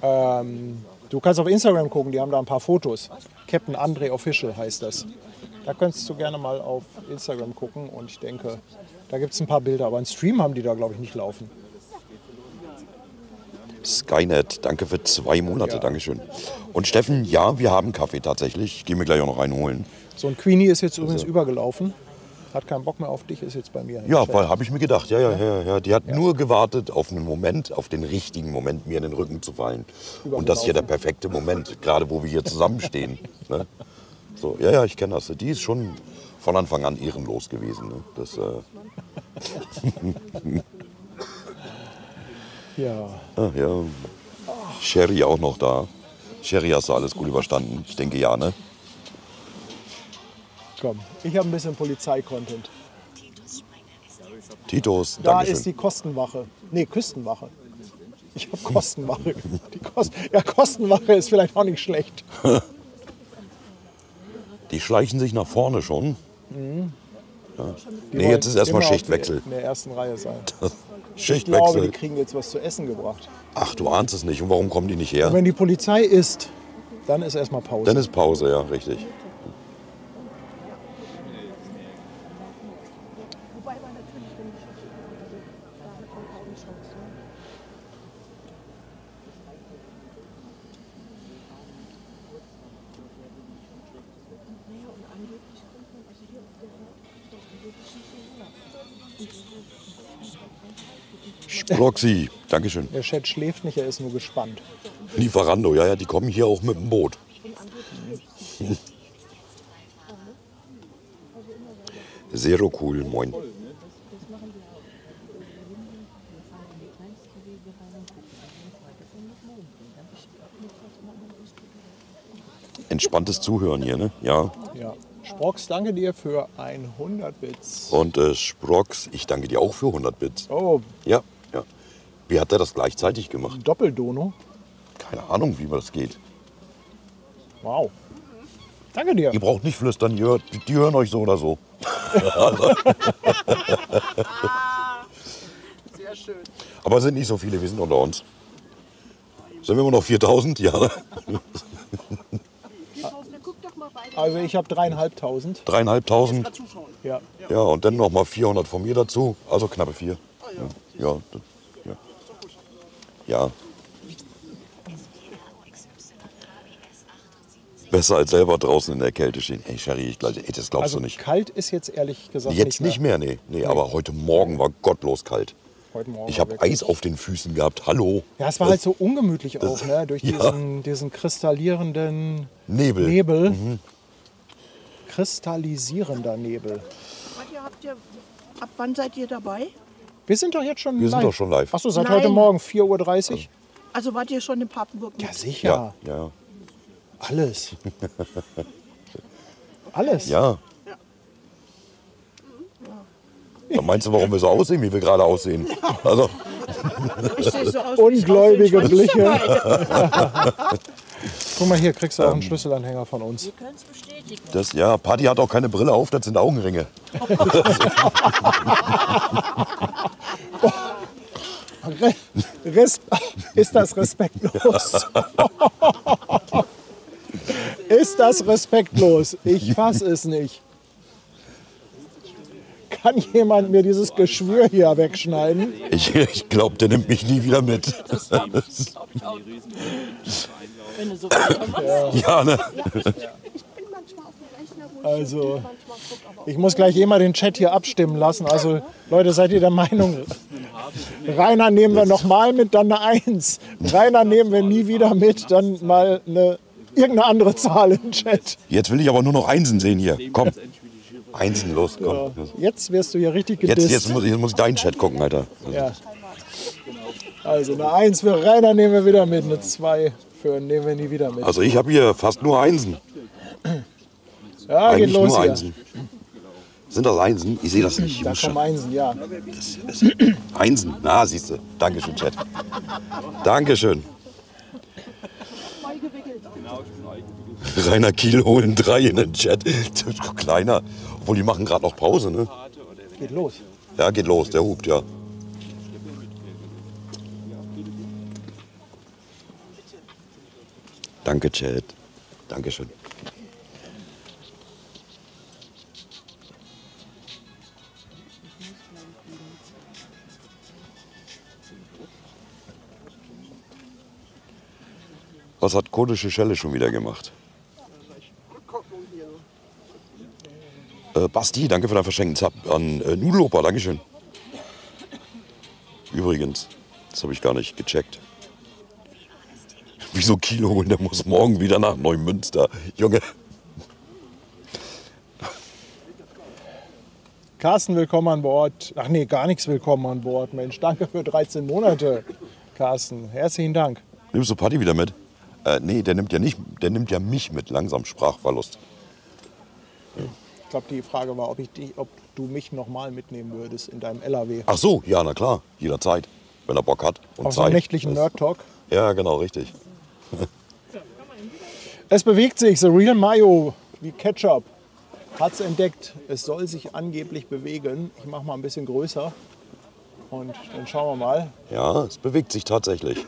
Du kannst auf Instagram gucken, die haben da ein paar Fotos. Captain André Official heißt das. Da könntest du gerne mal auf Instagram gucken und ich denke, da gibt es ein paar Bilder. Aber einen Stream haben die da, glaube ich, nicht laufen. Skynet, danke für 2 Monate, Ja. Dankeschön. Und Steffen, ja, wir haben Kaffee tatsächlich. Ich gehe mir gleich auch noch einen holen. So ein Queenie ist jetzt übrigens übergelaufen. Hat keinen Bock mehr auf dich, ist jetzt bei mir. im Ja, Chat. weil habe ich mir gedacht. Ja. Die hat nur gewartet auf einen Moment, auf den richtigen Moment, mir in den Rücken zu fallen. Und das ist ja der perfekte Moment, gerade wo wir hier zusammenstehen. Ne? So, ja, ich kenne das. Die ist schon von Anfang an ehrenlos gewesen. Ne? Das, Ja. ja. Sherry auch noch da. Sherry, hast du alles gut überstanden? Ich denke ja, ne? Komm, ich habe ein bisschen Polizei-Content. Titus, Da Dankeschön. ist die Kostenwache. Nee, Küstenwache. Ich habe Kostenwache. Ja, Kostenwache ist vielleicht auch nicht schlecht. Die schleichen sich nach vorne schon. Ja. Die Nee, jetzt wollen ist erstmal immer auf Schichtwechsel. In der ersten Reihe sein. Ich glaube, Schichtwechsel. die kriegen jetzt was zu essen gebracht. Ach, du ahnst es nicht. Und warum kommen die nicht her? Und wenn die Polizei ist, dann ist erstmal Pause. Dann ist Pause, ja, richtig. Roxy, Dankeschön. Der Chat schläft nicht, er ist nur gespannt. Lieferando, ja, die kommen hier auch mit dem Boot. Zero cool, moin. entspanntes Zuhören hier, ne? Ja. Ja. Sprox, danke dir für 100 Bits. Und Sprox, ich danke dir auch für 100 Bits. Oh, Ja, ja. Wie hat er das gleichzeitig gemacht? Doppeldono. Keine Ahnung, wie das geht. Wow. Danke dir. Ihr braucht nicht flüstern, die hören euch so oder so. Sehr schön. Aber es sind nicht so viele, wir sind unter uns. Sind wir immer noch 4000? Ja, ne? Guck doch mal beide. Also ich habe 3.500. 3.500. Ja. Ja, und dann noch mal 400 von mir dazu. Also knappe 4. Ja. Ja. Ja. Besser als selber draußen in der Kälte stehen. Ey, Sherry, das glaubst Also du nicht. kalt ist jetzt ehrlich gesagt Jetzt nicht mehr, nee. Aber heute Morgen war gottlos kalt. Heute Morgen Ich war habe wirklich- Eis auf den Füßen gehabt. Hallo. Ja, es war halt so ungemütlich auch, ne? Durch ja. diesen kristallierenden Nebel. Nebel. Kristallisierender Nebel. Ab wann seid ihr dabei? Wir sind doch jetzt schon Wir live. sind doch schon live. Achso, seit Nein. heute Morgen 4.30 Uhr. Also wart ihr schon in Papenburg? Ja, mit? sicher. Ja. Alles. Alles. Ja. Ja, meinst du, warum wir so aussehen, wie wir gerade aussehen? Also, Ich sehe so aus, Ungläubige wie ich Blicke. dabei. Guck mal hier, kriegst du auch einen Schlüsselanhänger von uns. Wir können es bestätigen. ja, Patty hat auch keine Brille auf, das sind Augenringe. Ist das respektlos? Ist das respektlos? Ich fass es nicht. Kann jemand mir dieses Geschwür hier wegschneiden? Ich glaube, der nimmt mich nie wieder mit. Wenn du so weitermachst. Ja, ne? Also, ich muss gleich jemand den Chat hier abstimmen lassen. Also, Leute, seid ihr der Meinung, Rainer nehmen wir nochmal mit, dann eine 1. Rainer nehmen wir nie wieder mit, dann mal irgendeine andere Zahl im Chat. Jetzt will ich aber nur noch Einsen sehen hier. Komm. Einsen, los, komm. Jetzt wirst du hier richtig gedisst. Jetzt muss ich deinen Chat gucken, Alter. Ja. Also eine 1 für Rainer nehmen wir wieder mit, eine 2 für nehmen wir nie wieder mit. Also ich habe hier fast nur Einsen. Ja, geht Eigentlich los nur hier. Einsen. Sind das Einsen? Ich sehe das nicht. Ich Da muss kommen schon. Einsen, ja. Einsen. Na, siehst du. Dankeschön, Chat. Dankeschön. Rainer Kiel holen 3 in den Chat. Kleiner. Obwohl, die machen gerade noch Pause, ne? Geht los. Ja, geht los. Der hupt, ja. Danke, Chat. Dankeschön. Was hat kurdische Schelle schon wieder gemacht? Basti, danke für deinen verschenkten Zap an Nudeloper, Dankeschön. Übrigens, das habe ich gar nicht gecheckt. Wieso Kilo holen? Der muss morgen wieder nach Neumünster. Junge. Carsten, willkommen an Bord. Ach nee, gar nichts willkommen an Bord. Mensch, danke für 13 Monate, Carsten. Herzlichen Dank. Nimmst du Party wieder mit? Nee, der nimmt ja nicht, der nimmt ja mich mit. Langsam Sprachverlust. Ich glaube, die Frage war, ob du mich nochmal mitnehmen würdest in deinem LAW. Ach so, ja, na klar. Jederzeit. Wenn er Bock hat und Auf so einen nächtlichen Nerd-Talk. Ja, genau, richtig. Es bewegt sich, The Real Mayo, wie Ketchup, hat es entdeckt. Es soll sich angeblich bewegen. Ich mache mal ein bisschen größer und dann schauen wir mal. Ja, es bewegt sich tatsächlich.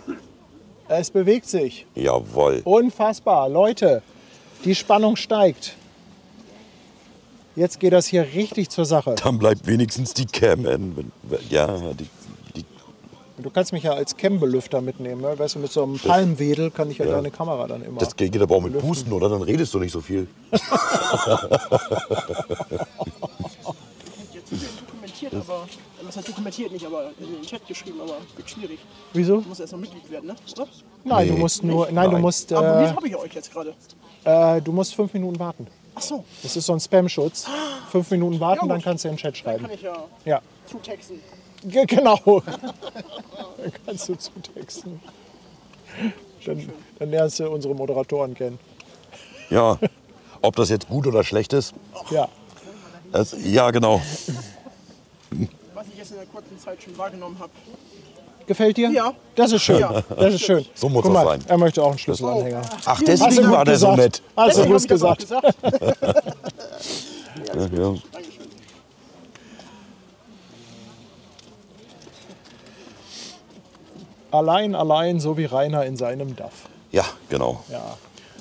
Es bewegt sich. Jawohl. Unfassbar. Leute, die Spannung steigt. Jetzt geht das hier richtig zur Sache. Dann bleibt wenigstens die Cam. Ja, die Du kannst mich ja als Cam-Belüfter mitnehmen. Ne? Weißt du, mit so einem Palmwedel kann ich ja deine Kamera dann immer. das geht aber auch mit Pusten, oder? Dann redest du nicht so viel. Jetzt wird dokumentiert, aber. Was heißt dokumentiert nicht, aber in den Chat geschrieben, aber wird schwierig. Wieso? Du musst erst noch Mitglied werden, ne? Oder? Nein, Nee. du musst nur. Nein, du musst. Abonniert habe ich euch jetzt gerade. Du musst 5 Minuten warten. Ach so, Das ist so ein Spam-Schutz. 5 Minuten warten, Ja, dann gut. kannst du in den Chat dann schreiben. kann ich ja Ja, zutexten. genau. Dann kannst du zutexten. Dann lernst du unsere Moderatoren kennen. Ja, ob das jetzt gut oder schlecht ist, Ja. ja genau. Was ich jetzt in der kurzen Zeit schon wahrgenommen habe. Gefällt dir? Ja. Das ist schön. Ja. Das ist schön. So muss Guck das mal, sein. er möchte auch einen Schlüsselanhänger. Ach, Hast du deswegen gut war der so gesagt. nett. Hast du Deswegen gut hab ich das auch gesagt. gesagt. Ja. Allein, so wie Rainer in seinem DAF. Ja, genau. Ja.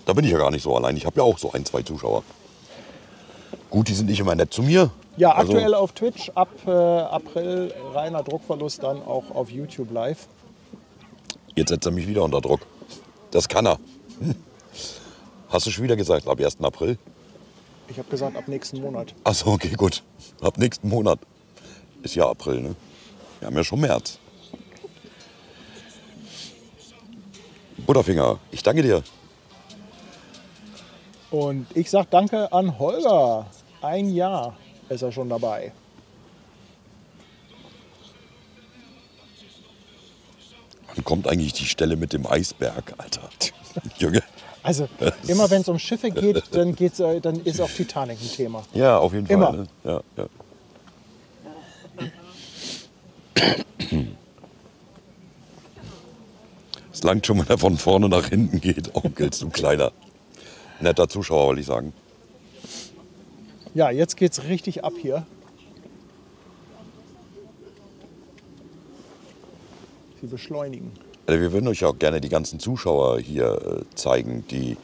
Da bin ich ja gar nicht so allein. Ich habe ja auch so 1, 2 Zuschauer. Gut, die sind nicht immer nett zu mir. Ja, Also- aktuell auf Twitch, ab April Rainer Druckverlust, dann auch auf YouTube live. Jetzt setzt er mich wieder unter Druck. Das kann er. Hast du schon wieder gesagt, ab 1. April? Ich habe gesagt, ab nächsten Monat. Achso, okay, gut. Ab nächsten Monat. Ist ja April, ne? Wir haben ja schon März. Butterfinger, ich danke dir. Und ich sag danke an Holger. 1 Jahr ist er schon dabei. Wann kommt eigentlich die Stelle mit dem Eisberg, Alter? Junge. Also immer wenn es um Schiffe geht, dann ist auch Titanic ein Thema. Ja, auf jeden Fall. Immer. Ne? Ja, ja. Es langt schon, wenn er von vorne nach hinten geht. Onkels, du kleiner. Netter Zuschauer, wollte ich sagen. Ja, jetzt geht's richtig ab hier. Sie beschleunigen. Also wir würden euch auch gerne die ganzen Zuschauer hier zeigen, die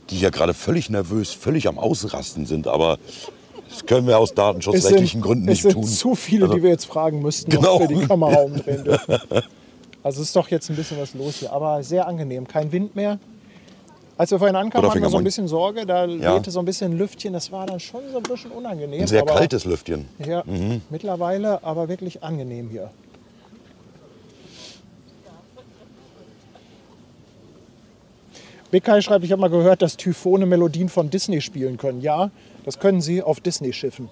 hier gerade völlig nervös, völlig am Ausrasten sind. Aber das können wir aus datenschutzrechtlichen Gründen nicht es tun. sind zu viele, Also- die wir jetzt fragen müssten, Genau. ob wir die Kamera umdrehen dürfen. Also es ist doch jetzt ein bisschen was los hier, aber sehr angenehm. Kein Wind mehr. Als wir vorhin ankamen, hatten wir so ein bisschen Sorge, da wehte so ein bisschen Lüftchen. Das war dann schon so ein bisschen unangenehm. Ein sehr aber, kaltes Lüftchen. Ja, mittlerweile aber wirklich angenehm hier. Bekai schreibt, ich habe mal gehört, dass Typhone Melodien von Disney spielen können. Ja, das können sie auf Disney-Schiffen.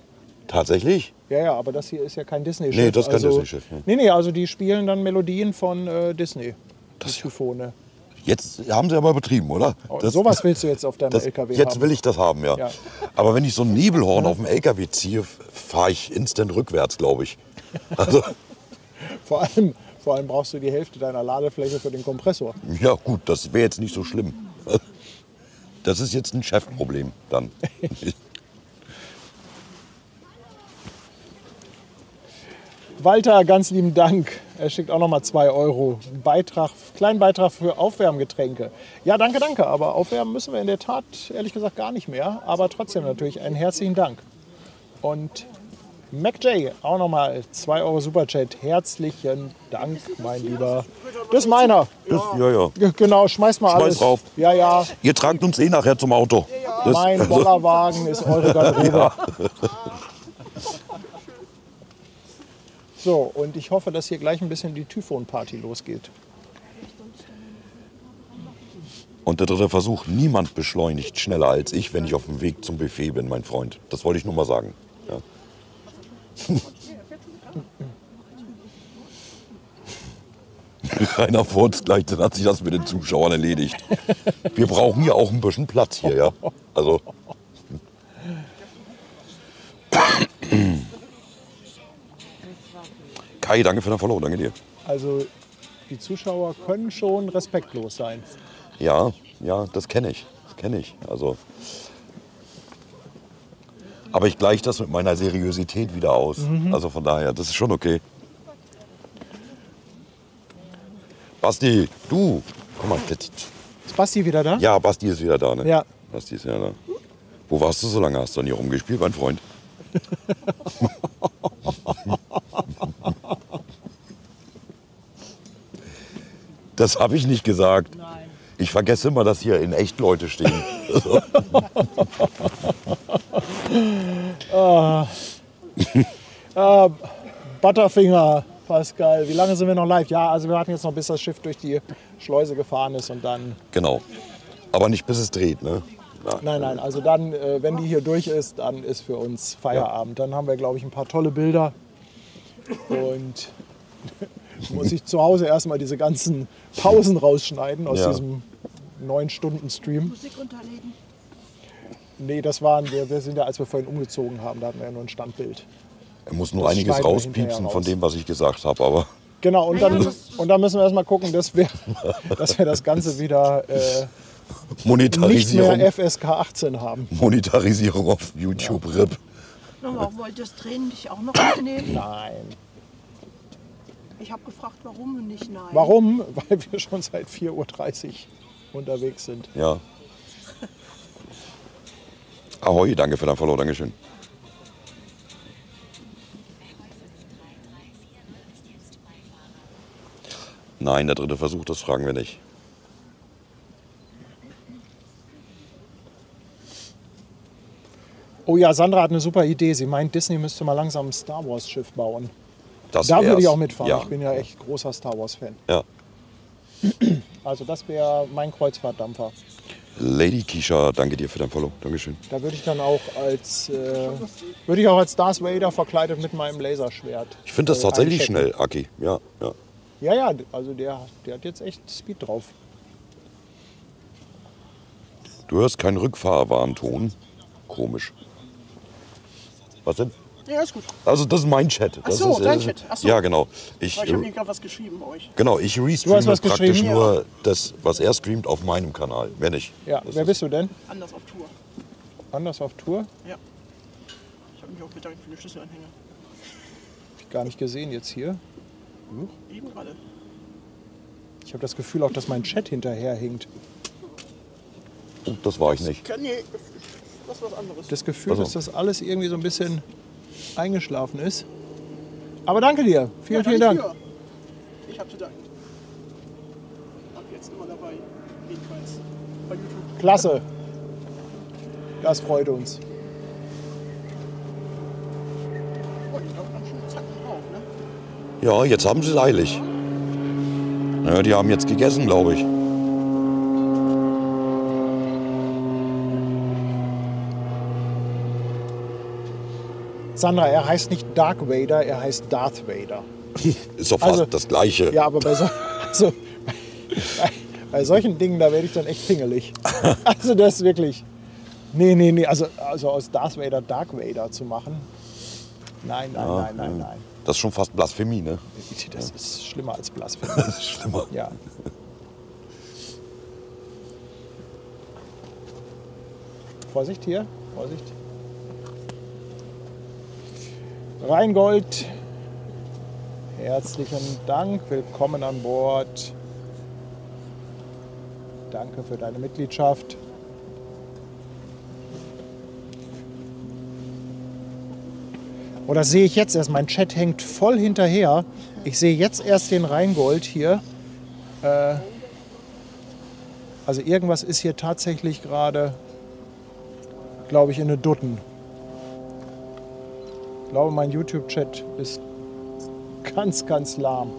Tatsächlich? Ja, ja, aber das hier ist ja kein Disney-Schiff. Nee, das ist kein also, Disney-Schiff, ne. Nee, also die spielen dann Melodien von Disney. Das Typhone. Jetzt haben sie aber übertrieben, oder? Sowas willst du jetzt auf deinem LKW jetzt haben. will ich das haben, ja. Ja. Aber wenn ich so ein Nebelhorn auf dem LKW ziehe, fahre ich instant rückwärts, glaube ich. Also, Vor allem brauchst du die Hälfte deiner Ladefläche für den Kompressor. ja gut, das wäre jetzt nicht so schlimm. Das ist jetzt ein Chefproblem dann. Walter, ganz lieben Dank. Er schickt auch noch mal 2 Euro. Kleinen Beitrag für Aufwärmgetränke. Ja, danke, danke. Aber aufwärmen müssen wir in der Tat ehrlich gesagt gar nicht mehr. Aber trotzdem natürlich einen herzlichen Dank. Und MacJ, auch noch mal 2 Euro Superchat. Herzlichen Dank, mein Lieber. Das ist meiner. Ja. Genau, schmeiß mal Schmeiß alles. drauf. Ja, ja. Ihr tragt uns eh nachher zum Auto. Das- Mein Bollerwagen ist eure Garderobe. So, und ich hoffe, dass hier gleich ein bisschen die Typhon-Party losgeht. Und der dritte Versuch, niemand beschleunigt schneller als ich, wenn ich auf dem Weg zum Buffet bin, mein Freund. Das wollte ich nur mal sagen. Ja. Rainer furzt gleich, dann hat sich das mit den Zuschauern erledigt. Wir brauchen ja auch ein bisschen Platz hier, ja. Also. Kai, danke für dein Follow, danke dir. Also, die Zuschauer können schon respektlos sein. Ja, das kenne ich. Also. Aber ich gleiche das mit meiner Seriosität wieder aus. Also von daher, das ist schon okay. Basti, du. Guck mal. Ist Basti wieder da? Ja, Basti ist wieder da, ne? Ja. Basti ist wieder da. Wo warst du so lange? Hast du dann hier rumgespielt, mein Freund? Das habe ich nicht gesagt. Nein. Ich vergesse immer, dass hier in echt Leute stehen. Butterfinger, Pascal. Wie lange sind wir noch live? Ja, also wir warten jetzt noch, bis das Schiff durch die Schleuse gefahren ist und dann... Genau. Aber nicht bis es dreht, ne? Nein, also dann, wenn die hier durch ist, dann ist für uns Feierabend. Dann haben wir, glaube ich, ein paar tolle Bilder. Und muss ich zu Hause erstmal diese ganzen Pausen rausschneiden aus Ja. diesem 9-Stunden-Stream. Musik runterlegen. Nee, das waren wir sind ja, als wir vorhin umgezogen haben, da hatten wir ja nur ein Standbild. Er muss nur Das einiges schneiden wir rauspiepsen hinterher von raus. dem, was ich gesagt habe, aber Genau, und dann müssen wir erstmal gucken, dass wir das Ganze wieder nicht Monetarisierung, mehr FSK 18 haben. Monetarisierung auf YouTube, RIP. Warum wollt ihr das Tränen nicht auch noch mitnehmen? Nein. Ich habe gefragt, warum und nicht nein. Warum? Weil wir schon seit 4:30 Uhr unterwegs sind. Ja. Ahoi, danke für dein Follow, Dankeschön. Nein, der dritte Versuch, das fragen wir nicht. Oh ja, Sandra hat eine super Idee. Sie meint, Disney müsste mal langsam ein Star Wars Schiff bauen. Das Da würde ich wär's. auch mitfahren. Ja. Ich bin ja echt großer Star Wars Fan. Ja. Also das wäre mein Kreuzfahrtdampfer. Lady Kisha, danke dir für dein Follow, Dankeschön. Da würde ich dann auch als Darth Vader verkleidet mit meinem Laserschwert. Ich finde das tatsächlich einchecken. schnell, Aki. Ja, ja. Ja, ja, also der hat jetzt echt Speed drauf. Du hörst keinen Rückfahrwarnton. Komisch. Was denn? Ja, ist gut. Also das ist mein Chat. Ach Das so, ist, dein Chat. Ach so. Ja, genau. Ich habe mir gerade was geschrieben bei euch. Genau, ich Du hast restreame was praktisch geschrieben? nur das, was er streamt, auf meinem Kanal. Mehr nicht. Ja, Das wer ist- bist du denn? Anders auf Tour. Anders auf Tour? Ja. Ich habe mich auch bedankt für den Schlüsselanhänger. Hab ich gar nicht gesehen jetzt hier. Eben gerade. Ich habe das Gefühl auch, dass mein Chat hinterherhinkt. Oh, das war ich nicht. Nee, das ist was anderes. Das Gefühl, Also. dass das alles irgendwie so ein bisschen eingeschlafen ist. Aber danke dir. Vielen, Ja, vielen Dank. dafür. Ich habe zu danken. Ab jetzt immer dabei. Jedenfalls bei YouTube. Klasse. Das freut uns. Oh, ich glaube, ganz schön Zacken drauf, ne? Ja, jetzt haben sie es eilig. Ja, die haben jetzt gegessen, glaube ich. Sandra, er heißt nicht Dark Vader, er heißt Darth Vader. Ist doch fast Also, das Gleiche. Ja, aber bei solchen Dingen, da werde ich dann echt pingelig. Also das ist wirklich... Nee. Also aus Darth Vader Dark Vader zu machen. Nein. Das ist schon fast Blasphemie, ne? Das ist schlimmer als Blasphemie. Das ist schlimmer. Ja. Vorsicht hier, Vorsicht. Rheingold, herzlichen Dank, willkommen an Bord. Danke für deine Mitgliedschaft. Oh, das sehe ich jetzt erst. Mein Chat hängt voll hinterher. Ich sehe jetzt erst den Rheingold hier. Also irgendwas ist hier tatsächlich gerade, glaube ich, in eine Dutten. Ich glaube, mein YouTube-Chat ist ganz lahm.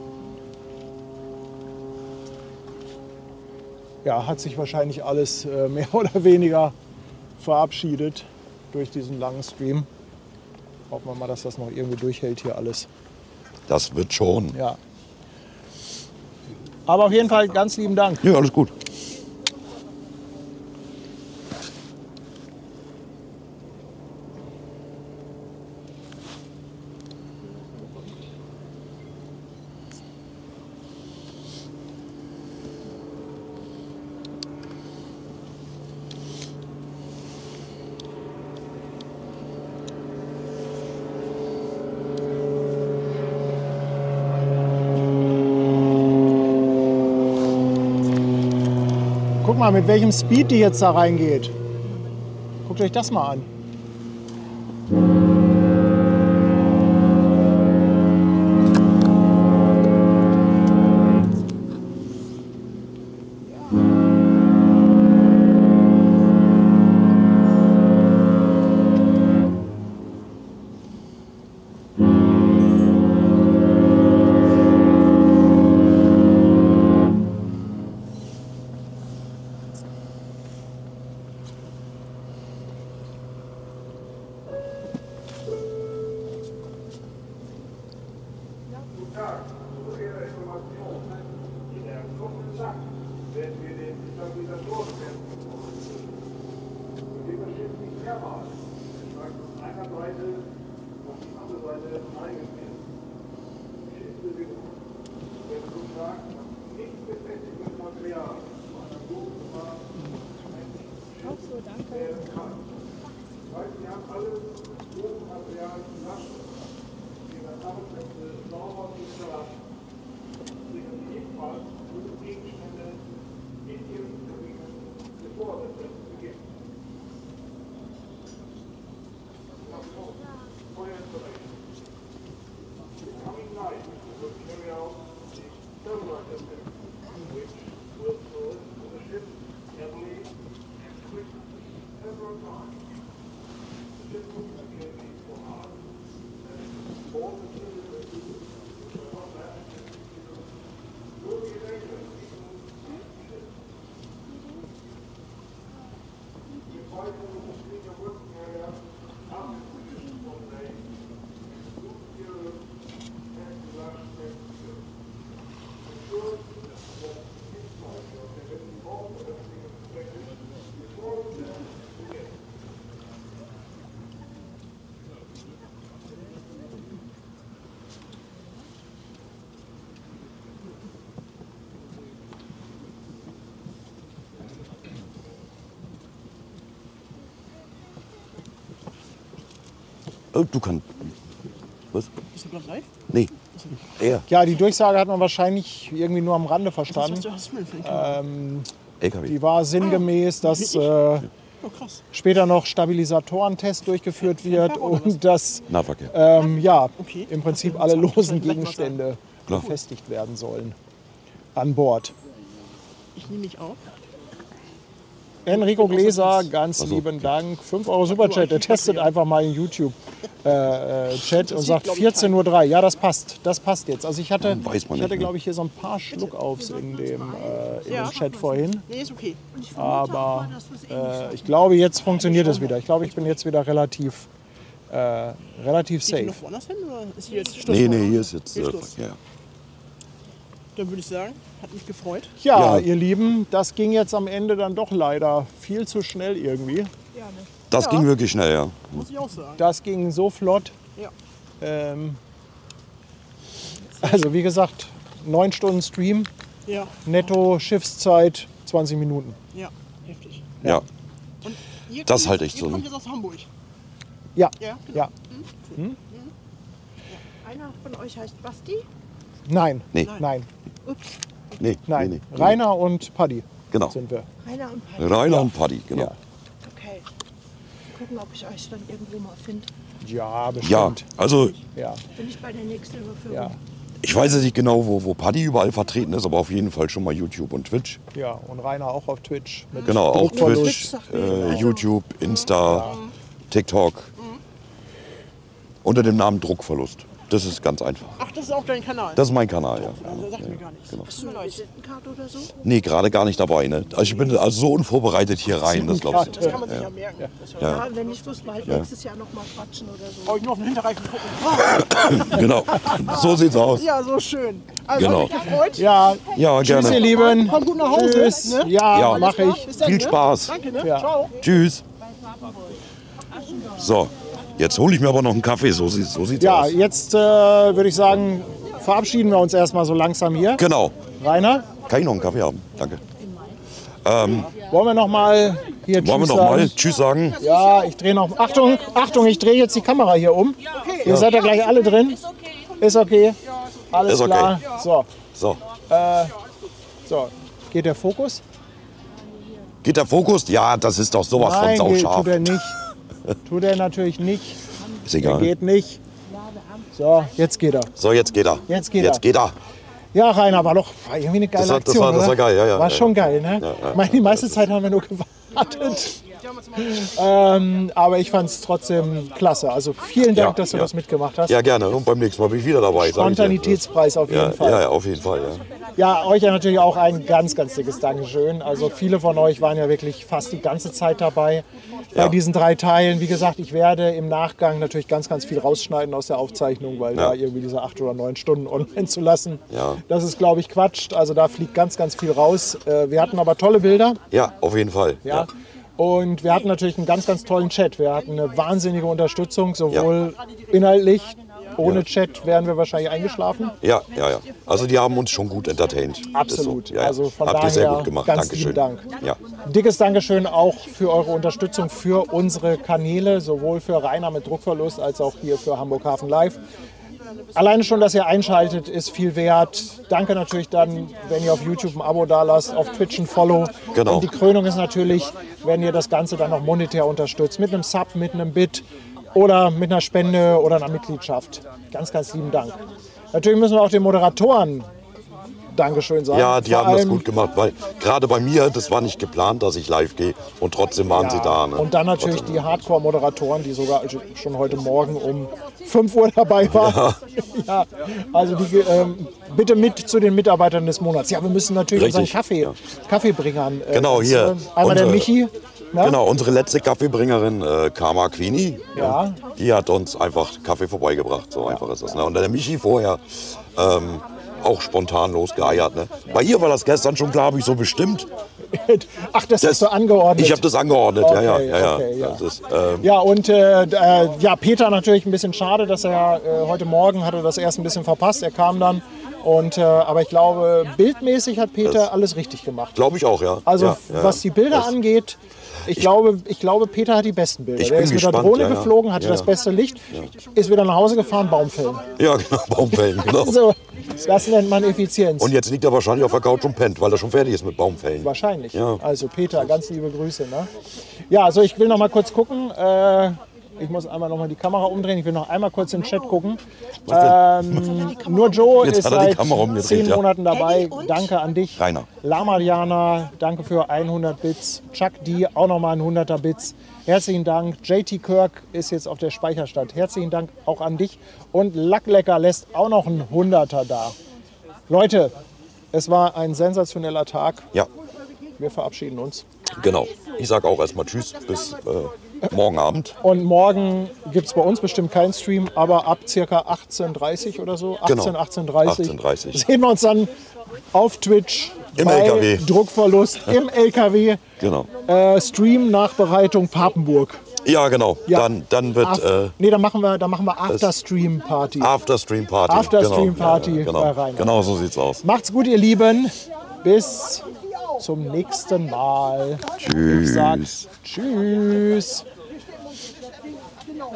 Ja, hat sich wahrscheinlich alles mehr oder weniger verabschiedet durch diesen langen Stream. Hoffen wir mal, dass das noch irgendwie durchhält hier alles. Das wird schon. Ja. Aber auf jeden Fall ganz lieben Dank. Ja, alles gut. Guck mal, mit welchem Speed die jetzt da reingeht. Guckt euch das mal an. Oh, du kannst. Was? Bist du gerade live? Nee. Er. Ja, die Durchsage hat man wahrscheinlich irgendwie nur am Rande verstanden. Was hast du denn für eine Kamera? LKW. Die war sinngemäß, dass Oh, krass. später noch Stabilisatorentest durchgeführt wird und dass Nahverkehr. ja, Okay. im Prinzip Okay, alle muss losen gleich was Gegenstände Klar. befestigt werden sollen an Bord. Ich nehme mich auf. Enrico Gläser, ganz Also, lieben Dank. 5 Euro Superchat. Er testet einfach mal in YouTube-Chat und sagt 14:03 Uhr. Ja, das passt. Das passt jetzt. Also ich hatte, Weiß man ich hatte nicht, ne? glaube ich, hier so ein paar Schluckaufs in dem Chat vorhin. Nee, ist okay. Aber ich glaube, jetzt funktioniert es wieder. Ich glaube, ich bin jetzt wieder relativ Geht die safe. noch woanders hin oder ist hier jetzt Schluss? Nee, hier ist jetzt Hier ist Schluss. Verkehr. Dann würde ich sagen, hat mich gefreut. Ja, Ja. ihr Lieben, das ging jetzt am Ende dann doch leider viel zu schnell irgendwie. Das ging wirklich schnell, ja. Muss ich auch sagen. Das ging so flott. Ja. Also wie gesagt, 9 Stunden Stream, Ja, netto Schiffszeit 20 Minuten. ja, heftig. Ja. Und ihr Das kommt- halte ich ihr so. kommt jetzt aus Hamburg. Ja, Ja, genau. ja. Einer von euch heißt Basti. Nein, Nee. nein, Nee, nein. nee. Rainer und Paddy Genau. sind wir. Rainer und Paul. Rainer und Paddy, genau. Ja. Okay. Gucken, ob ich euch dann irgendwo mal finde. Ja, Ja, bestimmt. also Ja, Bin ich bei der nächsten Überführung. ja, ich weiß jetzt nicht genau, wo Paddy überall vertreten ist, aber auf jeden Fall schon mal YouTube und Twitch. ja. Und Rainer auch auf Twitch. Mit Genau, auch Druckverlust. Twitch, sagt mir was. YouTube, Insta, TikTok. Unter dem Namen Druckverlust. Das ist ganz einfach. Ach, das ist auch dein Kanal. Das ist mein Kanal, ja. Also, sagt mir gar nichts. Genau. Hast du mir leid. Visitenkarte oder so? Nee, gerade gar nicht dabei. Ne? Also ich bin also so unvorbereitet hier rein, das glaubst du. Das kann man sich ja merken. Das Ja. Ja, wenn nicht, müssen wir halt nächstes Jahr noch mal quatschen oder so. brauche ich nur auf den Hinterreifen gucken. Genau, so sieht's aus. Ja, so schön. Also, Genau. hat mich gefreut. Ja, Ja, tschüss ihr gerne. Lieben. Komm gut nach Hause. Tschüss. Ne? Ja, Ja. mache ich. Bis dann, Viel ne? Spaß. Danke, ne? Ja. Ciao. Tschüss. So, jetzt hole ich mir aber noch einen Kaffee, so sieht's Ja, aus. jetzt würde ich sagen, verabschieden wir uns erstmal so langsam hier. Genau. Rainer, Kann ich noch einen Kaffee haben? Danke. wollen wir noch mal hier Wollen wir Tschüss noch mal sagen? Tschüss sagen? Ja, ich drehe noch. Achtung, Achtung, ich drehe jetzt die Kamera hier um. Ihr seid ja gleich alle drin. Ist okay. Alles Ist okay. klar. So, So. so. Geht der Fokus? Geht der Fokus? Ja, das ist doch sowas Nein, von sauscharf. tut er nicht. Tut er natürlich nicht. Ist Der egal. geht nicht. So, jetzt geht er. So, jetzt geht er. Jetzt geht Jetzt er. geht er. Ja, Rainer, war irgendwie eine geile Das Aktion, war oder? geil, ja, ja. War ja. schon geil, ne? Ich meine, die meiste Zeit haben wir nur gewartet. Aber ich fand es trotzdem klasse. Also vielen Dank, Ja, dass du ja. das mitgemacht hast. Ja, gerne. Und beim nächsten Mal bin ich wieder dabei. sag ich dir. Spontanitätspreis auf jeden Ja, Fall. ja, auf jeden Fall. Ja. Ja, euch ja natürlich auch ein ganz, ganz dickes Dankeschön. Also viele von euch waren ja wirklich fast die ganze Zeit dabei bei Ja. diesen 3 Teilen. Wie gesagt, ich werde im Nachgang natürlich ganz, ganz viel rausschneiden aus der Aufzeichnung, weil Ja. da irgendwie diese 8 oder 9 Stunden online zu lassen, Ja. das ist, glaube ich, Quatsch. Also da fliegt ganz, ganz viel raus. Wir hatten aber tolle Bilder. Ja, auf jeden Fall. Ja. Und wir hatten natürlich einen ganz, ganz tollen Chat. Wir hatten eine wahnsinnige Unterstützung, sowohl inhaltlich, ohne Chat wären wir wahrscheinlich eingeschlafen. Ja. Also die haben uns schon gut entertained. Absolut. So. Ja. Also von Habt daher ihr sehr gut gemacht. ganz Dankeschön. lieben Dank. Ja. Dickes Dankeschön auch für eure Unterstützung für unsere Kanäle, sowohl für Rainer mit Druckverlust als auch hier für Hamburg Hafen Live. Alleine schon, dass ihr einschaltet, ist viel wert. Danke natürlich dann, wenn ihr auf YouTube ein Abo dalasst, auf Twitch ein Follow. Genau. Und die Krönung ist natürlich, wenn ihr das Ganze dann noch monetär unterstützt, mit einem Sub, mit einem Bit oder mit einer Spende oder einer Mitgliedschaft. Ganz, ganz lieben Dank. Natürlich müssen wir auch den Moderatoren Dankeschön sagen. Ja, die haben das gut gemacht, weil gerade bei mir, das war nicht geplant, dass ich live gehe und trotzdem waren sie da. Ne? Und dann natürlich die Hardcore-Moderatoren, die sogar schon heute Morgen um 5 Uhr dabei waren. Ja, also die, bitte mit zu den Mitarbeitern des Monats. Ja, wir müssen natürlich Richtig, unseren Kaffeebringern. Genau, hier. Einmal der Michi. Ne? Genau, unsere letzte Kaffeebringerin, Karma Queenie, Ja. die hat uns einfach Kaffee vorbeigebracht. So einfach ist das. Ne? Und der Michi vorher auch spontan losgeeiert. Ne? Bei ihr war das gestern schon, glaube ich, so bestimmt. Ach, das hast du angeordnet. Ich habe das angeordnet, Okay, ja. okay, ja. Das ist, Ja, und ja, Peter natürlich ein bisschen schade, dass er heute Morgen hatte das erst ein bisschen verpasst. Er kam dann. Und, aber ich glaube, bildmäßig hat Peter alles richtig gemacht. Glaube ich auch, ja. Also ja, was die Bilder angeht, ich glaube, Peter hat die besten Bilder. Ich Der bin ist mit der gespannt, Drohne ja, ja. geflogen, hatte Ja. das beste Licht, ist wieder nach Hause gefahren, Baumfällen. Ja, genau, Baumfällen, genau. Also, das nennt man Effizienz. Und jetzt liegt er wahrscheinlich auf der Couch und pennt, weil er schon fertig ist mit Baumfällen. Wahrscheinlich. Ja. Also Peter, ganz liebe Grüße. Ne? Ja, also ich will noch mal kurz gucken. Ich muss einmal noch mal die Kamera umdrehen. Ich will noch einmal kurz in den Chat gucken. Nur Joe Jetzt ist hat er die seit Kamera umgedreht, 10 ja. Monaten dabei. Danke an dich. Rainer. Lama Diana, danke für 100 Bits. Chuck D, auch nochmal ein 100er Bits. Herzlichen Dank. JT Kirk ist jetzt auf der Speicherstadt. Herzlichen Dank auch an dich. Und Lacklecker lässt auch noch ein 100er da. Leute, es war ein sensationeller Tag. Ja, Wir verabschieden uns. genau. Ich sage auch erstmal Tschüss, bis morgen Abend. Und morgen gibt es bei uns bestimmt keinen Stream, aber ab ca. 18:30 oder so, 18, Genau. 18:30 18:30. sehen wir uns dann auf Twitch Im bei LKW. Druckverlust im LKW. Genau. Stream-Nachbereitung Papenburg. Ja, genau. Ja. Dann wird Nee, dann machen wir After-Stream-Party. After-Stream-Party. After-Stream-Party Genau. bei Rainer. Genau so sieht's aus. Macht's gut, ihr Lieben. Bis zum nächsten Mal. Ich sag Tschüss. Tschüss. Genau.